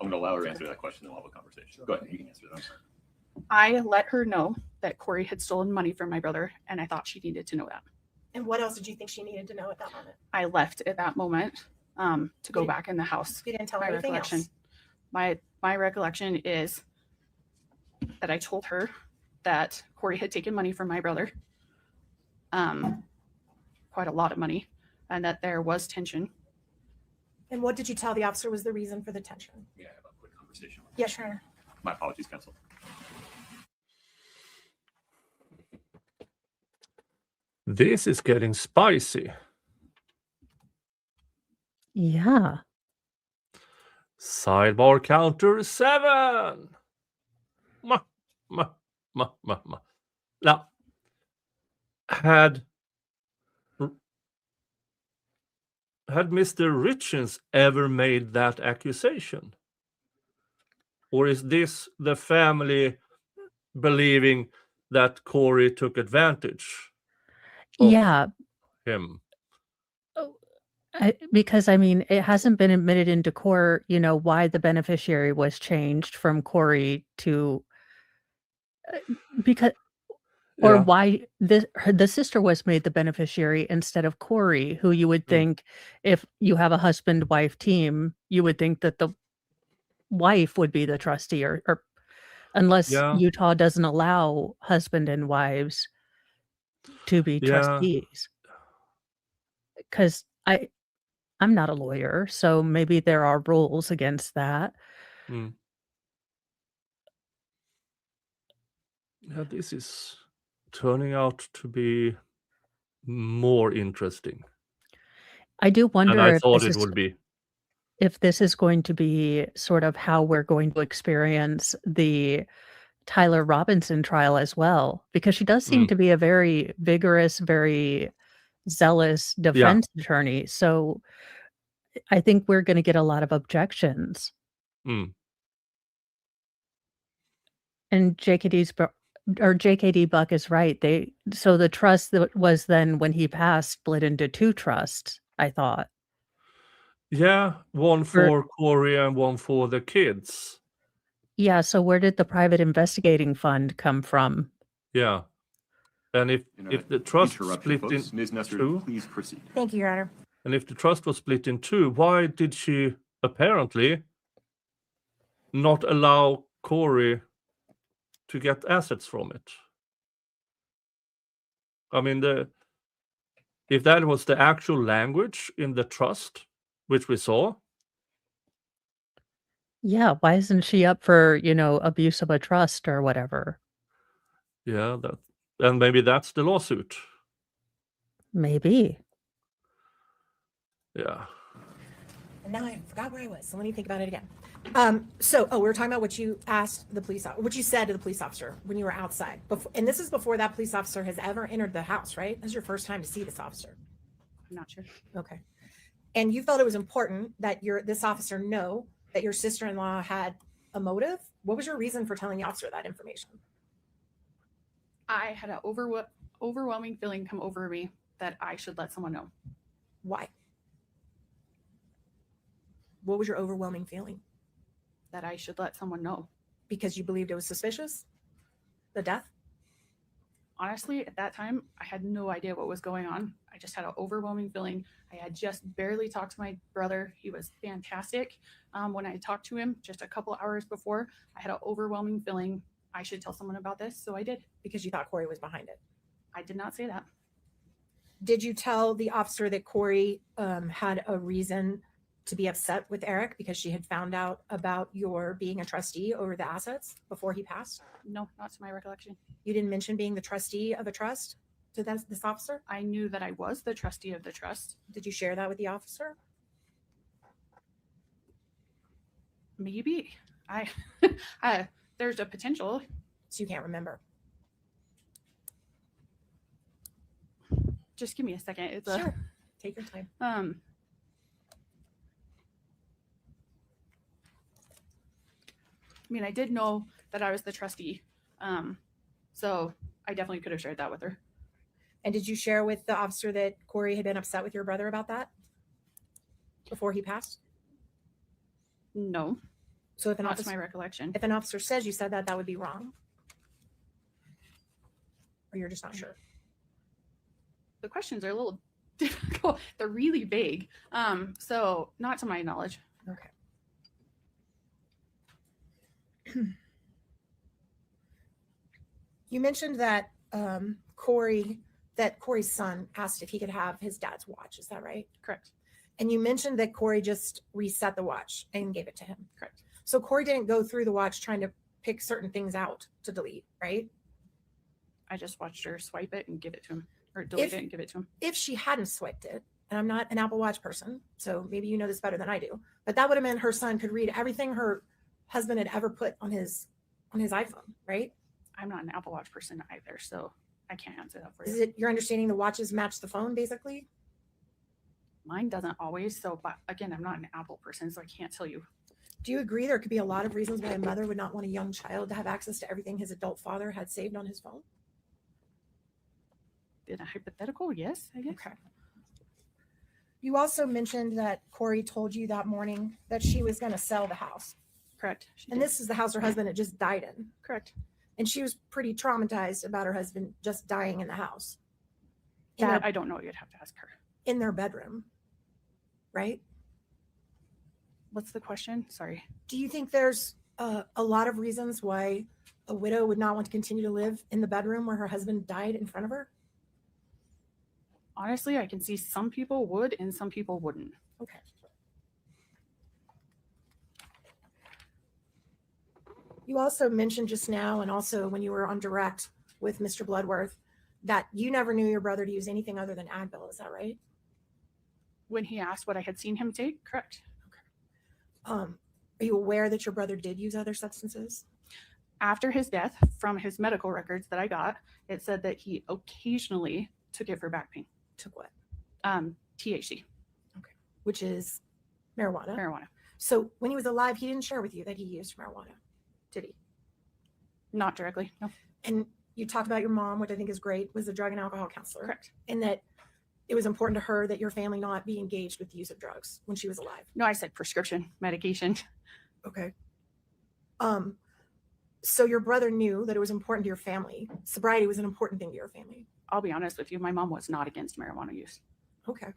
I'm going to allow her to answer that question, then we'll have a conversation. Go ahead, you can answer that. I'm sorry. I let her know that Kouri had stolen money from my brother, and I thought she needed to know that. And what else did you think she needed to know at that moment? I left at that moment to go back in the house. You didn't tell her My anything recollection. else? My recollection is that I told her that Kouri had taken money from my brother, quite a lot of money, and that there was tension. And what did you tell the officer was the reason for the tension? May I have a quick conversation? Yes, Your Honor. My apologies, counsel. This is getting spicy. Yeah. Sidebar counter 7. Ma, ma, ma, ma, ma. Now, had Mr. Richens ever made that accusation? Or is this the family believing that Kouri took advantage of Yeah, him? because I mean, it hasn't been admitted into court, why the beneficiary was changed from Kouri to because or Yeah. why the sister was made the beneficiary instead of Kouri, who you would Mm. think if you have a husband-wife team, you would think that the wife would be the trustee or unless Yeah. Utah doesn't allow husband and wives to be Yeah. trustees. Because I'm not a lawyer, so maybe there are rules against that. Mm. Yeah, this is turning out to be more interesting I do than wonder I thought it would be. if this is going to be sort of how we're going to experience the Tyler Robinson trial as well, because she does seem Mm. to be a very vigorous, very zealous Yeah. defense attorney. So I think we're going to get a lot of objections. Mm. And JKD Buck is right. So the trust that was then when he passed split into 2 trusts, I thought. Yeah, one Or for Kouri and one for the kids. yeah, so where did the private investigating fund come from? Yeah. And if the trust Interruption, split folks. in Ms. Nestor, 2, please proceed. Thank you, Your Honor. and if the trust was split in 2, why did she apparently not allow Kouri to get assets from it? I mean, if that was the actual language in the trust, which we saw, Yeah, why isn't she up for, abuse of a trust or whatever? yeah, and maybe that's the lawsuit. Maybe. Yeah. And now I forgot where I was, so let me think about it again. We were talking about what you asked the police, what you said to the police officer when you were outside. And this is before that police officer has ever entered the house, right? This is your first time to see this officer. I'm not sure. Okay. And you felt it was important that this officer know that your sister-in-law had a motive. What was your reason for telling the officer that information? I had an overwhelming feeling come over me that I should let someone know. Why? What was your overwhelming feeling? That I should let someone know. Because you believed it was suspicious? The death? Honestly, at that time, I had no idea what was going on. I just had an overwhelming feeling. I had just barely talked to my brother. He was fantastic. When I talked to him just a couple hours before, I had an overwhelming feeling I should tell someone about this, so I did. Because you thought Kouri was behind it? I did not say that. Did you tell the officer that Kouri had a reason to be upset with Eric because she had found out about your being a trustee over the assets before he passed? No, not to my recollection. You didn't mention being the trustee of a trust to this officer? I knew that I was the trustee of the trust. Did you share that with the officer? Maybe. There's a potential. So you can't remember? Just give me a second. It's Sure. Take your time. I mean, I did know that I was the trustee. So I definitely could have shared that with her. And did you share with the officer that Kouri had been upset with your brother about that before he passed? No, So if an not to officer, my recollection. if an officer says you said that, that would be wrong? Or you're just not sure? The questions are a little difficult. They're really vague. So not to my knowledge. Okay. You mentioned that Kouri's son asked if he could have his dad's watch. Is that right? Correct. And you mentioned that Kouri just reset the watch and gave it to him. Correct. So Kouri didn't go through the watch trying to pick certain things out to delete, right? I just watched her swipe it and give it to him, or delete it and give it to him. If she hadn't swiped it, and I'm not an Apple Watch person, so maybe you know this better than I do, but that would have meant her son could read everything her husband had ever put on his iPhone, right? I'm not an Apple Watch person either, so I can't answer that for Is you. it your understanding the watches match the phone, basically? Mine doesn't always. So, but again, I'm not an Apple person, so I can't tell you. Do you agree there could be a lot of reasons why a mother would not want a young child to have access to everything his adult father had saved on his phone? In a hypothetical, yes, I guess. Okay. You also mentioned that Kouri told you that morning that she was going to sell the house. Correct. She And did. this is the house her husband had just died in. Correct. And she was pretty traumatized about her husband just dying in the house. In That their, I don't know. You'd have to ask her. in their bedroom, right? What's the question? Sorry. Do you think there's a lot of reasons why a widow would not want to continue to live in the bedroom where her husband died in front of her? Honestly, I can see some people would and some people wouldn't. Okay. You also mentioned just now, and also when you were on direct with Mr. Bloodworth, that you never knew your brother to use anything other than Advil. Is that right? When he asked what I had seen him take, correct. Are you aware that your brother did use other substances? After his death, from his medical records that I got, it said that he occasionally took it for back pain. Took what? THC, Which is marijuana. marijuana. So when he was alive, he didn't share with you that he used marijuana, did he? Not directly, no. And you talked about your mom, which I think is great, was a drug and alcohol counselor. Correct. And that it was important to her that your family not be engaged with the use of drugs when she was alive. No, I said prescription medication. Okay. So your brother knew that it was important to your family. Sobriety was an important thing to your family. I'll be honest with you, my mom was not against marijuana use. Okay.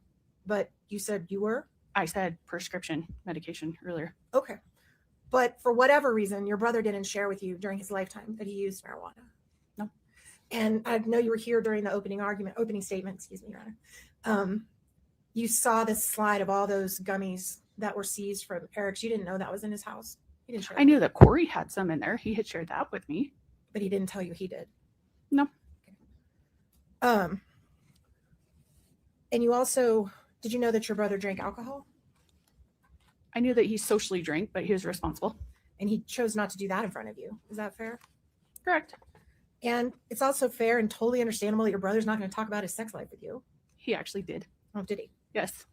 But you said you were? I said prescription medication earlier. Okay. But for whatever reason, your brother didn't share with you during his lifetime that he used marijuana. No. And I know you were here during the opening statement, excuse me, Your Honor. You saw this slide of all those gummies that were seized from Eric's. You didn't know that was in his house. He didn't share I knew that Kouri had some in there. He had shared that with me. but he didn't tell you he did. No. And you also, did you know that your brother drank alcohol? I knew that he socially drank, but he was responsible. And he chose not to do that in front of you. Is that fair? Correct. And it's also fair and totally understandable that your brother's not going to talk about his sex life with you. He actually did. Oh, did he? Yes.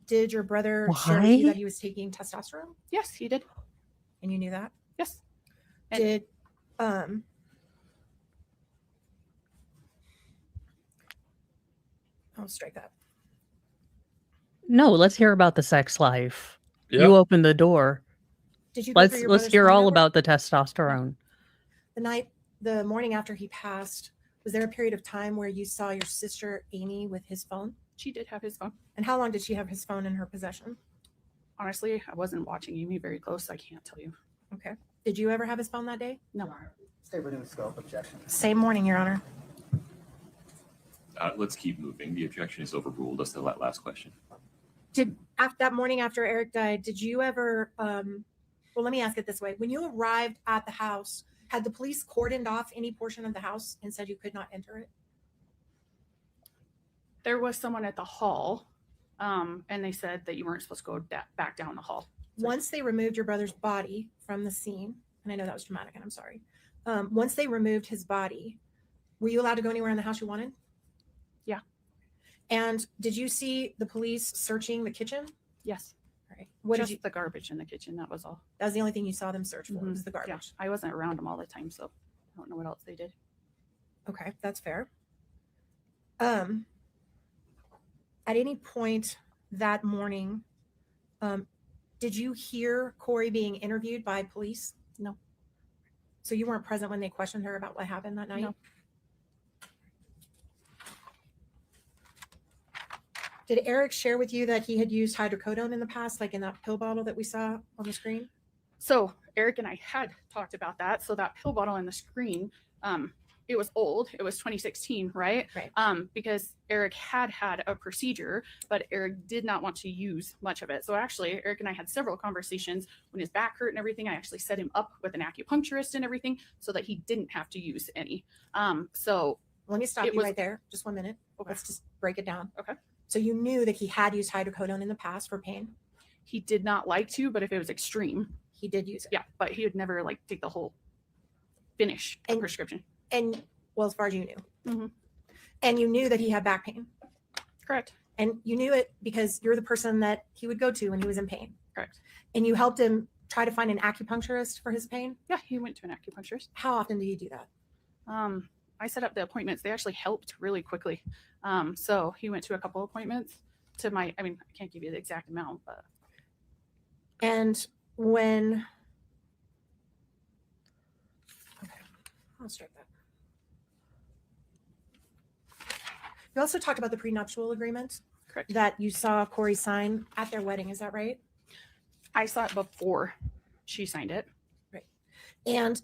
Did your brother share with you Why? that he was taking testosterone? Yes, he did. And you knew that? Yes. And- Did I'll strike that. No, let's hear about the sex life. Yeah. You opened the door. Did you go through your Let's brother's hear phone all network? about the testosterone. The morning after he passed, was there a period of time where you saw your sister Amy with his phone? She did have his phone. And how long did she have his phone in her possession? Honestly, I wasn't watching Amy very close. So I can't tell you. Okay. Did you ever have his phone that day? No. State within scope objection. Same morning, Your Honor. Let's keep moving. The objection is overruled. That's the last question. Did after that morning after Eric died, did you ever well, let me ask it this way. When you arrived at the house, had the police cordoned off any portion of the house and said you could not enter it? There was someone at the hall, and they said that you weren't supposed to go back down the hall. Once they removed your brother's body from the scene, and I know that was traumatic and I'm sorry. Once they removed his body, were you allowed to go anywhere in the house you wanted? Yeah. And did you see the police searching the kitchen? Yes. All right. What Just did you, the garbage in the kitchen. That was all. that was the only thing you saw them search for Mhm. was the Yeah. garbage. I wasn't around them all the time, so I don't know what else they did. Okay, that's fair. At any point that morning, did you hear Kouri being interviewed by police? No. So you weren't present when they questioned her about what happened that night? No. Did Eric share with you that he had used hydrocodone in the past, like in that pill bottle that we saw on the screen? So Eric and I had talked about that. So that pill bottle on the screen, it was old. It was 2016, right? Right. Because Eric had a procedure, but Eric did not want to use much of it. So actually, Eric and I had several conversations when his back hurt and everything. I actually set him up with an acupuncturist and everything so that he didn't have to use any. So Let me stop It you was- right there. Just 1 minute. Okay. Let's just break it down. Okay. So you knew that he had used hydrocodone in the past for pain. He did not like to, but if it was extreme, He did use it. yeah, but he would never like take the whole finish And- prescription. And well, as far as you knew. Mhm. And you knew that he had back pain. Correct. And you knew it because you're the person that he would go to when he was in pain. Correct. And you helped him try to find an acupuncturist for his pain. Yeah, he went to an acupuncturist. How often did he do that? I set up the appointments. They actually helped really quickly. So he went to a couple appointments to my, I can't give you the exact amount, but And when, okay, I'll start that. You also talked about the prenuptial agreement correct. that you saw Kouri sign at their wedding. Is that right? I saw it before she signed it. And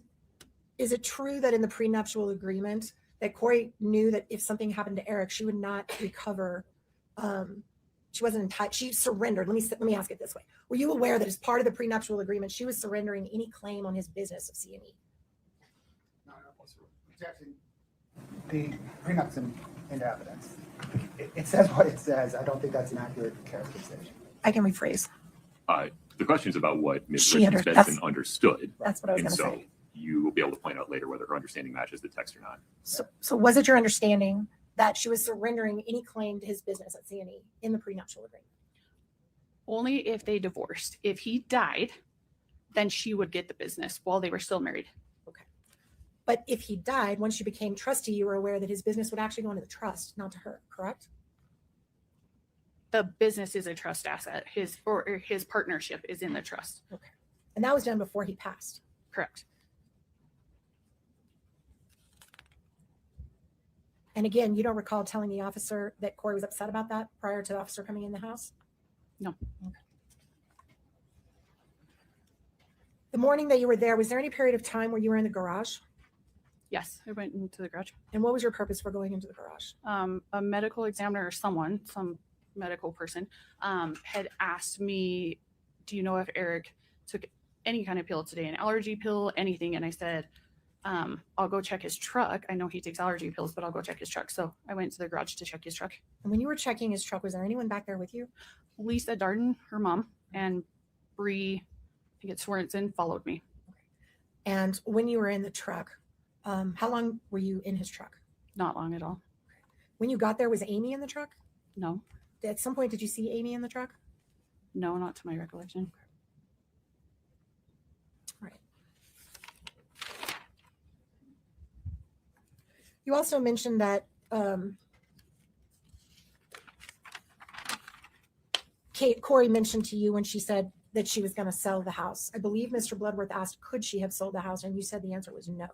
is it true that in the prenuptial agreement that Kouri knew that if something happened to Eric, she would not recover? She wasn't entitled. She surrendered. Let me ask it this way: were you aware that as part of the prenuptial agreement, she was surrendering any claim on his business of C&E? No, objection. The prenup's into evidence. It says what it says. I don't think that's an accurate characterization. I can rephrase. The question is about what Ms. She Richens under- Benson understood. That's what I was And going to so say. you will be able to point out later whether her understanding matches the text or not. So was it your understanding that she was surrendering any claim to his business at C&E in the prenuptial agreement? Only if they divorced. If he died, then she would get the business while they were still married. But if he died, once you became trustee, you were aware that his business would actually go into the trust, not to her, correct? The business is a trust asset. His partnership is in the trust. And that was done before he passed. Correct. And again, you don't recall telling the officer that Kouri was upset about that prior to the officer coming in the house? No. Okay. The morning that you were there, was there any period of time where you were in the garage? Yes, I went into the garage. And what was your purpose for going into the garage? A medical examiner or some medical person, had asked me, do you know if Eric took any kind of pill today, an allergy pill, anything? And I said, I'll go check his truck. I know he takes allergy pills, but I'll go check his truck. So I went to the garage to check his truck. And when you were checking his truck, was there anyone back there with you? Lisa Darden, her mom, and Bree, I think it's Swerenson, followed me. And when you were in the truck, how long were you in his truck? Not long at all. When you got there, was Amy in the truck? No, At some point, did you see Amy in the truck? no, not to my recollection. You also mentioned that Kouri mentioned to you when she said that she was going to sell the house. I believe Mr. Bloodworth asked, could she have sold the house? And you said the answer was no.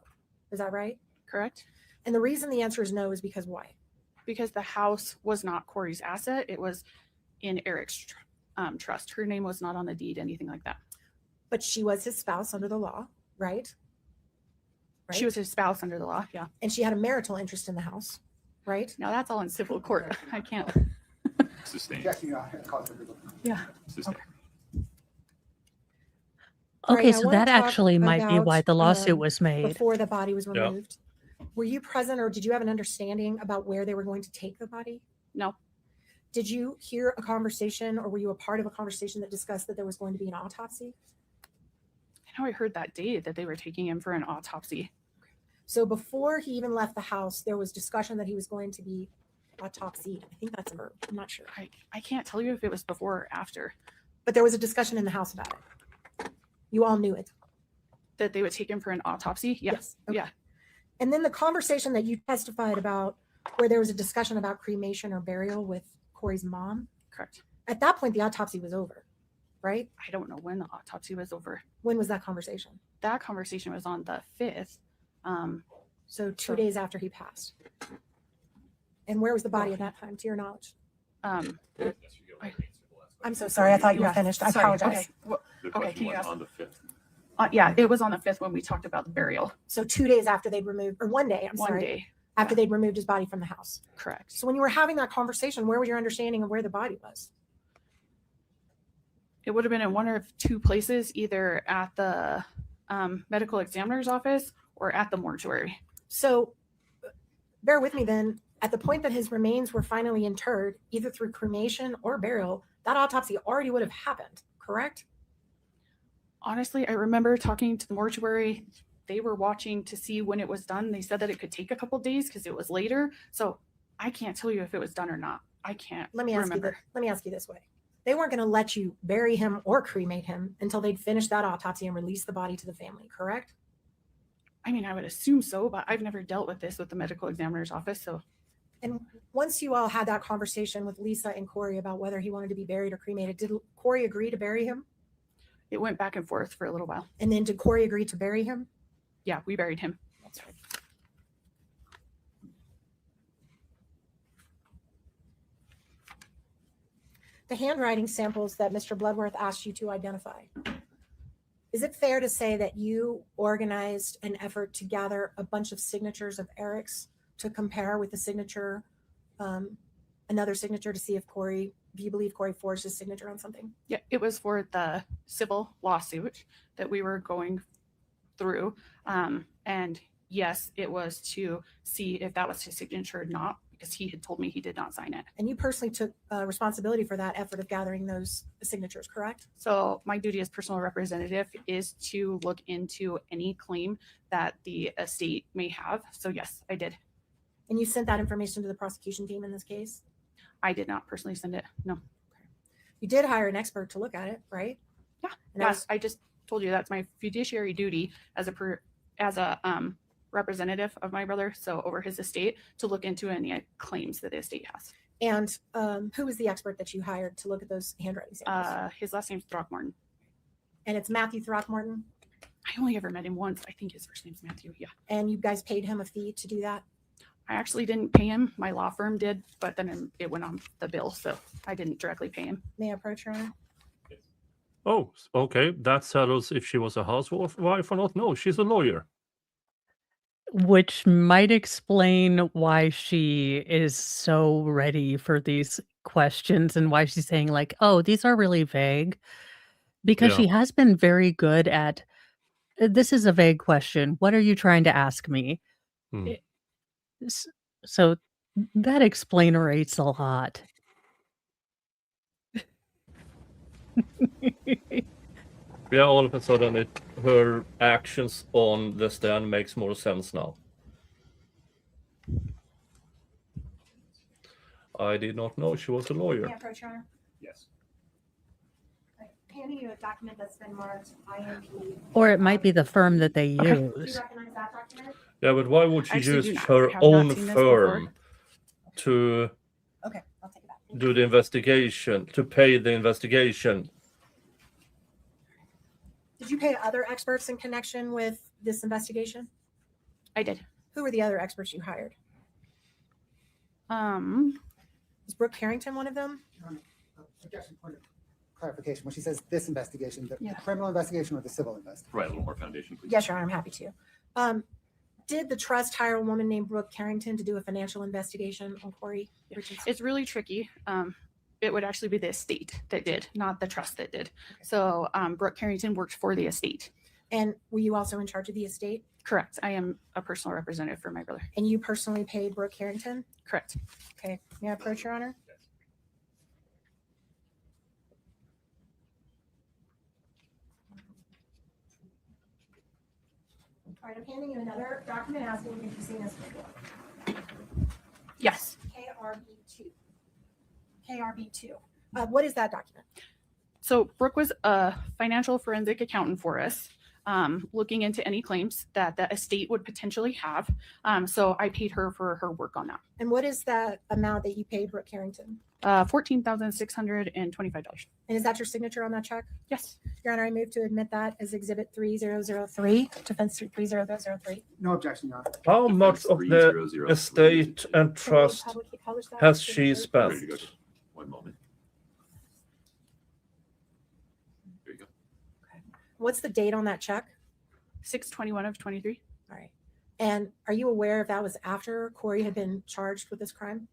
Is that right? Correct? And the reason the answer is no is because why? Because the house was not Corey's asset. It was in Eric's trust. Her name was not on the deed, anything like that. But she was his spouse under the law, right? Right? She was his spouse under the law. Yeah. And she had a marital interest in the house, right? Now that's all in civil court. I can't. Sustained. Objection, Your Honor. Call for legal. Yeah. Sustained. All Okay, right, I so wanna that talk actually might be why about, the lawsuit was made. Before the body was Yeah. removed. Were you present or did you have an understanding about where they were going to take the body? No. Did you hear a conversation or were you a part of a conversation that discussed that there was going to be an autopsy? I know I heard that day that they were taking him for an autopsy. So before he even left the house, there was discussion that he was going to be autopsied. I think that's a verb. I'm not sure. I can't tell you if it was before or after But there was a discussion in the house about it. You all knew it. that they would take him for an autopsy. Yes. Okay. Yeah. And then the conversation that you testified about where there was a discussion about cremation or burial with Corey's mom. Correct. At that point, the autopsy was over, right? I don't know when the autopsy was over. When was that conversation? That conversation was on the 5th. So 2 So- days after he passed. And where was the body at that time, to your knowledge? I'm so sorry. I thought you were Yeah, finished. I sorry. apologize. Okay. Well, The Okay, question can you was ask- on the 5th. yeah, it was on the 5th when we talked about the burial. So 2 days after they'd removed, or 1 day, I'm One sorry, day. after they'd removed his body from the house. Correct. So when you were having that conversation, where was your understanding of where the body was? It would have been in one of two places, either at the medical examiner's office or at the mortuary. So bear with me then. At the point that his remains were finally interred, either through cremation or burial, that autopsy already would have happened, correct? Honestly, I remember talking to the mortuary. They were watching to see when it was done. They said that it could take a couple days because it was later. So I can't tell you if it was done or not. I can't Let me ask you this way. They weren't going to let you bury him or cremate him until they'd finished that autopsy and release the body to the family, correct? I mean, I would assume so, but I've never dealt with this with the medical examiner's office. So And once you all had that conversation with Lisa and Kouri about whether he wanted to be buried or cremated, did Kouri agree to bury him? it went back and forth for a little while. And then did Kouri agree to bury him? Yeah, we buried him. That's right. The handwriting samples that Mr. Bloodworth asked you to identify. Is it fair to say that you organized an effort to gather a bunch of signatures of Eric's to compare with the signature, another signature to see if you believe Kouri forged his signature on something? Yeah, it was for the civil lawsuit that we were going through. And yes, it was to see if that was his signature or not, because he had told me he did not sign it. And you personally took responsibility for that effort of gathering those signatures, correct? So my duty as personal representative is to look into any claim that the estate may have. So yes, I did. And you sent that information to the prosecution team in this case? I did not personally send it. No. You did hire an expert to look at it, right? Yeah. And that Yes, I just told you that's my fiduciary duty as a representative of my brother, so over his estate, to look into any claims that the estate has. And who was the expert that you hired to look at those handwriting samples? His last name's Throckmorton. And it's Matthew Throckmorton? I only ever met him once. I think his first name's Matthew. Yeah. And you guys paid him a fee to do that? I actually didn't pay him. My law firm did, but then it went on the bill, so I didn't directly pay him. May I approach, Your Honor? Oh, okay. That settles if she was a housewife or not. No, she's a lawyer. Which might explain why she is so ready for these questions and why she's saying, like, oh, these are really vague. Because Yeah. she has been very good at, this is a vague question. What are you trying to ask me? Hmm. So that explainerates a lot. Yeah, all of a sudden her actions on the stand makes more sense now. I did not know she was a May lawyer. I approach, Your Honor? Yes. Handing you a document that's been marked IMP. Or it might be the firm that they Do you use. recognize that document? Yeah, but why would she I actually do use not. her I have not own seen this firm to Okay, I'll take it back. do the investigation, to pay the investigation? Did you pay other experts in connection with this investigation? I did. Who were the other experts you hired? Is Brooke Carrington one of them? Objection, point of clarification. When she says this investigation, the Yeah. criminal investigation or the civil investigation? Provide a little more foundation, please. Yes, Your Honor, I'm happy to. Did the trust hire a woman named Brooke Carrington to do a financial investigation on Kouri Richins? It's really tricky. It would actually be the estate that did, not the trust that did. So Brooke Carrington worked for the estate. And were you also in charge of the estate? Correct. I am a personal representative for my brother. And you personally paid Brooke Carrington? Correct. Okay, may I approach, Your Honor? All right, I'm handing you another document asking if you've seen this before. Yes. KRB2. What is that document? So Brooke was a financial forensic accountant for us, looking into any claims that the estate would potentially have. So I paid her for her work on that. And what is that amount that you paid Brooke Carrington? $14,625. And is that your signature on that check? Yes. Your Honor, I move to admit that as Exhibit 3003, Defense 3003. No objection, Your Honor. How much of the 3003. estate and trust Publish that? has she Ready to go? spent? One moment. There you go. What's the date on that check? 6/21 of 23. All right. And are you aware if that was after Kouri had been charged with this crime?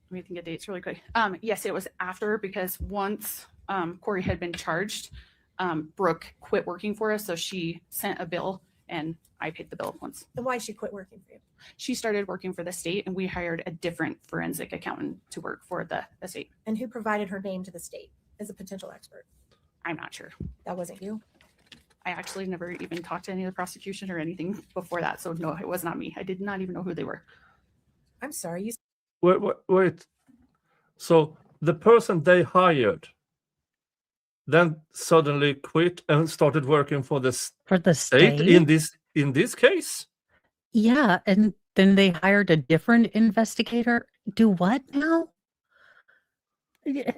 Let me think of dates really quick. Yes, it was after, because once Kouri had been charged, Brooke quit working for us. So she sent a bill and I paid the bill once. And why she quit working for you? She started working for the state, and we hired a different forensic accountant to work for the state. And who provided her name to the state as a potential expert? I'm not sure. That wasn't you? I actually never even talked to any of the prosecution or anything before that. So no, it was not me. I did not even know who they were. I'm sorry. You Wait. So the person they hired then suddenly quit and started working for the For the state state? in this case? Yeah, and then they hired a different investigator. Do what now? Yeah.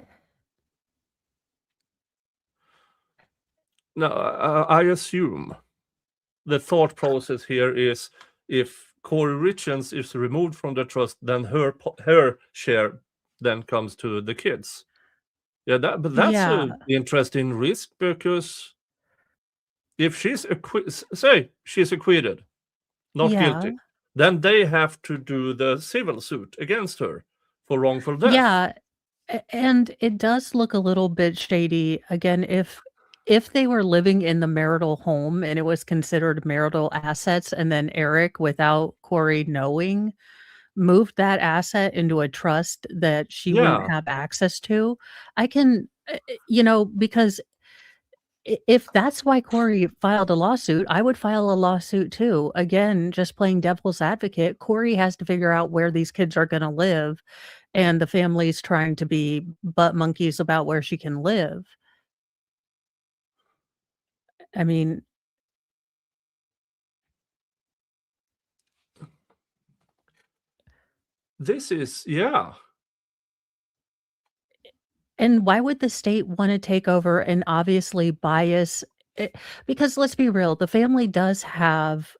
No, I assume the thought process here is if Kouri Richins is removed from the trust, then her share then comes to the kids. Yeah, but that's Yeah. an interesting risk, because if she's say she's acquitted, not Yeah. guilty, then they have to do the civil suit against her for wrongful death. Yeah, and it does look a little bit shady. Again, if they were living in the marital home and it was considered marital assets, and then Eric, without Kouri knowing, moved that asset into a trust that she wouldn't Yeah. have access to, I can, because if that's why Kouri filed a lawsuit, I would file a lawsuit too. Again, just playing devil's advocate, Kouri has to figure out where these kids are going to live, and the family's trying to be butt monkeys about where she can live. I mean, This is, yeah. and why would the state want to take over and obviously bias it? Because let's be real, the family does have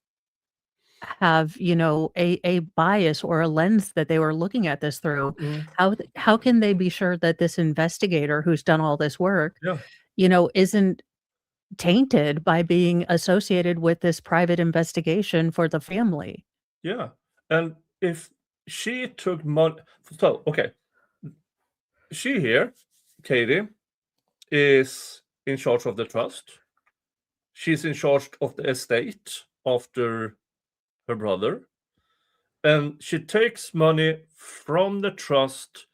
a bias or a lens that they were looking at this through. Mm, How can they be sure that this investigator who's done all this work, yeah. isn't tainted by being associated with this private investigation for the family? Yeah. And if she took money, so okay, she here, Katie, is in charge of the trust. She's in charge of the estate after her brother, and she takes money from the trust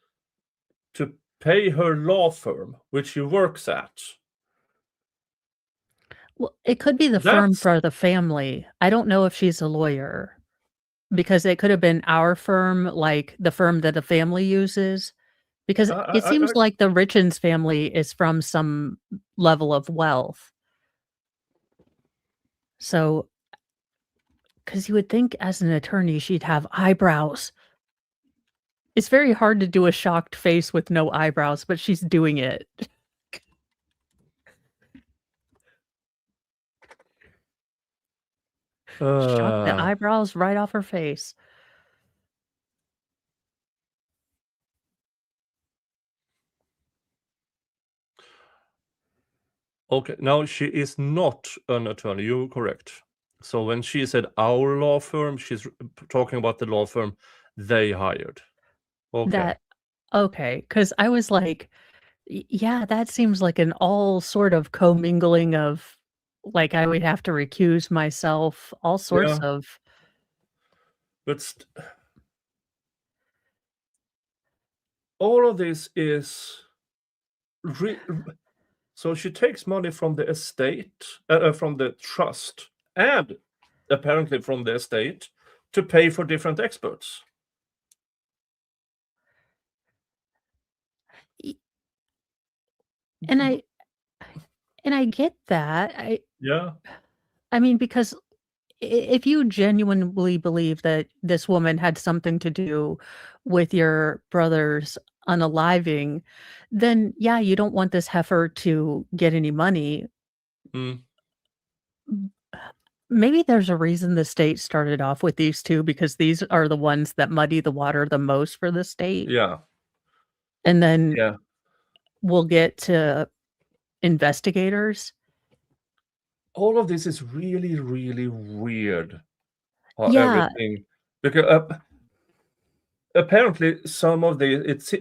to pay her law firm, which she works at. Well, it could be the firm That's for the family. I don't know if she's a lawyer, because it could have been our firm, like the firm that the family uses, because it seems like the Richens family is from some level of wealth. So, because you would think as an attorney, she'd have eyebrows. It's very hard to do a shocked face with no eyebrows, but she's doing it. Shot the eyebrows right off her face. okay. Now she is not an attorney. You're correct. So when she said our law firm, she's talking about the law firm they hired. Okay. Okay, because I was like, yeah, that seems like an all sort of commingling of, like, I would have to recuse myself, all sorts Yeah. of. But all of this is so she takes money from the estate, from the trust, and apparently from the estate to pay for different experts. And I get that. Yeah. I mean, because if you genuinely believe that this woman had something to do with your brother's unaliving, then yeah, you don't want this heifer to get any money. Mm. Maybe there's a reason the state started off with these two, because these are the ones that muddy the water the most for the state. Yeah. And then Yeah. we'll get to investigators. All of this is really, really weird. Yeah. Everything, because apparently some of it's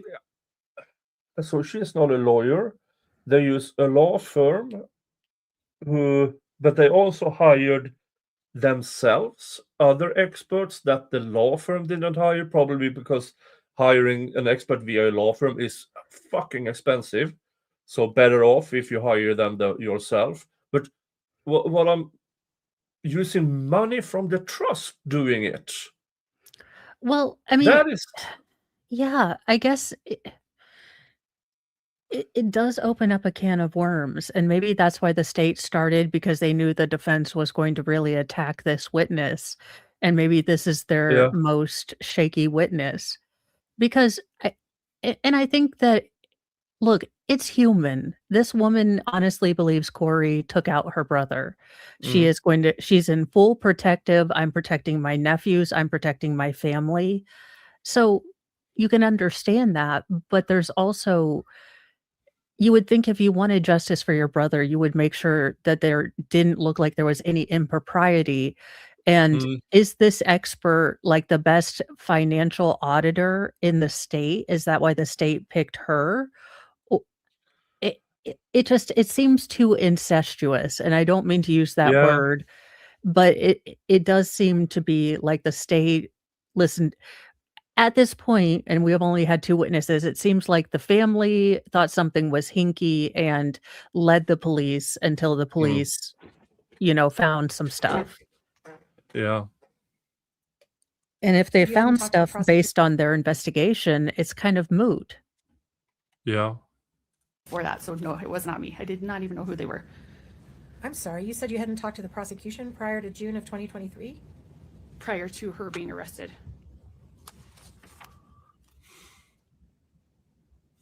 so she's not a lawyer. They use a law firm but they also hired themselves other experts that the law firm didn't hire, probably because hiring an expert via a law firm is fucking expensive. So better off if you hire them yourself. But what I'm using money from the trust doing it. Well, I mean, That is yeah, I guess it does open up a can of worms, and maybe that's why the state started, because they knew the defense was going to really attack this witness, and maybe this is their yeah. most shaky witness. Because and I think that, look, it's human. This woman honestly believes Kouri took out her brother. Mm. She's in full protective. I'm protecting my nephews. I'm protecting my family. So you can understand that, but there's also, you would think if you wanted justice for your brother, you would make sure that there didn't look like there was any impropriety. And Mm. is this expert like the best financial auditor in the state? Is that why the state picked her? O- it seems too incestuous, and I don't mean to use that Yeah. word, but it does seem to be like the state listened at this point, and we have only had 2 witnesses. It seems like the family thought something was hinky and led the police until the police, found some stuff. Yeah. And if they You haven't found talked to the stuff based on their investigation, it's kind of moot. Yeah. For that. So no, it was not me. I did not even know who they were. I'm sorry, you said you hadn't talked to the prosecution prior to June of 2023? Prior to her being arrested.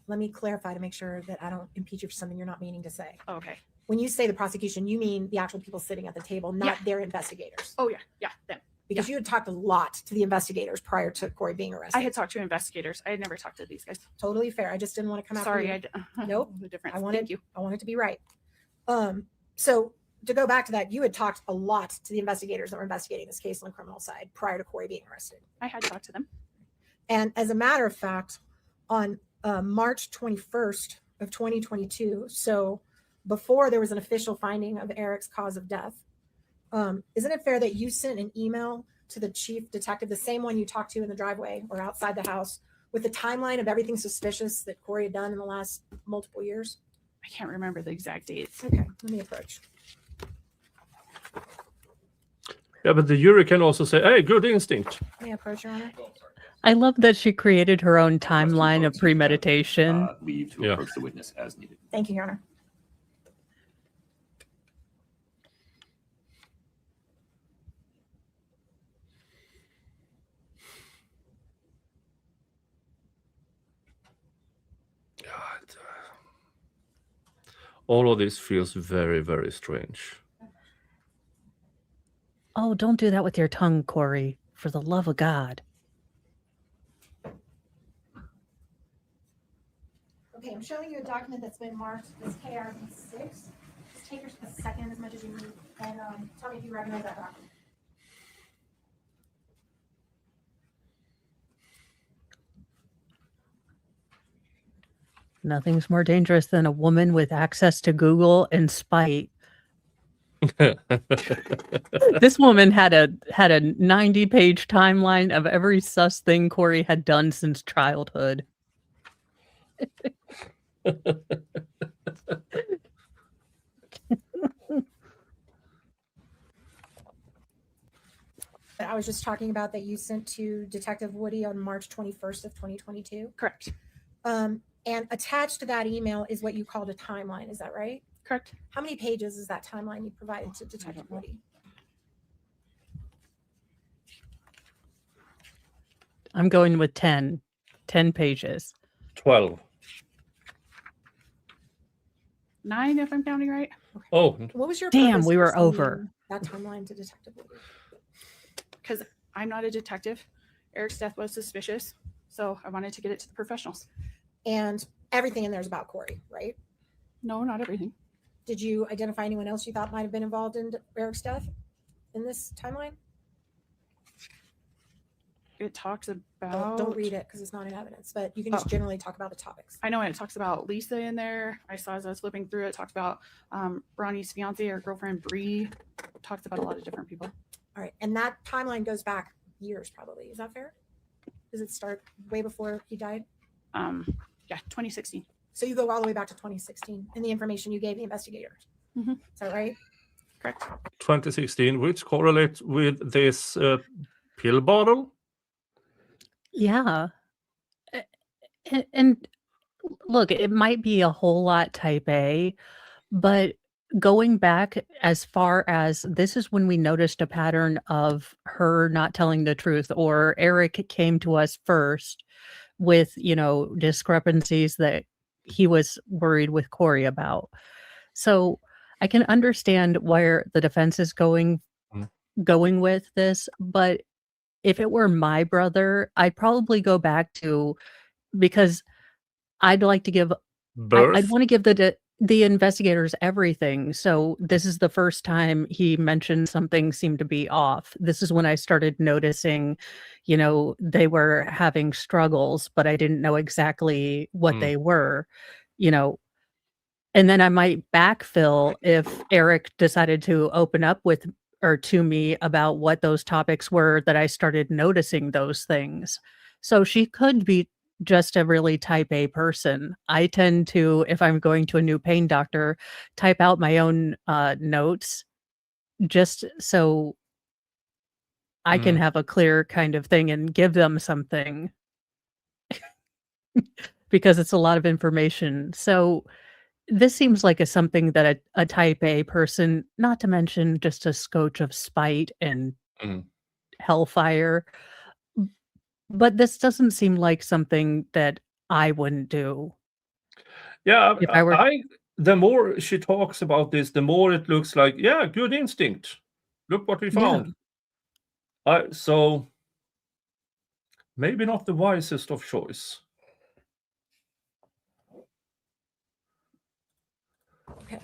Let me clarify to make sure that I don't impeach you for something you're not meaning to say. Oh, okay. When you say the prosecution, you mean the actual people sitting at the table, not Yeah. their investigators. Oh yeah, them. Because you had talked a lot to the investigators prior to Kouri being arrested. I had talked to investigators. I had never talked to these guys. Totally fair. I just didn't want to come out. Sorry, Nope. The difference. I wanted Thank you. I wanted to be right. So to go back to that, you had talked a lot to the investigators that were investigating this case on the criminal side prior to Kouri being arrested. I had talked to them. And as a matter of fact, on March 21st of 2022, so before there was an official finding of Eric's cause of death, isn't it fair that you sent an email to the chief detective, the same one you talked to in the driveway or outside the house, with the timeline of everything suspicious that Kouri had done in the last multiple years? I can't remember the exact dates. Okay, let me approach. Yeah, but the jury can also say, hey, good instinct. Let me approach, Your Honor. I love that she created her own Request you timeline vote of to, premeditation. Leave to Yeah. approach the witness as needed. Thank you, Your Honor. God. All of this feels very, very strange. Oh, don't do that with your tongue, Kouri, for the love of God. Okay, I'm showing you a document that's been marked as KRB6. Just take a second, as much as you need, and tell me if you recognize that document. Nothing's more dangerous than a woman with access to Google and spite. This woman had a 90-page timeline of every sus thing Kouri had done since childhood. I was just talking about that you sent to Detective Woody on March 21st of 2022. Correct. And attached to that email is what you called a timeline. Is that right? Correct. How many pages is that timeline you provided to Detective Woody? I'm going with 10 pages. 12. 9, if I'm counting right. Oh, What was your Damn, purpose we for were sending over. that timeline to Detective Woody? Because I'm not a detective. Eric's death was suspicious, so I wanted to get it to the professionals. And everything in there is about Kouri, right? No, not everything. Did you identify anyone else you thought might have been involved in Eric's death in this timeline? It talks about. Well, don't read it because it's not in evidence, but you can just Oh. generally talk about the topics. I know it talks about Lisa in there. I saw as I was flipping through it, talks about Ronnie's fiance or girlfriend Bree. Talks about a lot of different people. All right. And that timeline goes back years probably. Is that fair? Does it start way before he died? Yeah, 2016. So you go all the way back to 2016 in the information you gave the investigators. Mhm. Is that right? Correct. 2016, which correlates with this pill bottle. Yeah. And look, it might be a whole lot type A, but going back as far as this is when we noticed a pattern of her not telling the truth, or Eric came to us first with, discrepancies that he was worried with Kouri about. So I can understand where the defense is going with this, but if it were my brother, I'd probably go back to, because I'd like to give Birth. I'd want to give the investigators everything. So this is the first time he mentioned something seemed to be off. This is when I started noticing, they were having struggles, but I didn't know exactly what they were, and then I might backfill if Eric decided to open up with or to me about what those topics were that I started noticing those things. So she could be just a really type A person. I tend to, if I'm going to a new pain doctor, type out my own notes just so I can have a clear kind of thing and give them something because it's a lot of information. So this seems like something that a type A person, not to mention just a scotch of spite and hellfire, but this doesn't seem like something that I wouldn't do. Yeah, If I were, the more she talks about this, the more it looks like, yeah, good instinct. Look what we found. So maybe not the wisest of choice. Okay.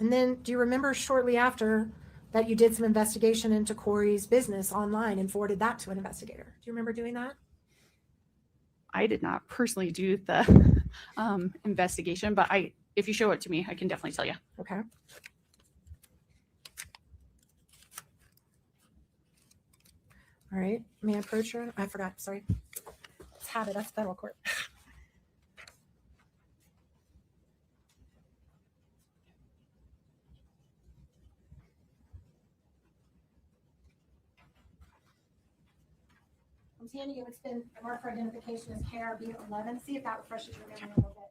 And then do you remember shortly after that you did some investigation into Kouri's business online and forwarded that to an investigator? Do you remember doing that? I did not personally do the investigation, but if you show it to me, I can definitely tell you. Okay. All right. May I approach her? I forgot. Sorry. It's habit. That's federal court. I'm handing you, it's been marked for identification as KRB11. See if that refreshes your memory a little bit.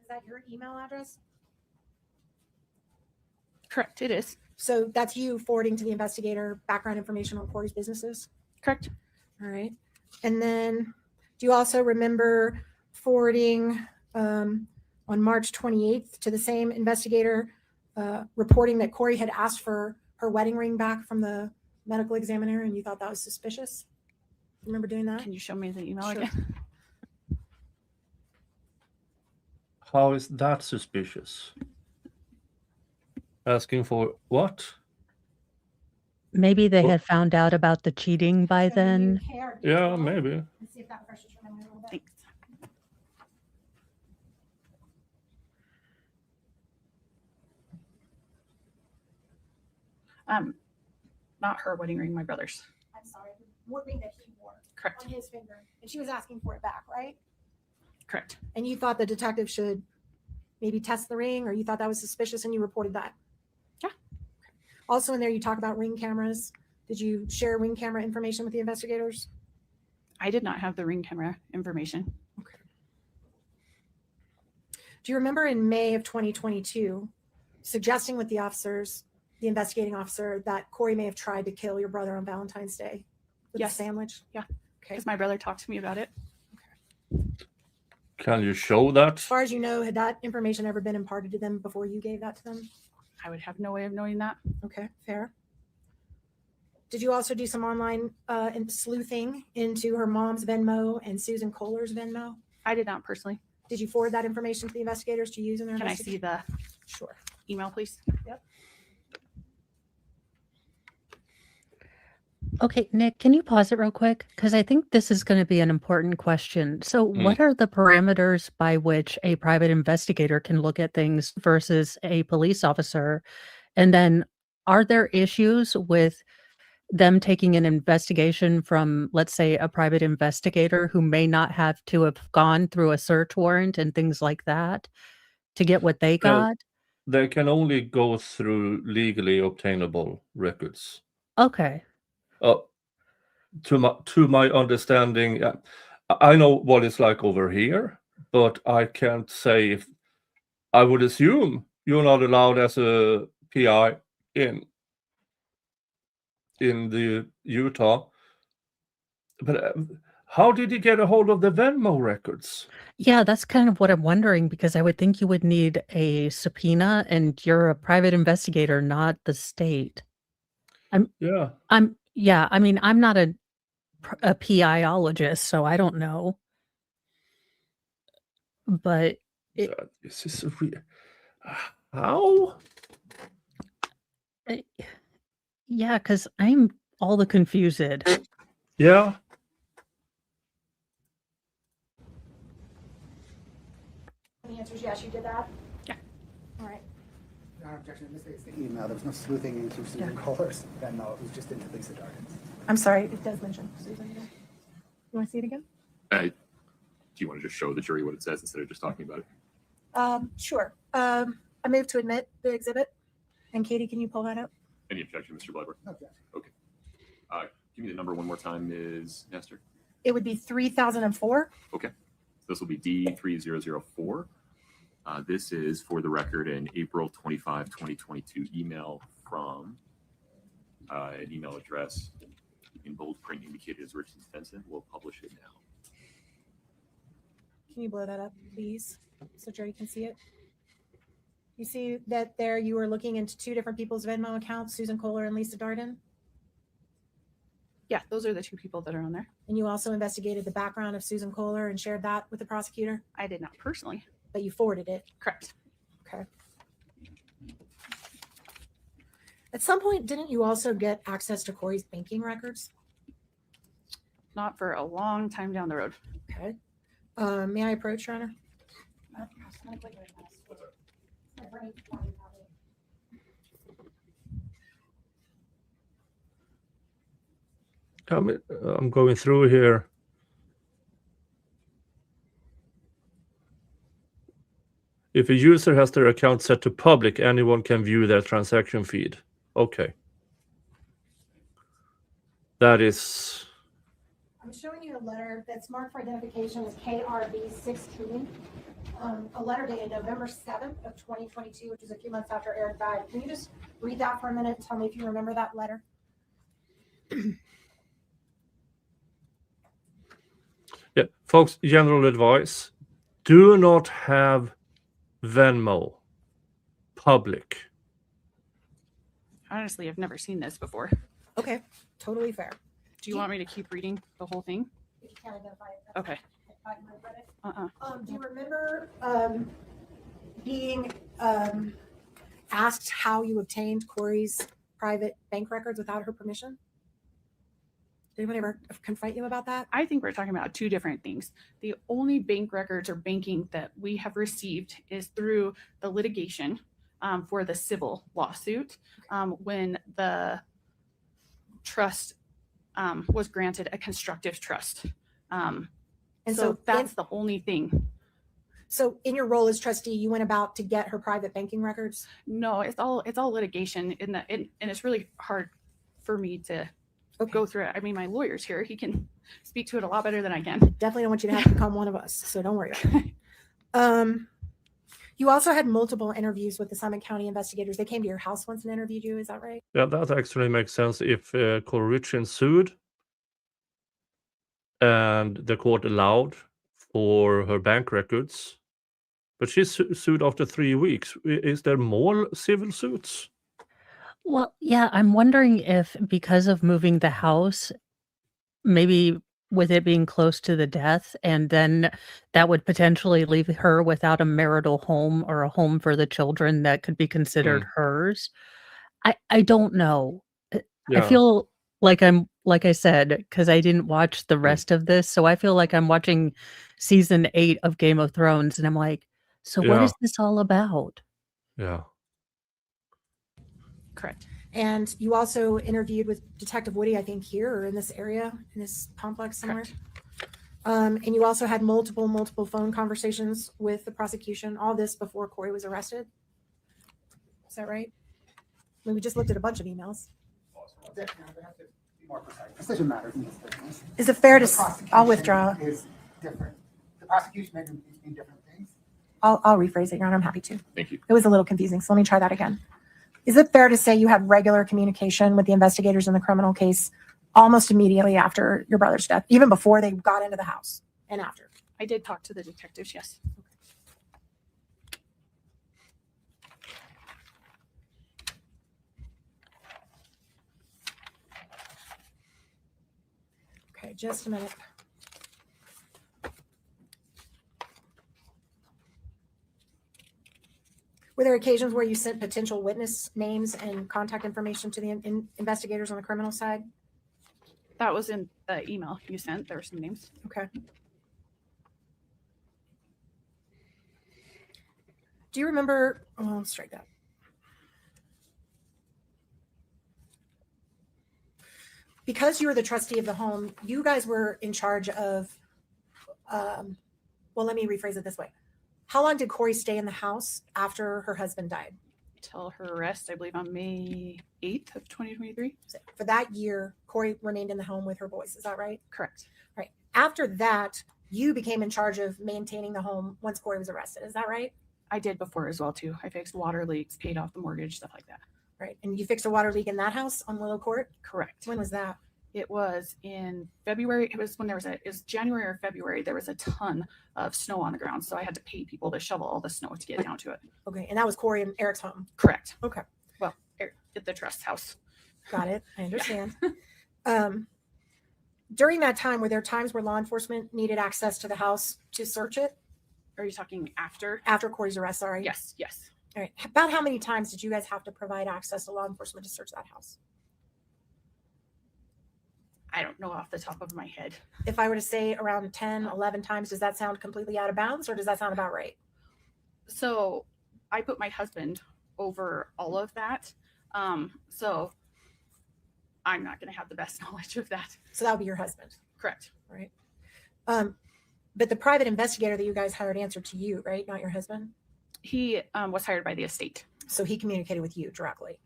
Is that your email address? Correct, it is. So that's you forwarding to the investigator background information on Kouri's businesses? Correct. All right. And then do you also remember forwarding on March 28th to the same investigator reporting that Kouri had asked for her wedding ring back from the medical examiner and you thought that was suspicious? Remember doing that? Can you show me the email Sure. again? How is that suspicious? Asking for what? maybe they Well- had found out about the cheating by then. Yeah, maybe. Let's see if that refreshes your memory a little bit. Thanks. Not her wedding ring, my brother's. I'm sorry, the ring that he wore Correct. on his finger. And she was asking for it back, right? Correct. And you thought the detective should maybe test the ring, or you thought that was suspicious and you reported that? Yeah. Also in there, you talk about ring cameras. Did you share ring camera information with the investigators? I did not have the ring camera information. Do you remember in May of 2022, suggesting with the officers, the investigating officer, that Kouri may have tried to kill your brother on Valentine's Day with Yes. a sandwich? Yeah. Okay. Because my brother talked to me about it. Can you show that? As far as you know, had that information ever been imparted to them before you gave that to them? I would have no way of knowing that. Okay, fair. Did you also do some online sleuthing into her mom's Venmo and Susan Kohler's Venmo? I did not personally. Did you forward that information to the investigators to use in their Can I see investigation? the Sure. email, please? Okay, Nick, can you pause it real quick? Because I think this is going to be an important question. So, what are the parameters by which a private investigator can look at things versus a police officer? And then are there issues with them taking an investigation from, let's say, a private investigator who may not have to have gone through a search warrant and things like that to get what they Well, got? they can only go through legally obtainable records. Okay. To my understanding, I know what it's like over here, but I can't say if I would assume you're not allowed as a PI in the Utah. But how did he get a hold of the Venmo records? Yeah, that's kind of what I'm wondering, because I would think you would need a subpoena, and you're a private investigator, not the state. Yeah. Yeah, I mean, I'm not a PIologist, so I don't know. But This is how? yeah, because I'm all the confused. Yeah. The answer is yes, you did that? Yeah. All right. Your Honor, objection, this is the email. There was no sleuthing into Susan Kohler's Venmo. It was just into Lisa Darden's. I'm sorry, it does mention Susan again. You want to see it again? Do you want to just show the jury what it says instead of just talking about it? Sure. I move to admit the exhibit. And Katie, can you pull that up? Any objection, Mr. Bloodworth? No objection. Give me the number one more time, Ms. Nestor. It would be 3004. Okay. This will be D3004. This is, for the record, an April 25, 2022 email from an email address in bold print indicated as Richens Benson. We'll publish it now. Can you blow that up, please, so Jerry can see it? You see that there you were looking into two different people's Venmo accounts, Susan Kohler and Lisa Darden? Yeah, those are the two people that are on there. And you also investigated the background of Susan Kohler and shared that with the prosecutor, I did not personally. but you forwarded it. Correct. Okay. At some point, didn't you also get access to Kouri's banking records? Not for a long time down the road. Okay. May I approach, Your Honor? I'm going through here. If a user has their account set to public, anyone can view their transaction feed. Okay. That is... I'm showing you a letter that's marked for identification as KRB 16, a letter dated November 7th of 2022, which is a few months after Eric died. Can you just read that for a minute and tell me if you remember that letter? Yeah, folks, general advice. Do not have Venmo public. Honestly, I've never seen this before. Okay, totally fair. Do you want me to keep reading the whole thing? If you can't identify it. Okay. I might have read it. Uh-uh. Do you remember being asked how you obtained Kouri's private bank records without her permission? Did anyone ever confront you about that? I think we're talking about two different things. The only bank records or banking that we have received is through the litigation for the civil lawsuit when the trust was granted a constructive trust. And so that's the only thing. So in your role as trustee, you went about to get her private banking records? No, it's all litigation and it's really hard for me to go through it. I mean, my lawyer's here. He can speak to it a lot better than I can. Definitely don't want you to have to become one of us, so don't worry about it. You also had multiple interviews with the Summit County investigators. They came to your house once and interviewed you, is that right? Yeah, that actually makes sense. If Kouri Richins sued and the court allowed for her bank records, but she sued after 3 weeks. Is there more civil suits? Well, yeah, I'm wondering if because of moving the house, maybe with it being close to the death, and then that would potentially leave her without a marital home or a home for the children that could be considered hers. I don't know. I Yeah. feel like like I said, because I didn't watch the rest of this, so I feel like I'm watching season 8 of Game of Thrones, and I'm like, so what Yeah. is this all about? Yeah. Correct. And you also interviewed with Detective Woody, I think here or in this area, in this complex somewhere. Correct. And you also had multiple phone conversations with the prosecution. All this before Kouri was arrested. Is that right? I mean, we just looked at a bunch of emails. They have to be more precise. Precision matters in this business. Is it fair to? The prosecution I'll withdraw. Is different. The prosecution may mean different things. I'll rephrase it, Your Honor. I'm happy to. Thank you. It was a little confusing, so let me try that again. Is it fair to say you had regular communication with the investigators in the criminal case almost immediately after your brother's death, even before they got into the house and after? I did talk to the detectives, yes. Okay, just a minute. Were there occasions where you sent potential witness names and contact information to the investigators on the criminal side? That was in the email you sent. There were some names. Okay. Do you remember? Oh, let's strike that. Because you were the trustee of the home, you guys were in charge of, well, let me rephrase it this way. How long did Kouri stay in the house after her husband died? Till her arrest, I believe, on May 8th of 2023. So for that year, Kouri remained in the home with her boys. Is that right? Correct. Right. After that, you became in charge of maintaining the home once Kouri was arrested. Is that right? I did before as well, too. I fixed water leaks, paid off the mortgage, stuff like that. Right. And you fixed a water leak in that house on Willow Court? Correct. When was that? It was in February. It was when it was January or February. There was a ton of snow on the ground. So I had to pay people to shovel all the snow to get down to it. Okay. And that was Kouri and Eric's home. Correct. Okay. Well, at the trust house. Got it. I understand. During that time, were there times where law enforcement needed access to the house to search it? Are you talking after? After Kouri's arrest, sorry. Yes, yes. All right. About how many times did you guys have to provide access to law enforcement to search that house? I don't know off the top of my head. If I were to say around 10, 11 times, does that sound completely out of bounds or does that sound about right? So I put my husband over all of that. So I'm not going to have the best knowledge of that. So that would be your husband, Correct. right? But the private investigator that you guys hired answered to you, right? Not your husband? He was hired by the estate, So he communicated with you directly.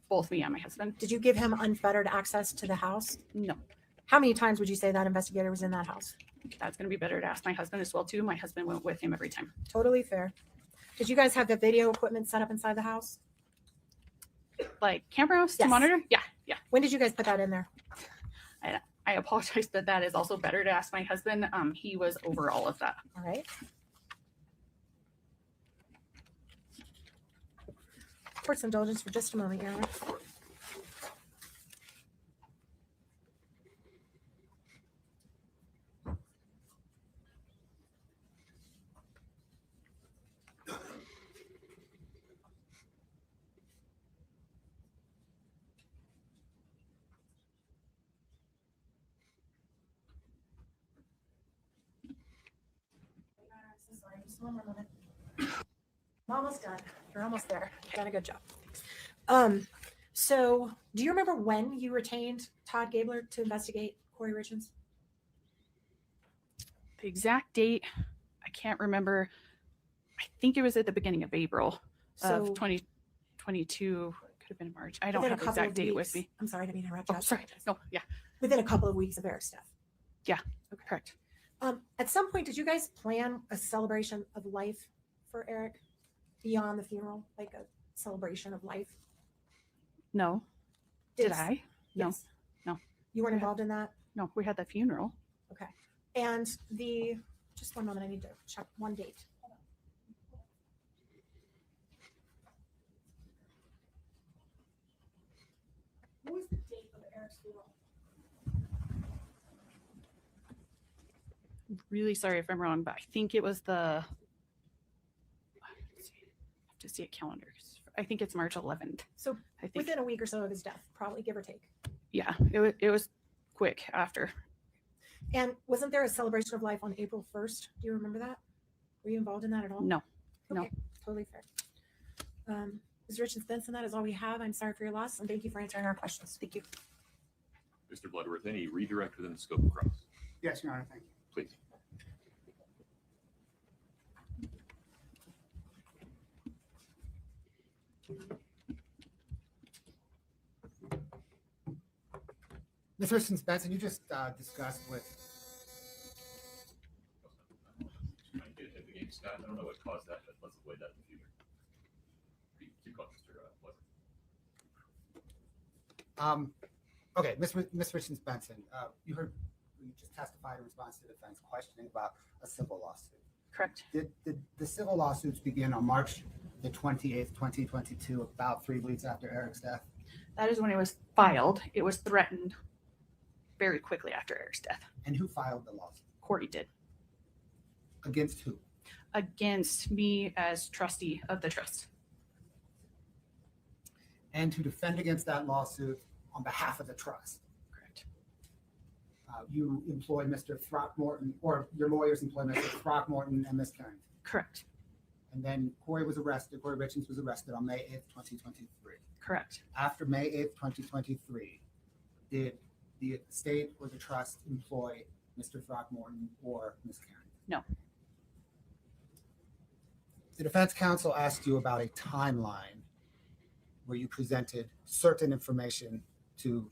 both me and my husband. Did you give him unfettered access to the house? No, How many times would you say that investigator was in that house? that's going to be better to ask my husband as well, too. My husband went with him every time. Totally fair. Did you guys have the video equipment set up inside the house? Like cameras to Yes. monitor? Yeah, yeah. When did you guys put that in there? I apologize, but that is also better to ask my husband. He was over all of that. All right. Court's indulgence for just a moment, Your Honor. Sorry, just one more moment. I'm almost done. You're almost there. You've done a good job. So do you remember when you retained Todd Gabler to investigate Kouri Richins? The exact date, I can't remember. I think it was at the beginning of April of 2022. Could have been March. I don't within a have the couple exact of date weeks- with me. I'm sorry, I didn't mean to interrupt you. Oh, sorry. No, yeah, Within a couple of weeks of Eric's death. correct. At some point, did you guys plan a celebration of life for Eric beyond the funeral, like a celebration of life? No, did I? No, Yes. no. You weren't involved in that? No, we had the funeral. Okay. And just one moment, I need to check one date. What was the date of Eric's funeral? Really sorry if I'm wrong, but I think it was the. Let's see. I have to see a calendar. I think it's March 11th. So I think. within a week or so of his death, probably, give or take. Yeah, it was quick after. And wasn't there a celebration of life on April 1st? Do you remember that? Were you involved in that at all? No, no. Okay, totally fair. Is Ms. Richens Benson, that is all we have. I'm sorry for your loss, and thank you for answering our questions. Thank you. Mr. Bloodworth, any redirect within the scope of cross? Yes, Your Honor, thank you. Please. Ms. Richens Benson, you just discussed with, Trying to get hit the game, Scott. I don't know what caused that, but let's avoid that in the future. Keep going, Mr. Bloodworth. okay, Ms. Richens Benson, you just testified in response to the defense questioning about a civil lawsuit. Correct. Did the civil lawsuits begin on March the 28th, 2022, about 3 weeks after Eric's death? That is when it was filed. It was threatened very quickly after Eric's death. And who filed the lawsuit? Kouri did. Against who? Against me as trustee of the trust. And to defend against that lawsuit on behalf of the trust. Correct. You employ Mr. Throckmorton, or your lawyers employ Mr. Throckmorton and Ms. Carrington. Correct. And then Kouri Richins was arrested on May 8th, 2023. Correct. After May 8th, 2023, did the state or the trust employ Mr. Throckmorton or Ms. Carrington? No. The defense counsel asked you about a timeline where you presented certain information to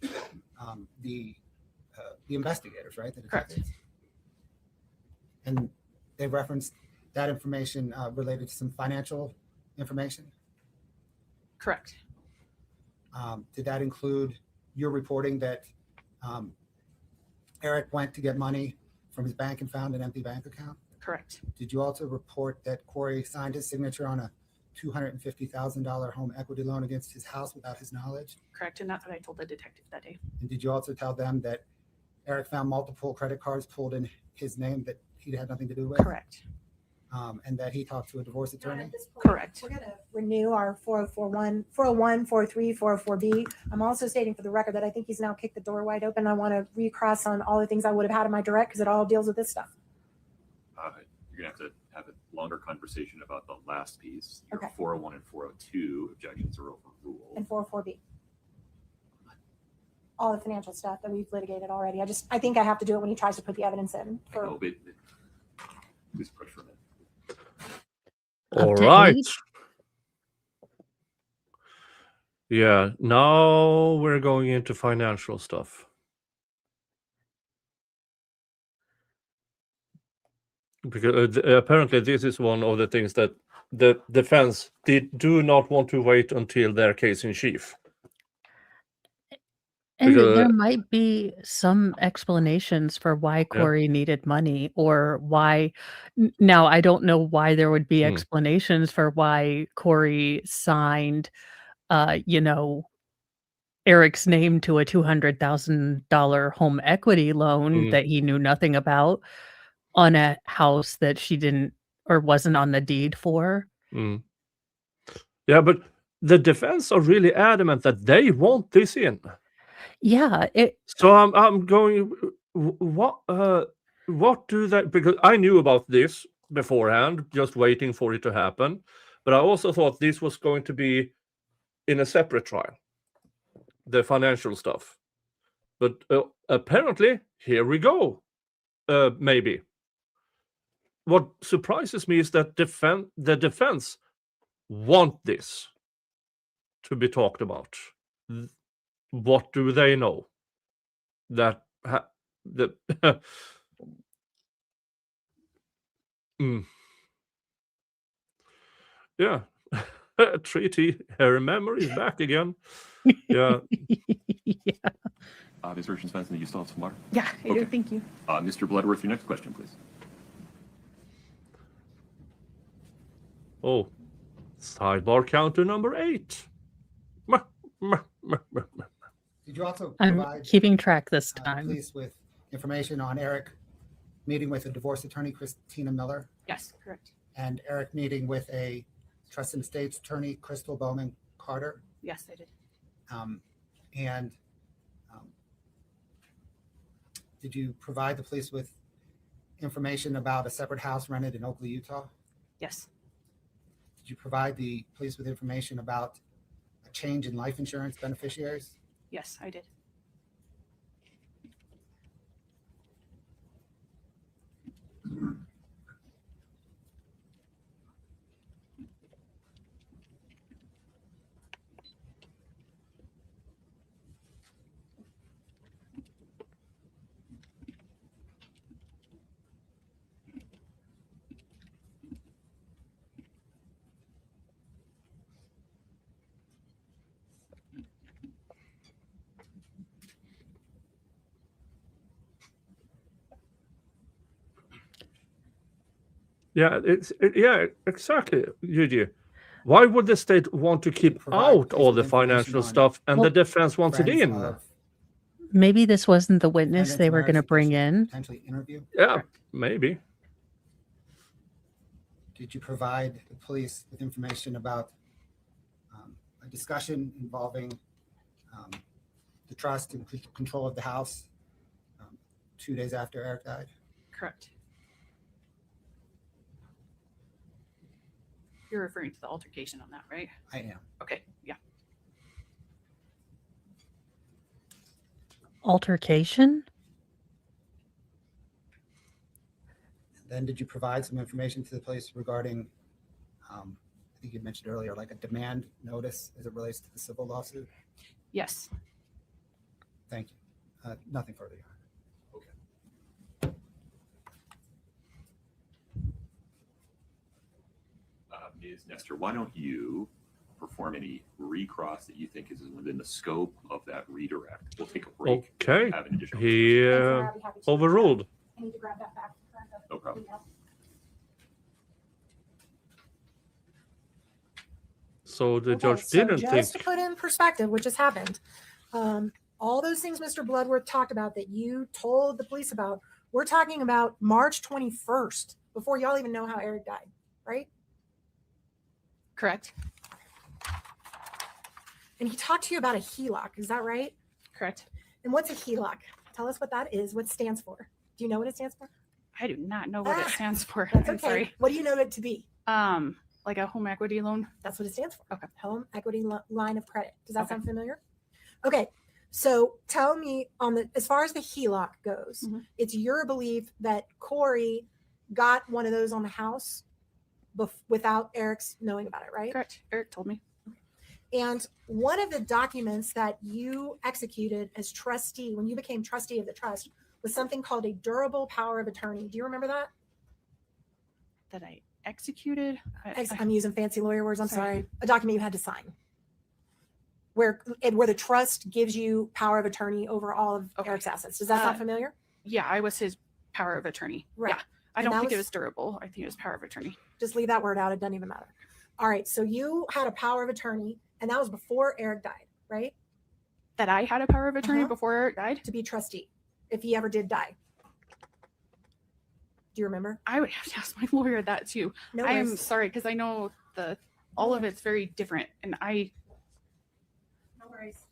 the investigators, right? The Correct. detectives. And they referenced that information related to some financial information. Correct. Did that include your reporting that Eric went to get money from his bank and found an empty bank account? Correct. Did you also report that Kouri signed his signature on a $250,000 home equity loan against his house without his knowledge? Correct. And that's what I told the detective that day. And did you also tell them that Eric found multiple credit cards pulled in his name that he had nothing to do with? Correct. And that he talked to a divorce attorney? At this point, Correct. We're going to renew our 401, 403, 404B. I'm also stating for the record that I think he's now kicked the door wide open. I want to recross on all the things I would have had in my direct because it all deals with this stuff. You're going to have a longer conversation about the last piece. Your Okay. 401 and 402 objections are overruled. And 404B. All the financial stuff that we've litigated already. I think I have to do it when he tries to put the evidence in. I know, but please push for a minute. All Up to right. 8. Yeah, now we're going into financial stuff. Because apparently this is one of the things that the defense do not want to wait until their case in chief. And Because- there might be some explanations for why Kouri needed money or why. Now, I don't know why there would be explanations for why Kouri signed, Eric's name to a $200,000 home equity loan that he knew nothing about on a house that she didn't or wasn't on the deed for. Yeah, but the defense are really adamant that they want this in. Yeah, So I'm going. What do they? Because I knew about this beforehand, just waiting for it to happen. But I also thought this was going to be in a separate trial, the financial stuff. But apparently, here we go. Maybe. What surprises me is that the defense want this to be talked about. What do they know? That yeah, treaty. Her memory is back again. Yeah. yeah. Ms. Richens Benson, you still have some more? Yeah, I do. Okay. Thank you. Mr. Bloodworth, your next question, please. Oh, sidebar counter number 8. Did you also I'm provide keeping track this the time. police with information on Eric meeting with a divorce attorney, Christina Miller, Yes, correct. and Eric meeting with a trust and estates attorney, Crystal Bowman Carter? Yes, I did. And did you provide the police with information about a separate house rented in Oakley, Utah? Yes. Did you provide the police with information about change in life insurance beneficiaries? Yes, I did. Yeah, yeah, exactly, Eugene. Why would the state want to keep Provide out police all with the information financial on stuff and the Well, defense wants it Friends in? of Maybe this wasn't the witness defendants' they were marriage going to that they bring should in. Potentially interview. Yeah, Correct. maybe. Did you provide the police with information about a discussion involving the trust and control of the house 2 days after Eric died? Correct. You're referring to the altercation on that, right? I am. Okay, yeah. Altercation? Then did you provide some information to the police regarding, I think you mentioned earlier, like a demand notice as it relates to the civil lawsuit? Yes. Thank you. Nothing further. Your Honor. Ms. Nestor, why don't you perform any recross that you think is within the scope of that redirect? We'll take a break. Okay. Have an additional. He overruled. I need to grab that back. No problem. So the Okay, judge so didn't think. just to put in perspective, what just happened, all those things Mr. Bloodworth talked about that you told the police about, we're talking about March 21st, before y'all even know how Eric died, right? Correct. And he talked to you about a HELOC, is that right? Correct. And what's a HELOC? Tell us what that is, what it stands for. Do you know what it stands for? I do not know what it stands for. That's I'm okay. sorry. What do you know it to be? Like a home equity loan. That's what it stands for. Okay. Home equity line of credit. Does that Okay. sound familiar? Okay. So tell me as far as the HELOC goes, Mhm. it's your belief that Kouri got one of those on the house without Eric's knowing about it, right? Correct. Eric told me. And one of the documents that you executed as trustee, when you became trustee of the trust, was something called a durable power of attorney. Do you remember that? That I executed. I'm using fancy lawyer words. I'm Sorry. sorry. A document you had to sign, where the trust gives you power of attorney over all of Okay. Eric's assets. Does that sound Uh, familiar? Yeah, I was his power of attorney. Right. Yeah. I And don't that think it was- was durable. I think it was power of attorney. Just leave that word out. It doesn't even matter. All right. So you had a power of attorney, and that was before Eric died, right? That I had a power of attorney Uh-huh. before Eric died. To be trustee, if he ever did die. Do you remember? I would have to ask my lawyer that too. No I am worries. sorry because I know all of it's very different, and No worries.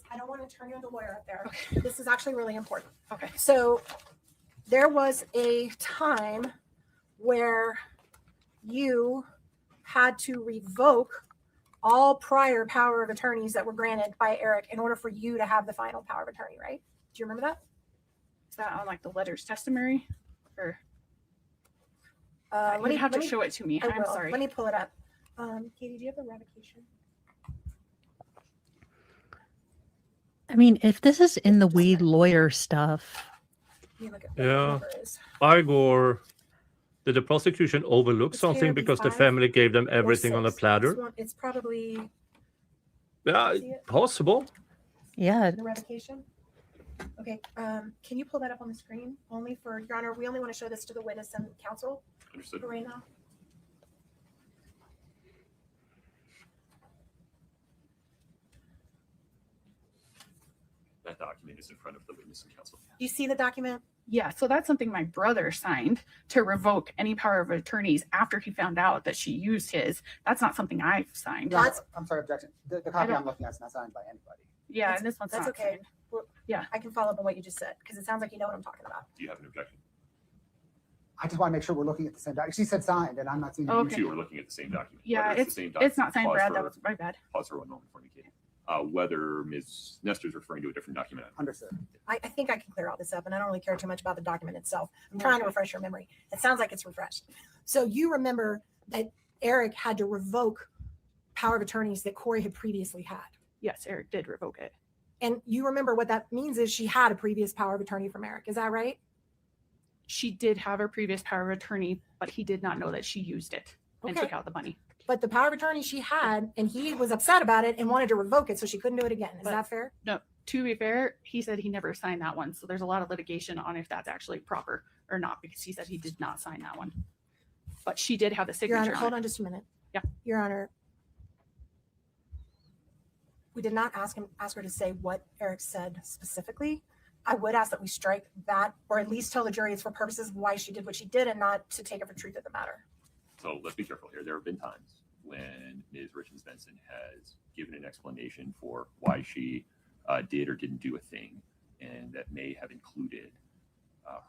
I don't want to turn you into a lawyer up there. Okay. This is actually really important. Okay. So there was a time where you had to revoke all prior power of attorneys that were granted by Eric in order for you to have the final power of attorney, right? Do you remember that? Is that on like the letters testimony, or Let you'd me have to let me- show it to me. I I'm will. sorry. Let me pull it up. Katie, do you have the revocation? I mean, if this is in the weed lawyer stuff, Let me look at what the Yeah. number is. Igor, did the prosecution overlook It's something here, because the B5 family gave them or everything on a 6. platter? It's probably Yeah, see it? possible. yeah, the revocation. Okay, can you pull that up on the screen? Only for, Your Honor, we only want to show this to the witness and counsel Understood. for right now. That document is in front of the witness and counsel. Do you see the document? Yeah, so that's something my brother signed to revoke any power of attorneys after he found out that she used his. That's not something I've signed. No, That's- I'm sorry, objection. The I copy don't- I'm looking at is not signed by anybody. Yeah, That's- and this one's that's not okay. signed. Well, Yeah. I can follow up on what you just said because it sounds like you know what I'm talking about. Do you have an objection? I just want to make sure we're looking at the same document. She said signed, and I'm not seeing it. Okay. You two are looking at the same document. Yeah, Whether it's the same it's not signed, pause Brad. for- That was my bad. Pause for one moment for me, Katie. Whether Ms. Nestor is referring to a different document. Understood. I think I can clear all this up, and I don't really care too much about the document itself. I'm trying to refresh your memory. It sounds like it's refreshed. So you remember that Eric had to revoke power of attorneys that Kouri had previously had. Yes, Eric did revoke it. And you remember what that means is she had a previous power of attorney from Eric. Is that right? She did have her previous power of attorney, but he did not know that she used it and Okay. took out the money. But the power of attorney she had, and he was upset about it and wanted to revoke it so she couldn't do it again. Is But- that fair? No, to be fair, he said he never signed that one. So there's a lot of litigation on if that's actually proper or not, because he said he did not sign that one. But she did have the Your signature Honor, on hold it. on just a minute. Yeah. Your Honor, we did not ask her to say what Eric said specifically. I would ask that we strike that, or at least tell the jury it's for purposes of why she did what she did and not to take it for truth of the matter. So let's be careful here. There have been times when Ms. Richens Benson has given an explanation for why she did or didn't do a thing, and that may have included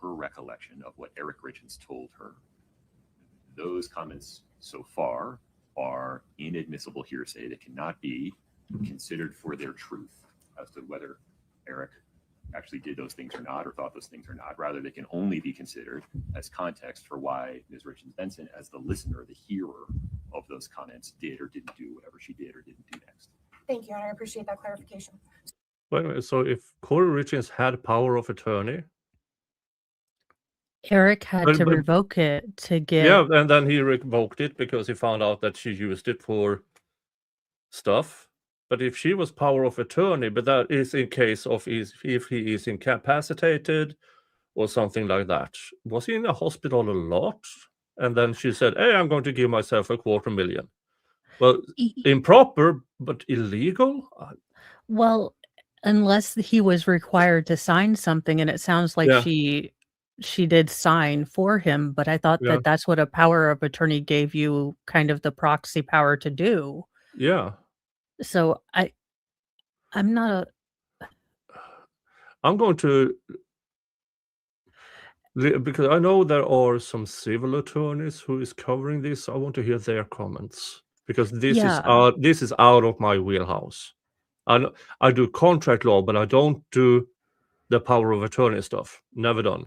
her recollection of what Eric Richens told her. Those comments so far are inadmissible hearsay that cannot be considered for their truth as to whether Eric actually did those things or not, or thought those things or not. Rather, they can only be considered as context for why Ms. Richens Benson, as the listener, the hearer of those comments, did or didn't do whatever she did or didn't do next. Thank you, Your Honor. I appreciate that clarification. Wait a minute. So if Kouri Richins had power of attorney, Eric had But- to but- revoke it to give. yeah, and then he revoked it because he found out that she used it for stuff. But if she was power of attorney, but that is in case of if he is incapacitated or something like that. Was he in the hospital a lot? And then she said, "Hey, I'm going to give myself $250,000." Well, improper but illegal. Well, unless he was required to sign something, and it sounds like Yeah. she did sign for him, but I thought Yeah. that that's what a power of attorney gave you, kind of the proxy power to do. Yeah, So I'm not I'm going to because I know there are some civil attorneys who is covering this. I want to hear their comments because this Yeah. is out of my wheelhouse. I do contract law, but I don't do the power of attorney stuff. Never done.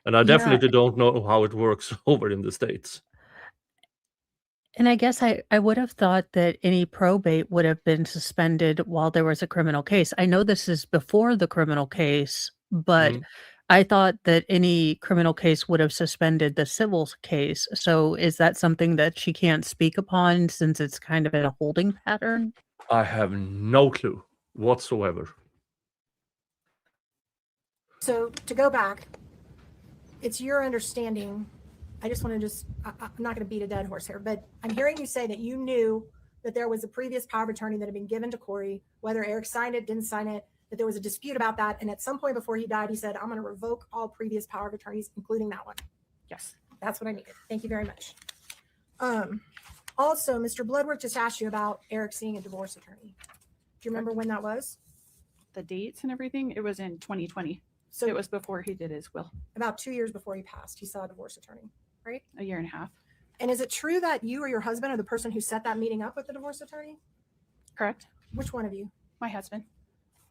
And I Yeah. definitely don't know how it works over in the States. And I guess I would have thought that any probate would have been suspended while there was a criminal case. I know this is before the criminal case, but Mhm. I thought that any criminal case would have suspended the civil case. So is that something that she can't speak upon since it's kind of in a holding pattern? I have no clue whatsoever. So to go back, it's your understanding. I just want to I'm not going to beat a dead horse here, but I'm hearing you say that you knew that there was a previous power of attorney that had been given to Kouri, whether Eric signed it, didn't sign it, that there was a dispute about that. And at some point before he died, he said, I'm going to revoke all previous power of attorneys, including that one. Yes. That's what I needed. Thank you very much. Also, Mr. Bloodworth just asked you about Eric seeing a divorce attorney. Do you remember when that was? The dates and everything, it was in 2020. So It was before he did his will, about 2 years before he passed, he saw a divorce attorney, right? a year and a half. And is it true that you or your husband are the person who set that meeting up with the divorce attorney? Correct? Which one of you? My husband.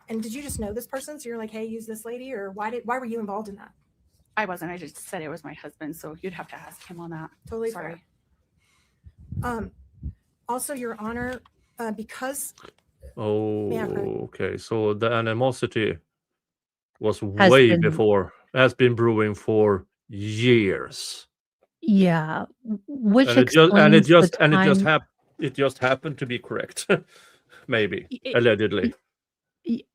And did you just know this person? So you're like, hey, use this lady, or why were you involved in that? I wasn't. I just said it was my husband. So you'd have to ask him on that. Totally Sorry. fair. Also, Your Honor, because Oh, Yeah, correct. okay. So the animosity was Has way been- before, has been brewing for years. Yeah, which And explains the time. it just happened to be correct. Maybe, It- allegedly.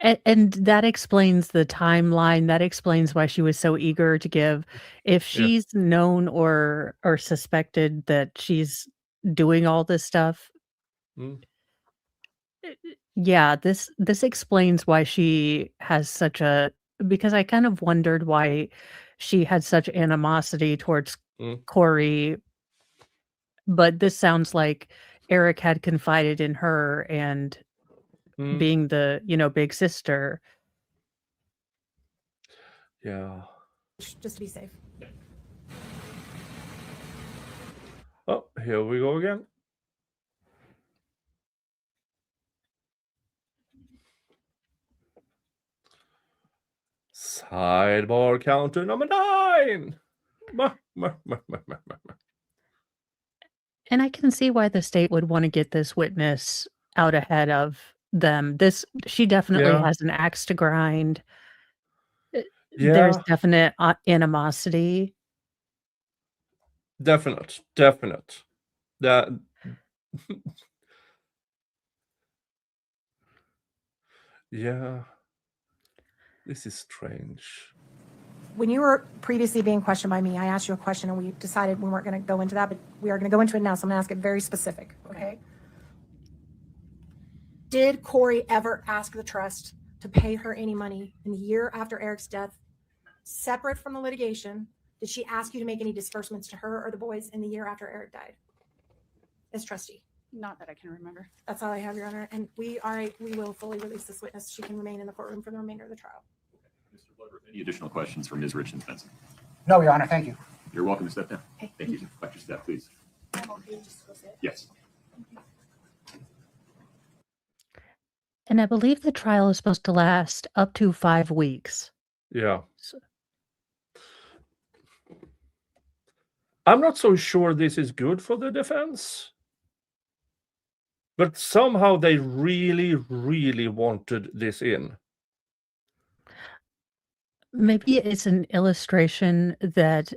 And that explains the timeline. That explains why she was so eager to give. If she's known or suspected that she's doing all this stuff, Mm. yeah, this explains why she has such a, because I kind of wondered why she had such animosity towards Mm. Kouri, but this sounds like Eric had confided in her, and Mm. being the, big sister. Yeah. just to be safe. Oh, here we go again. Sidebar counter number 9. And I can see why the state would want to get this witness out ahead of them. She definitely Yeah. has an axe to grind. Yeah, There's definite animosity. definite. That yeah. This is strange. When you were previously being questioned by me, I asked you a question and we decided we weren't going to go into that, but we are going to go into it now. So I'm going to ask it very specific. Okay. Did Kouri ever ask the trust to pay her any money in the year after Eric's death, separate from the litigation? Did she ask you to make any disbursements to her or the boys in the year after Eric died as trustee? Not that I can remember. That's all I have, Your Honor. And we will fully release this witness. She can remain in the courtroom for the remainder of the trial. Mr. Bloodworth, any additional questions for Ms. Richens Benson? No, Your Honor, thank you. You're welcome to step down. Okay, Thank you. Watch your step, please. Yes. And I believe the trial is supposed to last up to 5 weeks. Yeah. So- I'm not so sure this is good for the defense. But somehow they really, really wanted this in. Maybe it's an illustration that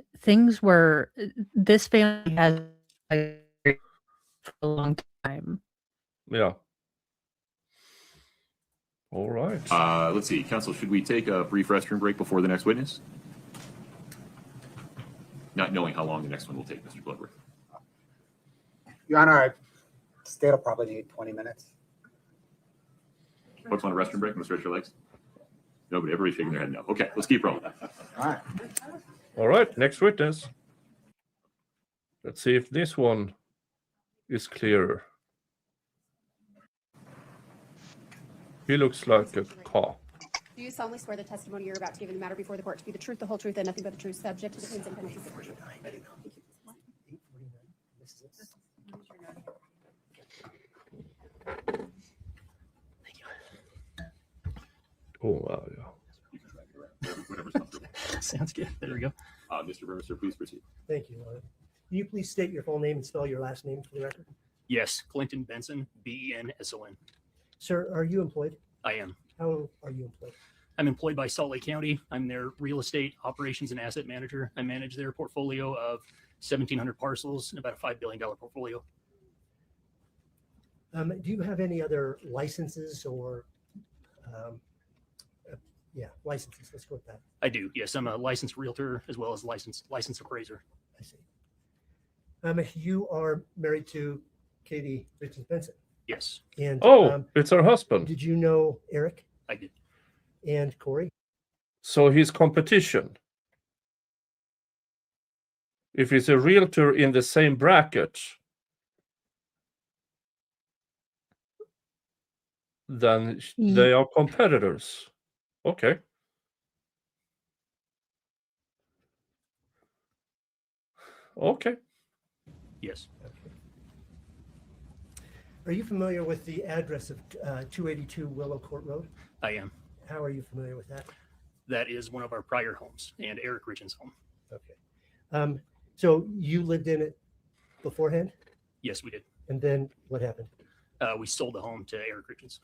this family has for a long time. Yeah. All right. Let's see. Counsel, should we take a brief restroom break before the next witness? Not knowing how long the next one will take, Mr. Bloodworth. Your Honor, state will probably need 20 minutes. Folks want a restroom break? Want to stretch your legs? Nobody. Everybody's shaking their head no. Okay, let's keep rolling. All right. All right. Next witness. Let's see if this one is clearer. He looks like a cop. Do you solemnly swear the testimony you're about to give in the matter before the court to be the truth, the whole truth, and nothing but the truth, subject to the pains and penalties of perjury? Oh, wow, yeah. Whatever's comfortable. Sounds good. There we go. Mr. Burmester, please proceed. Thank you, Your Honor. Can you please state your full name and spell your last name for the record? Yes, Clinton Benson, Benson. Sir, are you employed? I am. How are you employed? I'm employed by Salt Lake County. I'm their real estate operations and asset manager. I manage their portfolio of 1,700 parcels and about a $5 billion portfolio. Do you have any other licenses or, licenses? Let's go with that. I do. Yes, I'm a licensed realtor as well as licensed appraiser. I see. You are married to Katie Richens Benson. Yes, And It's her husband. did you know Eric I did. and Kouri? So his competition. If he's a realtor in the same bracket, then they are competitors. Okay. Okay. Yes. Are you familiar with the address of 282 Willow Court Road? I am. How are you familiar with that? That is one of our prior homes and Eric Richens' home. Okay. So you lived in it beforehand, Yes, we did. and then what happened? We sold the home to Eric Richens.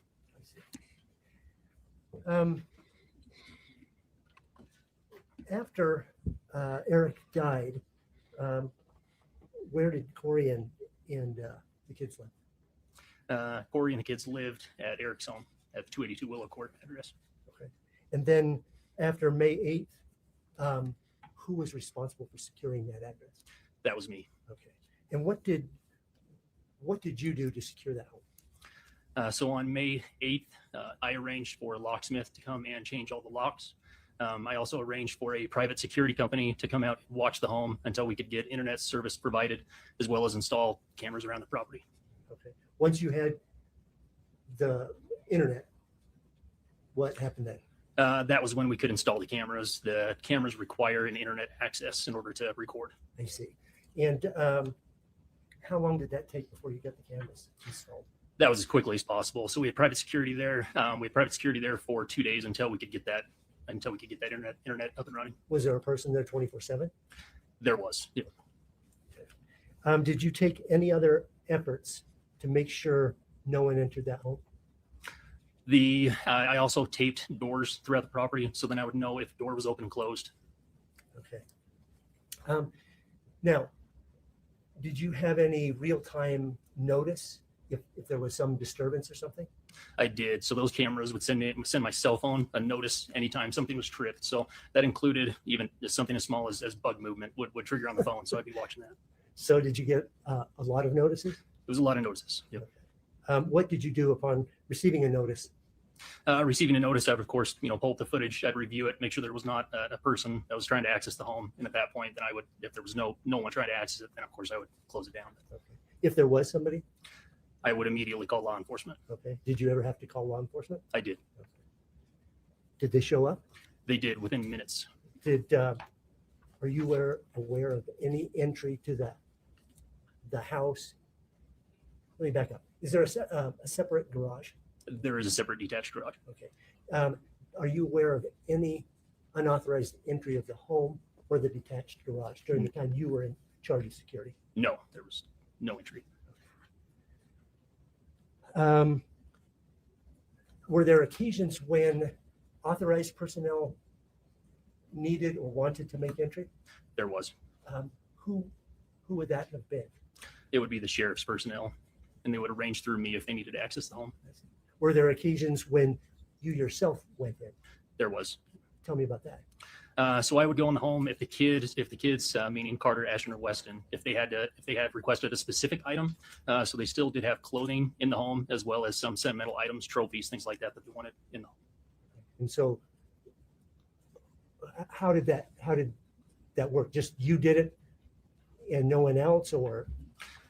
After Eric died, where did Kouri and the kids live? Kouri and the kids lived at Eric's home at the 282 Willow Court address. Okay. And then after May 8th, who was responsible for securing that address? That was me. Okay. And what did you do to secure that home? So on May 8th, I arranged for a locksmith to come and change all the locks. I also arranged for a private security company to come out and watch the home until we could get internet service provided, as well as install cameras around the property. Okay. Once you had the internet, what happened then? That was when we could install the cameras. The cameras require an internet access in order to record. I see. And how long did that take before you got the cameras installed? That was as quickly as possible. So we had private security there. We had private security there for 2 days until we could get that internet up and running. Was there a person there 24/7? There was. Yeah. Did you take any other efforts to make sure no one entered that home? I also taped doors throughout the property, so then I would know if the door was open and closed. Okay. Now, did you have any real-time notice if there was some disturbance or something? I did. So those cameras would send my cell phone a notice anytime something was tripped. So that included even something as small as bug movement would trigger on the phone. So I'd be watching that. So did you get a lot of notices? It was a lot of notices. Yep. What did you do upon receiving a notice? Receiving a notice, I would, of course, pull up the footage. I'd review it, make sure there was not a person that was trying to access the home. And at that point, then I would, if there was no one trying to access it, then of course I would close it down. Okay. If there was somebody? I would immediately call law enforcement. Okay. Did you ever have to call law enforcement? I did. Okay. Did they show up? They did within minutes. Are you aware of any entry to the house? Let me back up. Is there a separate garage? There is a separate detached garage. Okay. Are you aware of any unauthorized entry of the home or the detached garage during the time you were in charge of security? No, there was no entry. Were there occasions when authorized personnel needed or wanted to make entry? There was. Who would that have been? It would be the sheriff's personnel, and they would arrange through me if they needed to access the home. Were there occasions when you yourself went in? There was. Tell me about that. So I would go in the home if the kids, meaning Carter, Ashton, or Weston, if they had requested a specific item. So they still did have clothing in the home, as well as some sentimental items, trophies, things like that they wanted in the home. And so, how did that work? Just you did it, and no one else, or?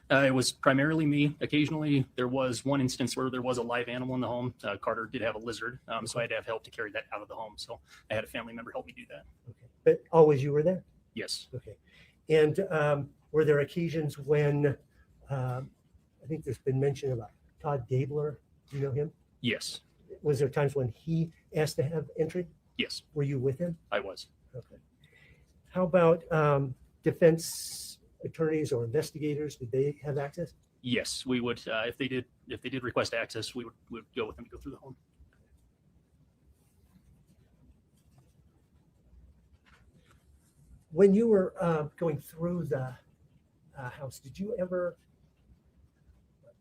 It was primarily me. Occasionally, there was one instance where there was a live animal in the home. Carter did have a lizard, so I had to have help to carry that out of the home. So I had a family member help me do that. Okay. But always you were there? Yes. Okay. And were there occasions when, I think there's been mention about Todd Gabler, do you know him? Yes. Was there times when he asked to have entry? Yes. Were you with him? I was. Okay. How about defense attorneys or investigators? Did they have access? Yes, we would. If they did request access, we would go with them to go through the home. When you were going through the house, did you ever,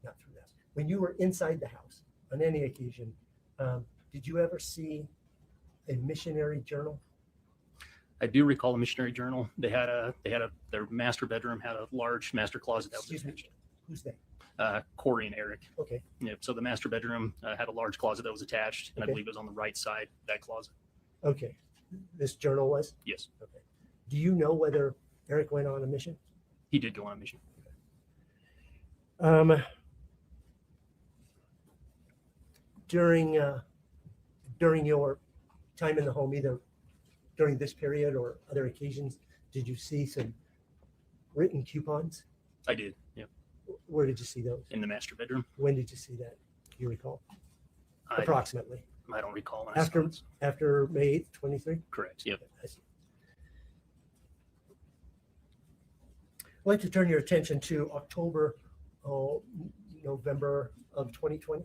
not through that, when you were inside the house on any occasion, did you ever see a missionary journal? I do recall a missionary journal. Their master bedroom had a large master closet that was Excuse me. attached. Who's they? Kouri and Eric. Okay. Yep. So the master bedroom had a large closet that was attached, and I Okay. believe it was on the right side of that closet. Okay. This journal was? Yes, Okay. Do you know whether Eric went on a mission? he did go on a mission. During your time in the home, either during this period or other occasions, did you see some written coupons? I did. Yep. Where did you see those? In the master bedroom. When did you see that? Do you recall? I Approximately. don't recall when I After saw it. after May 8th, 23? Correct. Yep. I see. I'd like to turn your attention to October, November of 2020.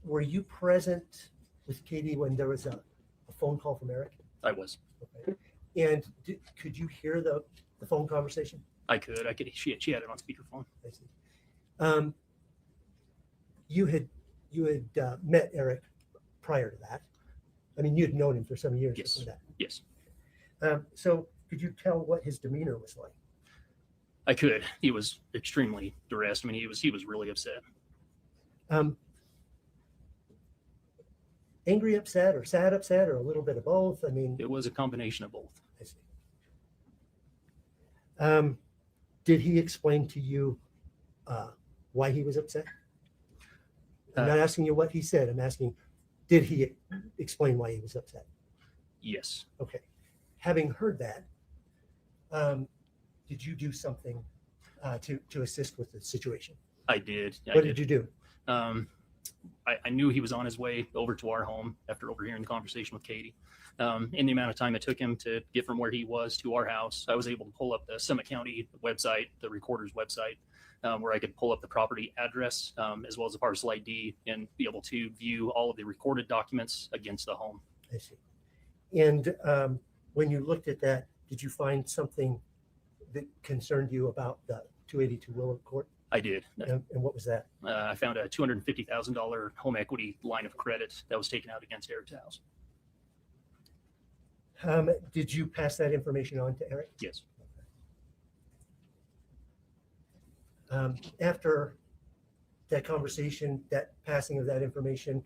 Were you present with Katie when there was a phone call from Eric? I was. Okay. And could you hear the phone conversation? I could. She had it on speakerphone. I see. You had met Eric prior to that. I mean, you'd known him for some years Yes. before that. Yes, So could you tell what his demeanor was like? I could. He was extremely distressed. I mean, he was really upset. Angry upset or sad upset or a little bit of both? I mean, It was a combination of both. I see. Did he explain to you why he was upset? I'm not asking you what he said. I'm asking, did he explain why he was upset? Yes. Okay. Having heard that, did you do something to assist with the situation? I did. What did you do? I knew he was on his way over to our home after overhearing the conversation with Katie. In the amount of time it took him to get from where he was to our house, I was able to pull up the Summit County website, the recorder's website, where I could pull up the property address as well as the parcel ID and be able to view all of the recorded documents against the home. I see. And when you looked at that, did you find something that concerned you about the 282 Willow Court? I did. And what was that? I found a $250,000 home equity line of credit that was taken out against Eric's house. Did you pass that information on to Eric? Yes. After that conversation, that passing of that information,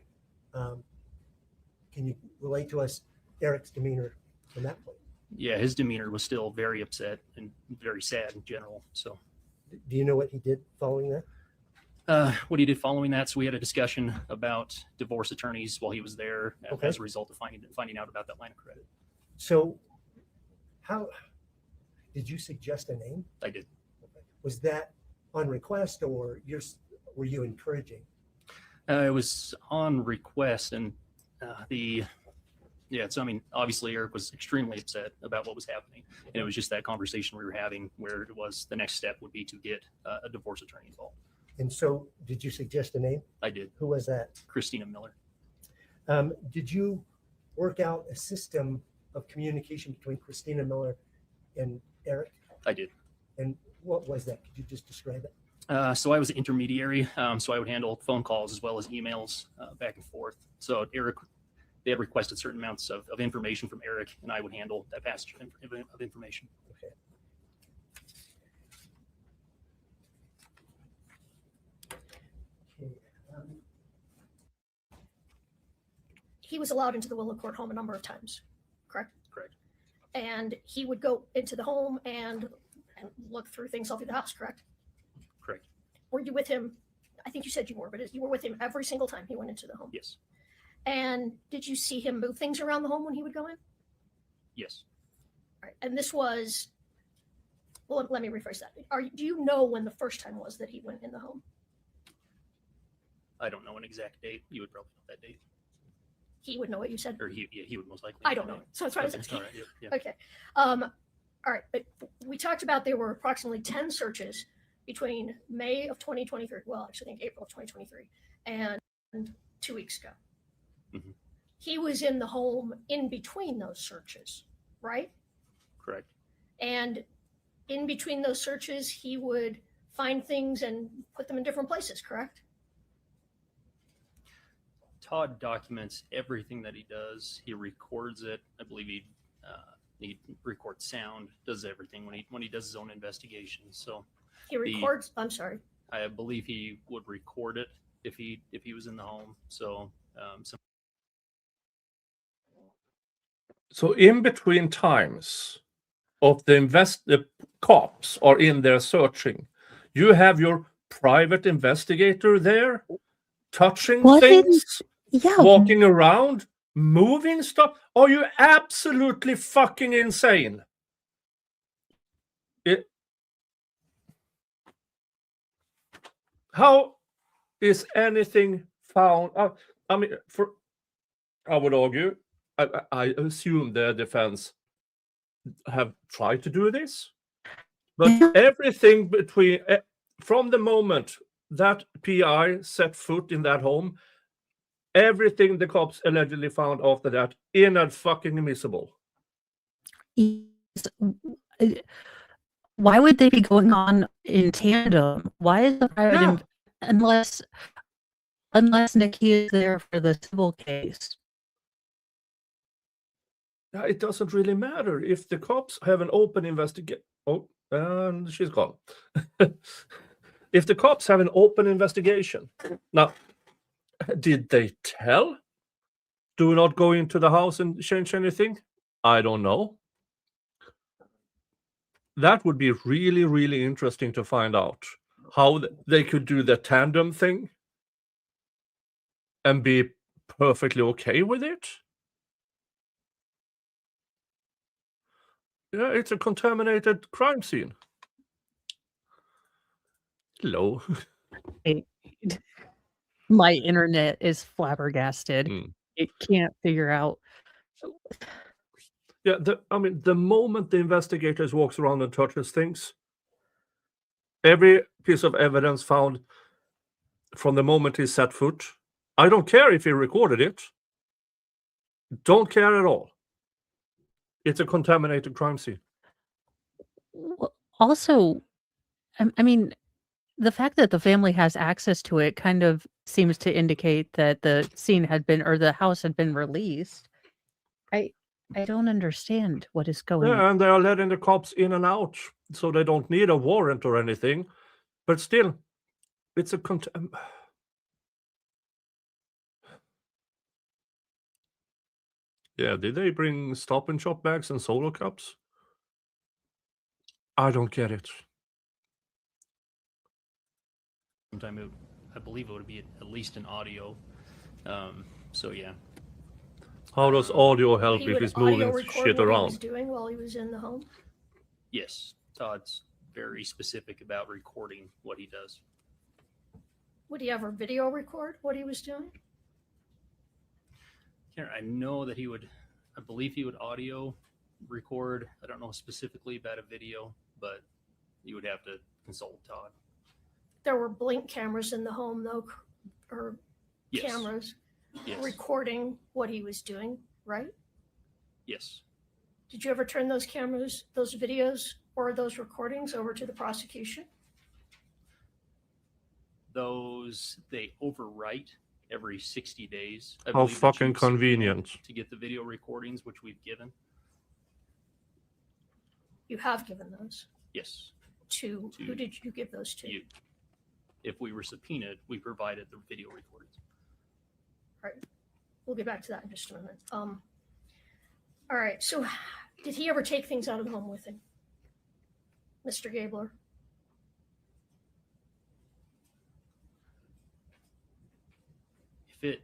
can you relate to us Eric's demeanor from that point? Yeah, his demeanor was still very upset and very sad in general. So, do you know what he did following that? What he did following that, so we had a discussion about divorce attorneys while he was there Okay. as a result of finding out about that line of credit. So, how did you suggest a name? I did. Was that on request, or were you encouraging? It was on request, and so I mean, obviously Eric was extremely upset about what was happening, and it was just that conversation we were having where it was the next step would be to get a divorce attorney involved. And so, did you suggest a name? I did. Who was that? Christina Miller. Did you work out a system of communication between Christina Miller and Eric? I did. And what was that? Could you just describe it? So I was an intermediary. So I would handle phone calls as well as emails back and forth. So Eric, they had requested certain amounts of information from Eric, and I would handle that passage of information. Okay. He was allowed into the Willow Court home a number of times, correct? Correct. And he would go into the home and look through things all through the house, correct? Correct. Were you with him? I think you said you were, but you were with him every single time he went into the home. Yes. And did you see him move things around the home when he would go in? Yes. All right. And this was, well, let me rephrase that. Do you know when the first time was that he went in the home? I don't know an exact date. You would probably know that date. He would know what you said. Or he would most likely. I don't know. So that's what I was Okay. asking. All right. Yeah. Okay. All right. But we talked about there were approximately 10 searches between May of 2023. Well, actually, I think April of 2023 and 2 weeks ago. Mhm. He was in the home in between those searches, right? Correct. And in between those searches, he would find things and put them in different places, correct? Todd documents everything that he does. He records it. I believe he records sound, does everything when he does his own investigations. So He records. I'm sorry. I believe he would record it if he was in the home. So So in between times of the cops are in there searching, you have your private investigator there touching What in- things, Yeah. walking around, moving stuff. Are you absolutely fucking insane? How is anything found? I mean, I would argue, I assume the defense have tried to do this, but everything between from the moment that PI set foot in that home, everything the cops allegedly found after that fucking admissible. Why would they be going on in tandem? Why is the private unless Nikki is there for the civil case? It doesn't really matter if the cops have an open investigation. Oh, and she's gone. If the cops have an open investigation, now, did they tell? Do not go into the house and change anything? I don't know. That would be really, really interesting to find out how they could do the tandem thing and be perfectly okay with it. Yeah, it's a contaminated crime scene. Hello. My internet is flabbergasted. Mm. It can't figure out. Yeah, the moment the investigators walks around and touches things, every piece of evidence found from the moment he set foot, I don't care if he recorded it. Don't care at all. It's a contaminated crime scene. Also, I mean, the fact that the family has access to it kind of seems to indicate that the scene had been, or the house had been released. I don't understand what is going on. Yeah, and they are letting the cops in and out, so they don't need a warrant or anything. But still, it's a Yeah, did they bring Stop and Shop bags and Solo cups? I don't get it. Sometime I believe it would be at least an audio. So yeah. How does audio help He if would he's audio moving record shit what he was around? doing while he was in the home. Yes, Todd's very specific about recording what he does. Would he ever video record what he was doing? I know that I believe he would audio record. I don't know specifically about a video, but you would have to consult Todd. There were blink cameras in the home, though, or Yes. cameras Yes. recording what he was doing, right? Yes. Did you ever turn those cameras, those videos, or those recordings over to the prosecution? Those, they overwrite every 60 days. I How believe that fucking you submit convenient. to get the video recordings, which we've given. You have given those Yes. to who did you give those to? You. If we were subpoenaed, we provided the video recordings. Right. We'll get back to that in just a minute. All right. So, did he ever take things out of the home with him, Mr. Gabler? I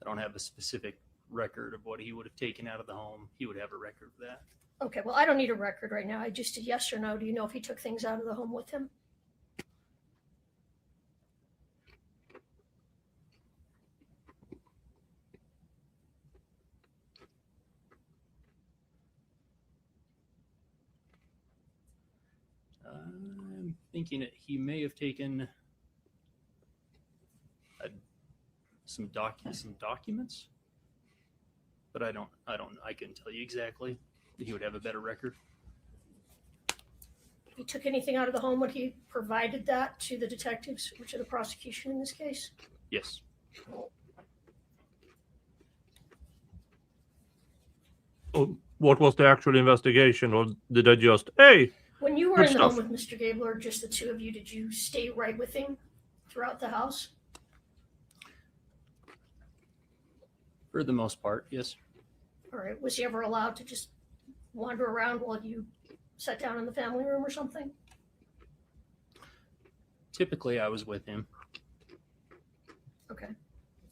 don't have a specific record of what he would have taken out of the home. He would have a record of that. Okay. Well, I don't need a record right now. I just a yes or no. Do you know if he took things out of the home with him? I'm thinking that he may have taken some documents, but I couldn't tell you exactly. He would have a better record. If he took anything out of the home, would he provided that to the detectives or to the prosecution in this case? Yes. Oh, what was the actual investigation, or did I just, hey, When you were Good in the stuff. home with Mr. Gabler, just the two of you, did you stay right with him throughout the house? For the most part, yes. All right. Was he ever allowed to just wander around while you sat down in the family room or something? Typically, I was with him. Okay.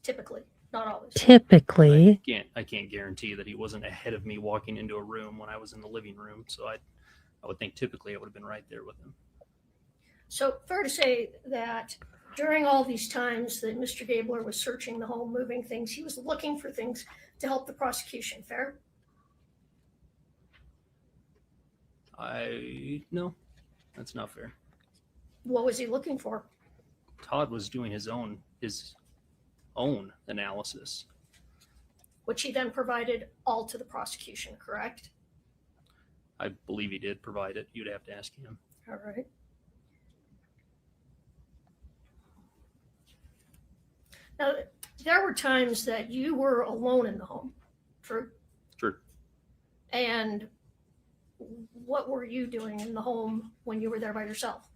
Typically, not always. Typically, I can't guarantee that he wasn't ahead of me walking into a room when I was in the living room. So I would think typically I would have been right there with him. So fair to say that during all these times that Mr. Gabler was searching the home, moving things, he was looking for things to help the prosecution. Fair? No, that's not fair. What was he looking for? Todd was doing his own analysis. Which he then provided all to the prosecution, correct? I believe he did provide it. You'd have to ask him. All right. Now, there were times that you were alone in the home, true? True. And what were you doing in the home when you were there by yourself?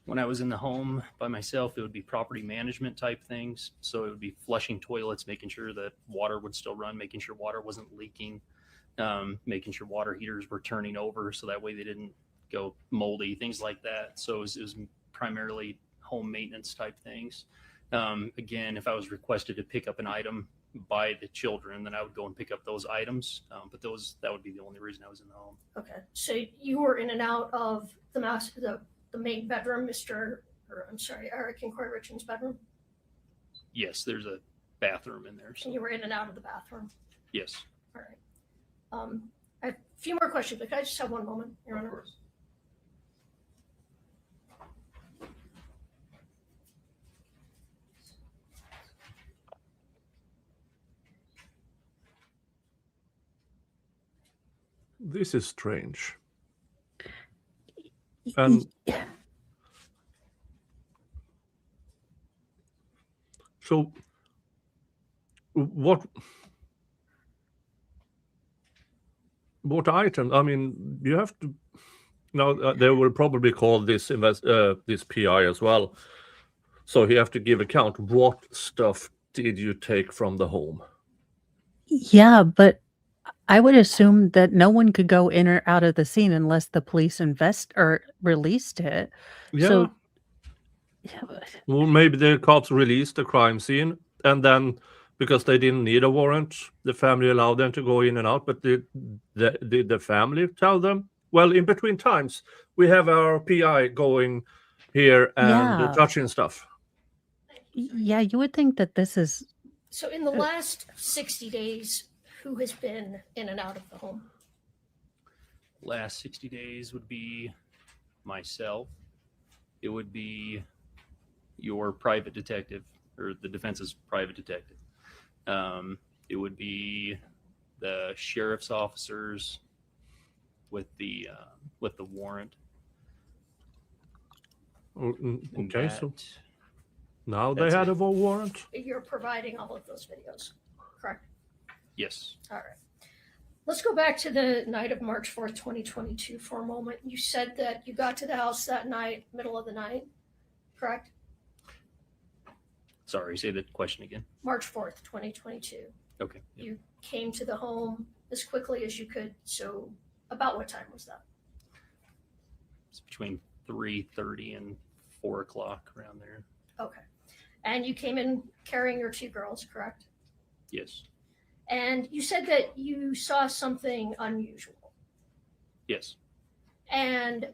When I was in the home by myself, it would be property management type things. So it would be flushing toilets, making sure that water would still run, making sure water wasn't leaking, making sure water heaters were turning over so that way they didn't go moldy, things like that. So it was primarily home maintenance type things. Again, if I was requested to pick up an item by the children, then I would go and pick up those items. But that would be the only reason I was in the home. Okay. So you were in and out of the the main bedroom, Eric and Kouri Richins' bedroom? Yes, there's a bathroom in there. So And you were in and out of the bathroom? yes. All right. I have a few more questions, but can I just have one moment, Your Honor? Of course. This is strange. And so what item? I mean, you have to now. They will probably call this this PI as well. So you have to give account. What stuff did you take from the home? Yeah, but I would assume that no one could go in or out of the scene unless the police released it. Yeah. So, yeah, but- Well, maybe the cops released the crime scene, and then because they didn't need a warrant, the family allowed them to go in and out. But did the family tell them? Well, in between times, we have our PI going here and Yeah. touching stuff. yeah, you would think that this is So in the last 60 days, who has been in and out of the home? Last 60 days would be myself. It would be your private detective, or the defense's private detective. It would be the sheriff's officers with the warrant. And Okay, so that- now they that's had it. a warrant. You're providing all of those videos, correct? yes, All right. Let's go back to the night of March 4th, 2022 for a moment. You said that you got to the house that night, middle of the night, correct? sorry, say the question again. March 4th, 2022. Okay. Yep. You came to the home as quickly as you could. So about what time was that? It's between 3:30 and 4 o'clock around there. Okay. And you came in carrying your two girls, correct? Yes. And you said that you saw something unusual. Yes. And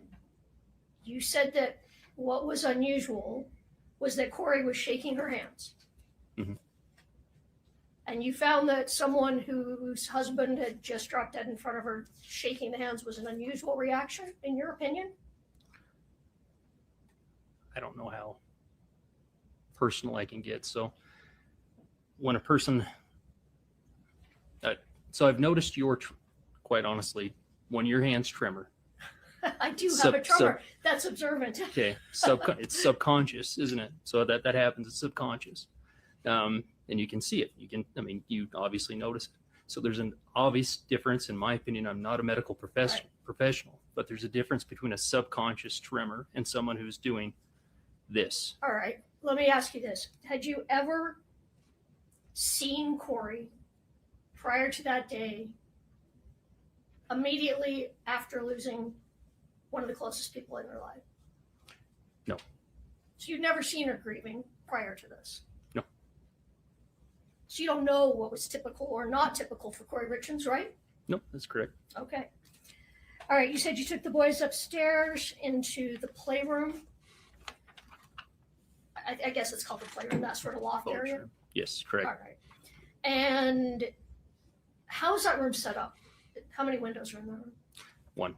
you said that what was unusual was that Kouri was shaking her hands. Mhm. And you found that someone whose husband had just dropped dead in front of her shaking the hands was an unusual reaction, in your opinion? I don't know how personal I can get. So when a person, so I've noticed quite honestly, when your hands tremor. I do have Sub- a tremor. That's observant. Okay, it's subconscious, isn't it? So that happens. It's subconscious, and you can see it. You obviously notice it. So there's an obvious difference, in my opinion. I'm not a medical professional, but there's a difference between a subconscious tremor and someone who's doing this. All right. Let me ask you this. Had you ever seen Kouri prior to that day, immediately after losing one of the closest people in her life? No. So you'd never seen her grieving prior to this? No. So you don't know what was typical or not typical for Kouri Richins, right? No, that's correct. Okay. All right. You said you took the boys upstairs into the playroom. I guess it's called the playroom, that sort of loft Oh, area. sure. Yes, correct. All right. And how's that room set up? How many windows are in that room? One.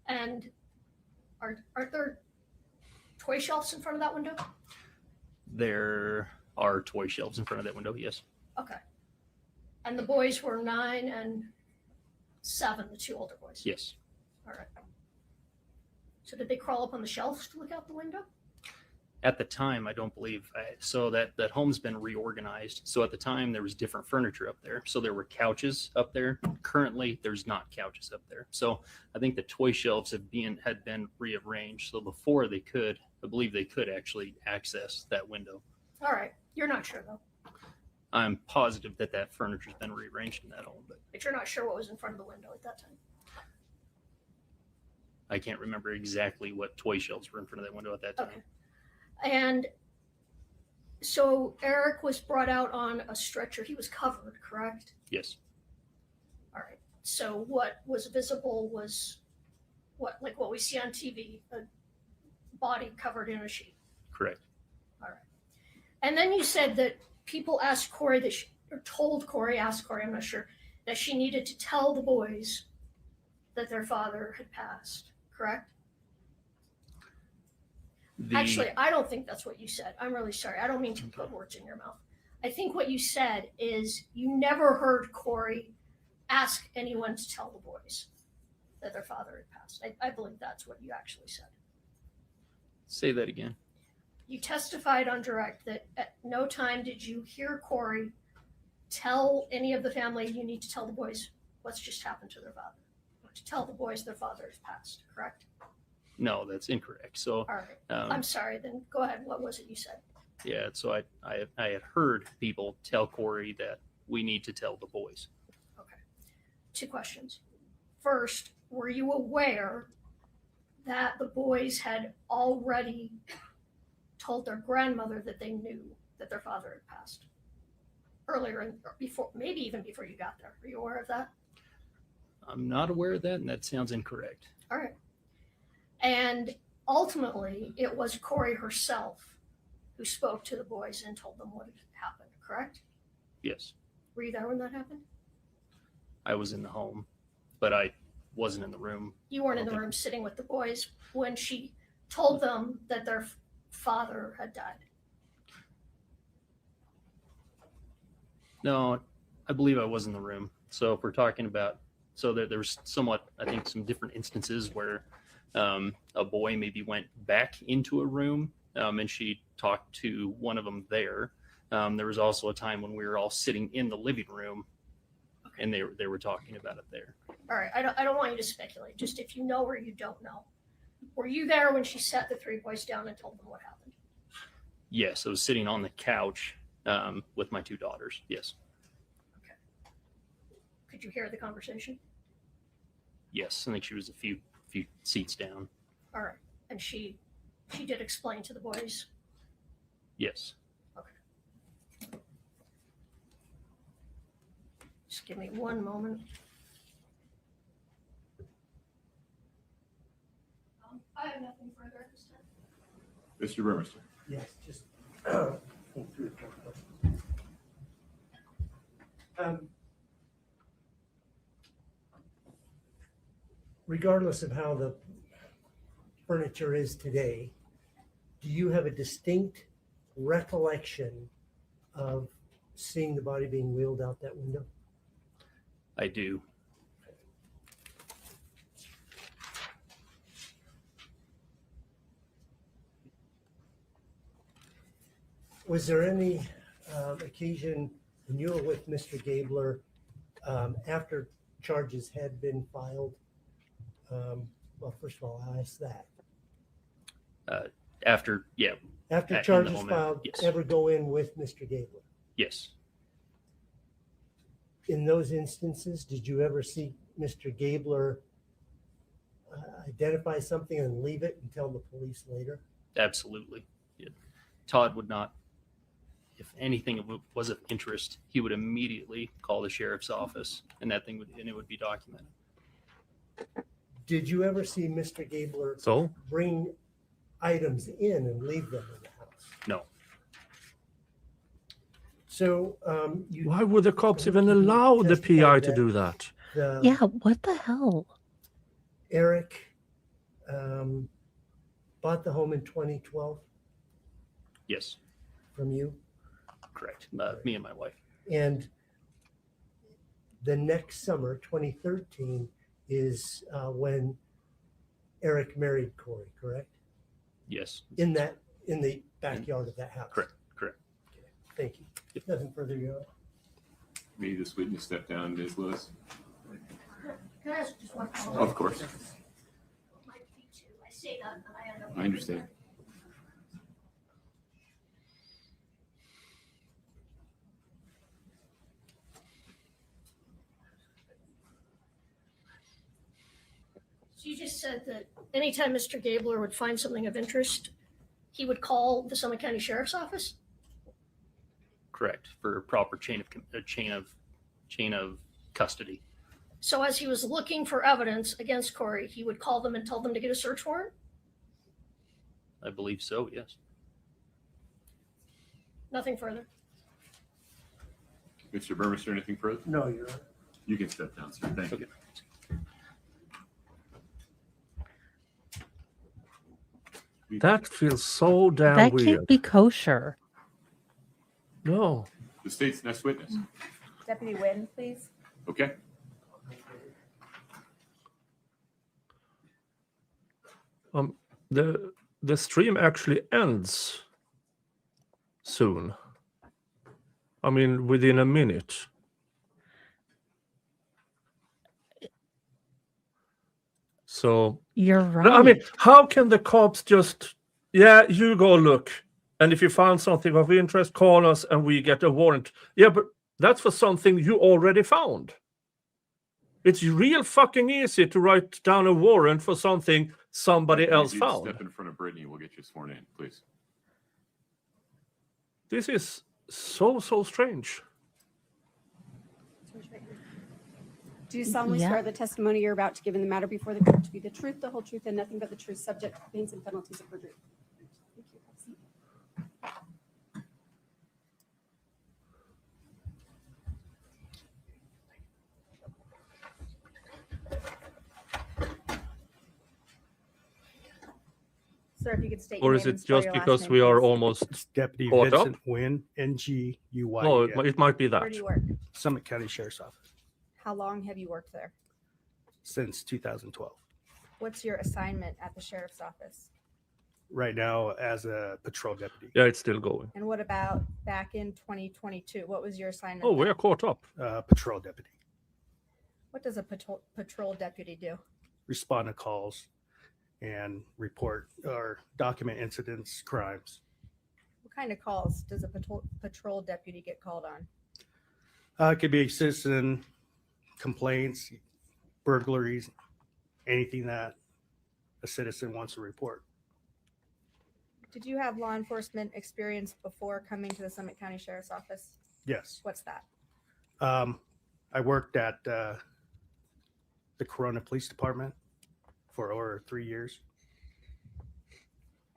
And aren't there toy shelves in front of that window? There are toy shelves in front of that window. Yes. Okay. And the boys were 9 and 7, the two older boys? Yes. All right. So did they crawl up on the shelves to look out the window? At the time, I don't believe so. That home's been reorganized. So at the time, there was different furniture up there. So there were couches up there. Currently, there's not couches up there. So I think the toy shelves had been rearranged. So before I believe they could actually access that window. All right. You're not sure though. I'm positive that furniture's been rearranged in that home, but You're not sure what was in front of the window at that time. I can't remember exactly what toy shelves were in front of that window at that time. Okay. And so Eric was brought out on a stretcher. He was covered, correct? Yes. All right. So what was visible was what we see on TV, a body covered in a sheet. Correct. All right. And then you said that people asked Kouri that or told Kouri, asked Kouri, I'm not sure, that she needed to tell the boys that their father had passed, correct? Actually, I don't think that's what you said. I'm really sorry. I don't mean to put words in your mouth. I think what you said is you never heard Kouri ask anyone to tell the boys that their father had passed. I believe that's what you actually said. Say that again. You testified on direct that at no time did you hear Kouri tell any of the family, you need to tell the boys what's just happened to their father. Or to tell the boys their father has passed, correct? No, that's incorrect. So, All right. I'm sorry, then go ahead. What was it you said? yeah, so I had heard people tell Kouri that we need to tell the boys. Okay. 2 questions. First, were you aware that the boys had already told their grandmother that they knew that their father had passed earlier and before, maybe even before you got there? Are you aware of that? I'm not aware of that, and that sounds incorrect. All right. And ultimately, it was Kouri herself who spoke to the boys and told them what had happened, correct? Yes, Were you there when that happened? I was in the home, but I wasn't in the room. You weren't in the Okay. room sitting with the boys when she told them that their father had died. No, I believe I was in the room. So if we're talking about, so there was somewhat, I think, some different instances where a boy maybe went back into a room and she talked to one of them there. There was also a time when we were all sitting in the living room and they were talking about it there. All right, I don't want you to speculate, just if you know or you don't know. Were you there when she sat the 3 boys down and told them what happened? Yes, I was sitting on the couch with my 2 daughters. Yes. Could you hear the conversation? Yes, I think she was a few seats down. All right, and she did explain to the boys. Yes. Just give me one moment. I have nothing further at this time. Mr. Burmester. Yes, just think through it real quick. Regardless of how the furniture is today, do you have a distinct recollection of seeing the body being wheeled out that window? I do. Was there any occasion when you were with Mr. Gabler after charges had been filed? Well, first of all, I'll ask that. After, yeah. After in the charges moment, filed, yes. ever go in with Mr. Gabler? Yes. In those instances, did you ever see Mr. Gabler identify something and leave it and tell the police later? Absolutely. Yeah. Todd would not, if anything was of interest, he would immediately call the sheriff's office and it would be documented. Did you ever see Mr. Gabler So, bring items in and leave them in the house? No. So you. why would the cops even allow the PI to do that? Yeah, what the hell? Eric bought the home in 2012 Yes, from you, correct. Me and my wife. and the next summer, 2013, is when Eric married Kouri, correct? Yes. In the backyard of that house. Correct. Correct. Thank you. Nothing further, Your Honor. May this witness step down, Ms. Lewis? Can I ask just one question? Of course. My feet too. I say that and I end up. I understand. So you just said that anytime Mr. Gabler would find something of interest, he would call the Summit County Sheriff's Office? Correct. For a proper chain of custody. So as he was looking for evidence against Kouri, he would call them and tell them to get a search warrant? I believe so, yes. Nothing further. Mr. Burmester, anything further? No, Your Honor. You can step down, sir. Thank you. That feels so damn That weird. can't be kosher. No. The state's next witness. Deputy Wynn, please. Okay. The stream actually ends soon. I mean, within a minute. So You're right. I mean, how can the cops just, yeah, you go look, and if you found something of interest, call us and we get a warrant. Yeah, but that's for something you already found. It's real fucking easy to write down a warrant for something somebody else You found. Step in front of Brittany. We'll get you sworn in, please. This is so strange. Do you solemnly Yeah. swear the testimony you're about to give in the matter before the court to be the truth, the whole truth, and nothing but the truth, subject to pains and penalties of perjury? Thank you. Have a seat. Sir, if you could state your Or name is and it spell just your last because name, we are please. almost Deputy caught up? Vincent Wynn, NGUY. No, it might be Where that. do you work? Summit County Sheriff's Office How long have you worked there? since 2012. What's your assignment at the sheriff's office? Right now, as a patrol deputy, Yeah, it's still going. And what about back in 2022? What was your assignment? Oh, we then? are caught up. patrol deputy, What does a patrol deputy do? respond to calls and report or document incidents, crimes. What kind of calls does a patrol deputy get called on? It could be citizen complaints, burglaries, anything that a citizen wants to report. Did you have law enforcement experience before coming to the Summit County Sheriff's Office? Yes. What's that? I worked at the Corona Police Department for over 3 years.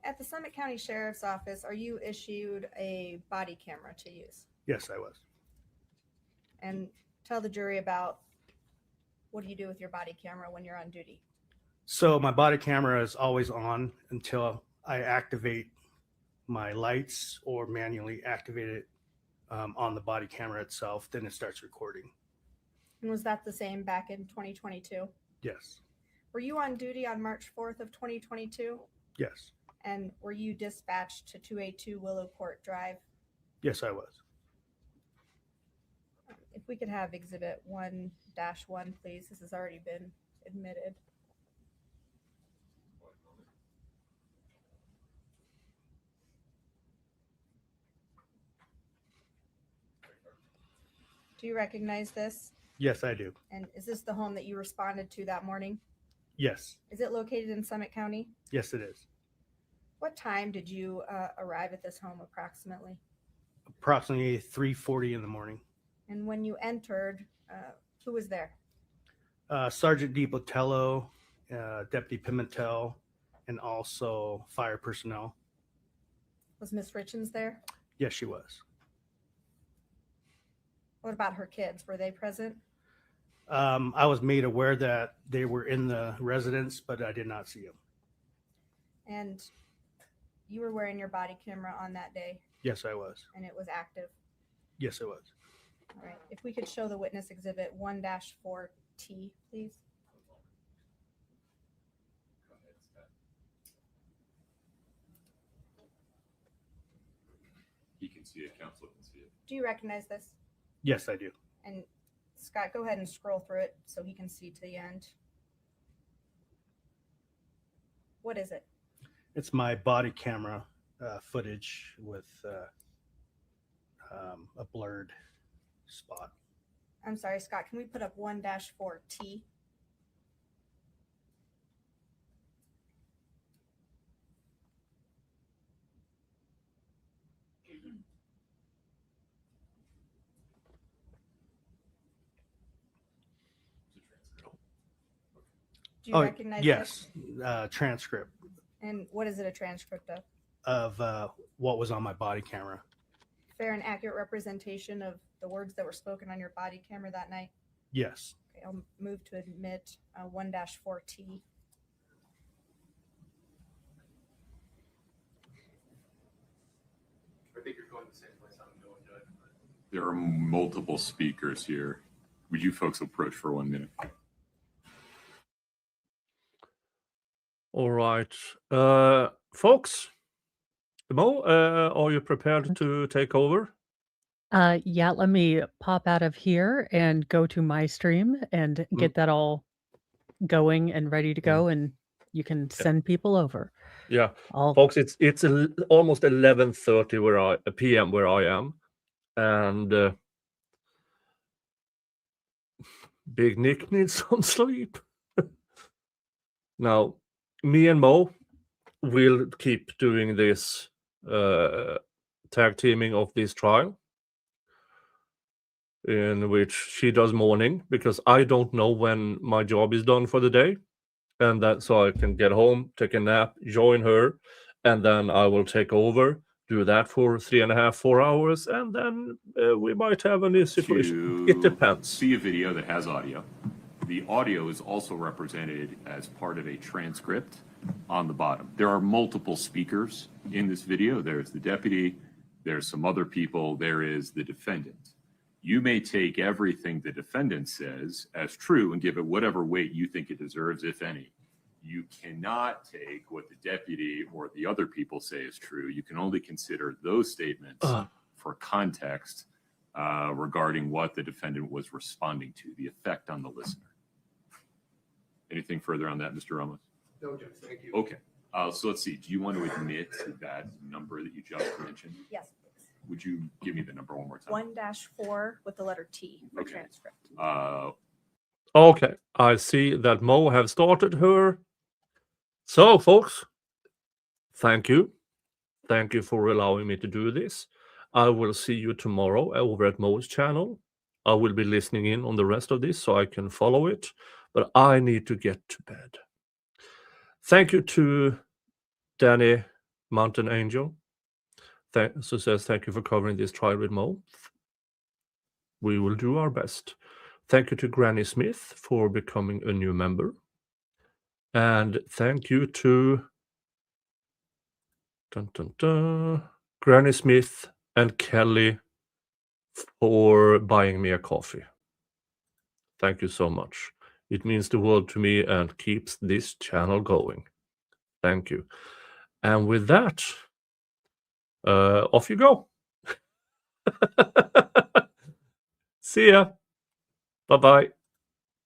At the Summit County Sheriff's Office, are you issued a body camera to use? Yes, I was. And tell the jury about what do you do with your body camera when you're on duty? So my body camera is always on until I activate my lights or manually activate it on the body camera itself. Then it starts recording. And was that the same back in 2022? Yes. Were you on duty on March 4th of 2022? Yes. And were you dispatched to 282 Willow Court Drive? Yes, I was. If we could have Exhibit 1-1, please. This has already been admitted. Do you recognize this? Yes, I do. And is this the home that you responded to that morning? Yes. Is it located in Summit County? Yes, it is. What time did you arrive at this home approximately? Approximately 3:40 in the morning. And when you entered, who was there? Sergeant DiPotello, Deputy Pimentel, and also fire personnel. Was Miss Richens there? Yes, she was. What about her kids? Were they present? I was made aware that they were in the residence, but I did not see them. And you were wearing your body camera on that day, Yes, I was. and it was active. Yes, I was. All right. If we could show the witness exhibit 1-4T, please. He can see it. Counsel can see it. Do you recognize this? Yes, I do. And Scott, go ahead and scroll through it so he can see to the end. What is it? It's my body camera footage with a blurred spot. I'm sorry, Scott. Can we put up 1-4T? Do you recognize yes. this? Transcript. And what is it a transcript of? of what was on my body camera. Fair and accurate representation of the words that were spoken on your body camera that night? Yes. Okay, I'll move to admit 1-4T. I think you're going the same place I'm going, Judge. There are multiple speakers here. Would you folks approach for 1 minute? All right. Folks, Mo, are you prepared to take over? Yeah, let me pop out of here and go to my stream and get that all going and ready to go, and you can send people over. Yeah, I'll folks, it's almost 11:30 p.m. where I am, and Big Nick needs some sleep. Now, me and Mo will keep doing this tag teaming of this trial, in which she does morning because I don't know when my job is done for the day, and that so I can get home, take a nap, join her, and then I will take over, do that for 3.5, 4 hours, and then we might have a new situation. It depends. See a video that has audio. The audio is also represented as part of a transcript on the bottom. There are multiple speakers in this video. There's the deputy, there's some other people, there is the defendant. You may take everything the defendant says as true and give it whatever weight you think it deserves, if any. You cannot take what the deputy or the other people say is true. You can only consider those statements for context regarding what the defendant was responding to, the effect on the listener. Anything further on that, Mr. Ramos? No, Judge, thank you. Okay. So let's see. Do you want to admit that number that you just mentioned? Yes, please. Would you give me the number one more time? 1-4 with the letter T for Okay. transcript. Okay, I see that Mo have started her. So, folks, thank you. Thank you for allowing me to do this. I will see you tomorrow over at Mo's channel. I will be listening in on the rest of this so I can follow it, but I need to get to bed. Thank you to Danny Mountain Angel. Says thank you for covering this trial with Mo. We will do our best. Thank you to Granny Smith for becoming a new member. And thank you to Granny Smith and Kelly for buying me a coffee. Thank you so much. It means the world to me and keeps this channel going. Thank you. And with that, off you go. See ya. Bye-bye.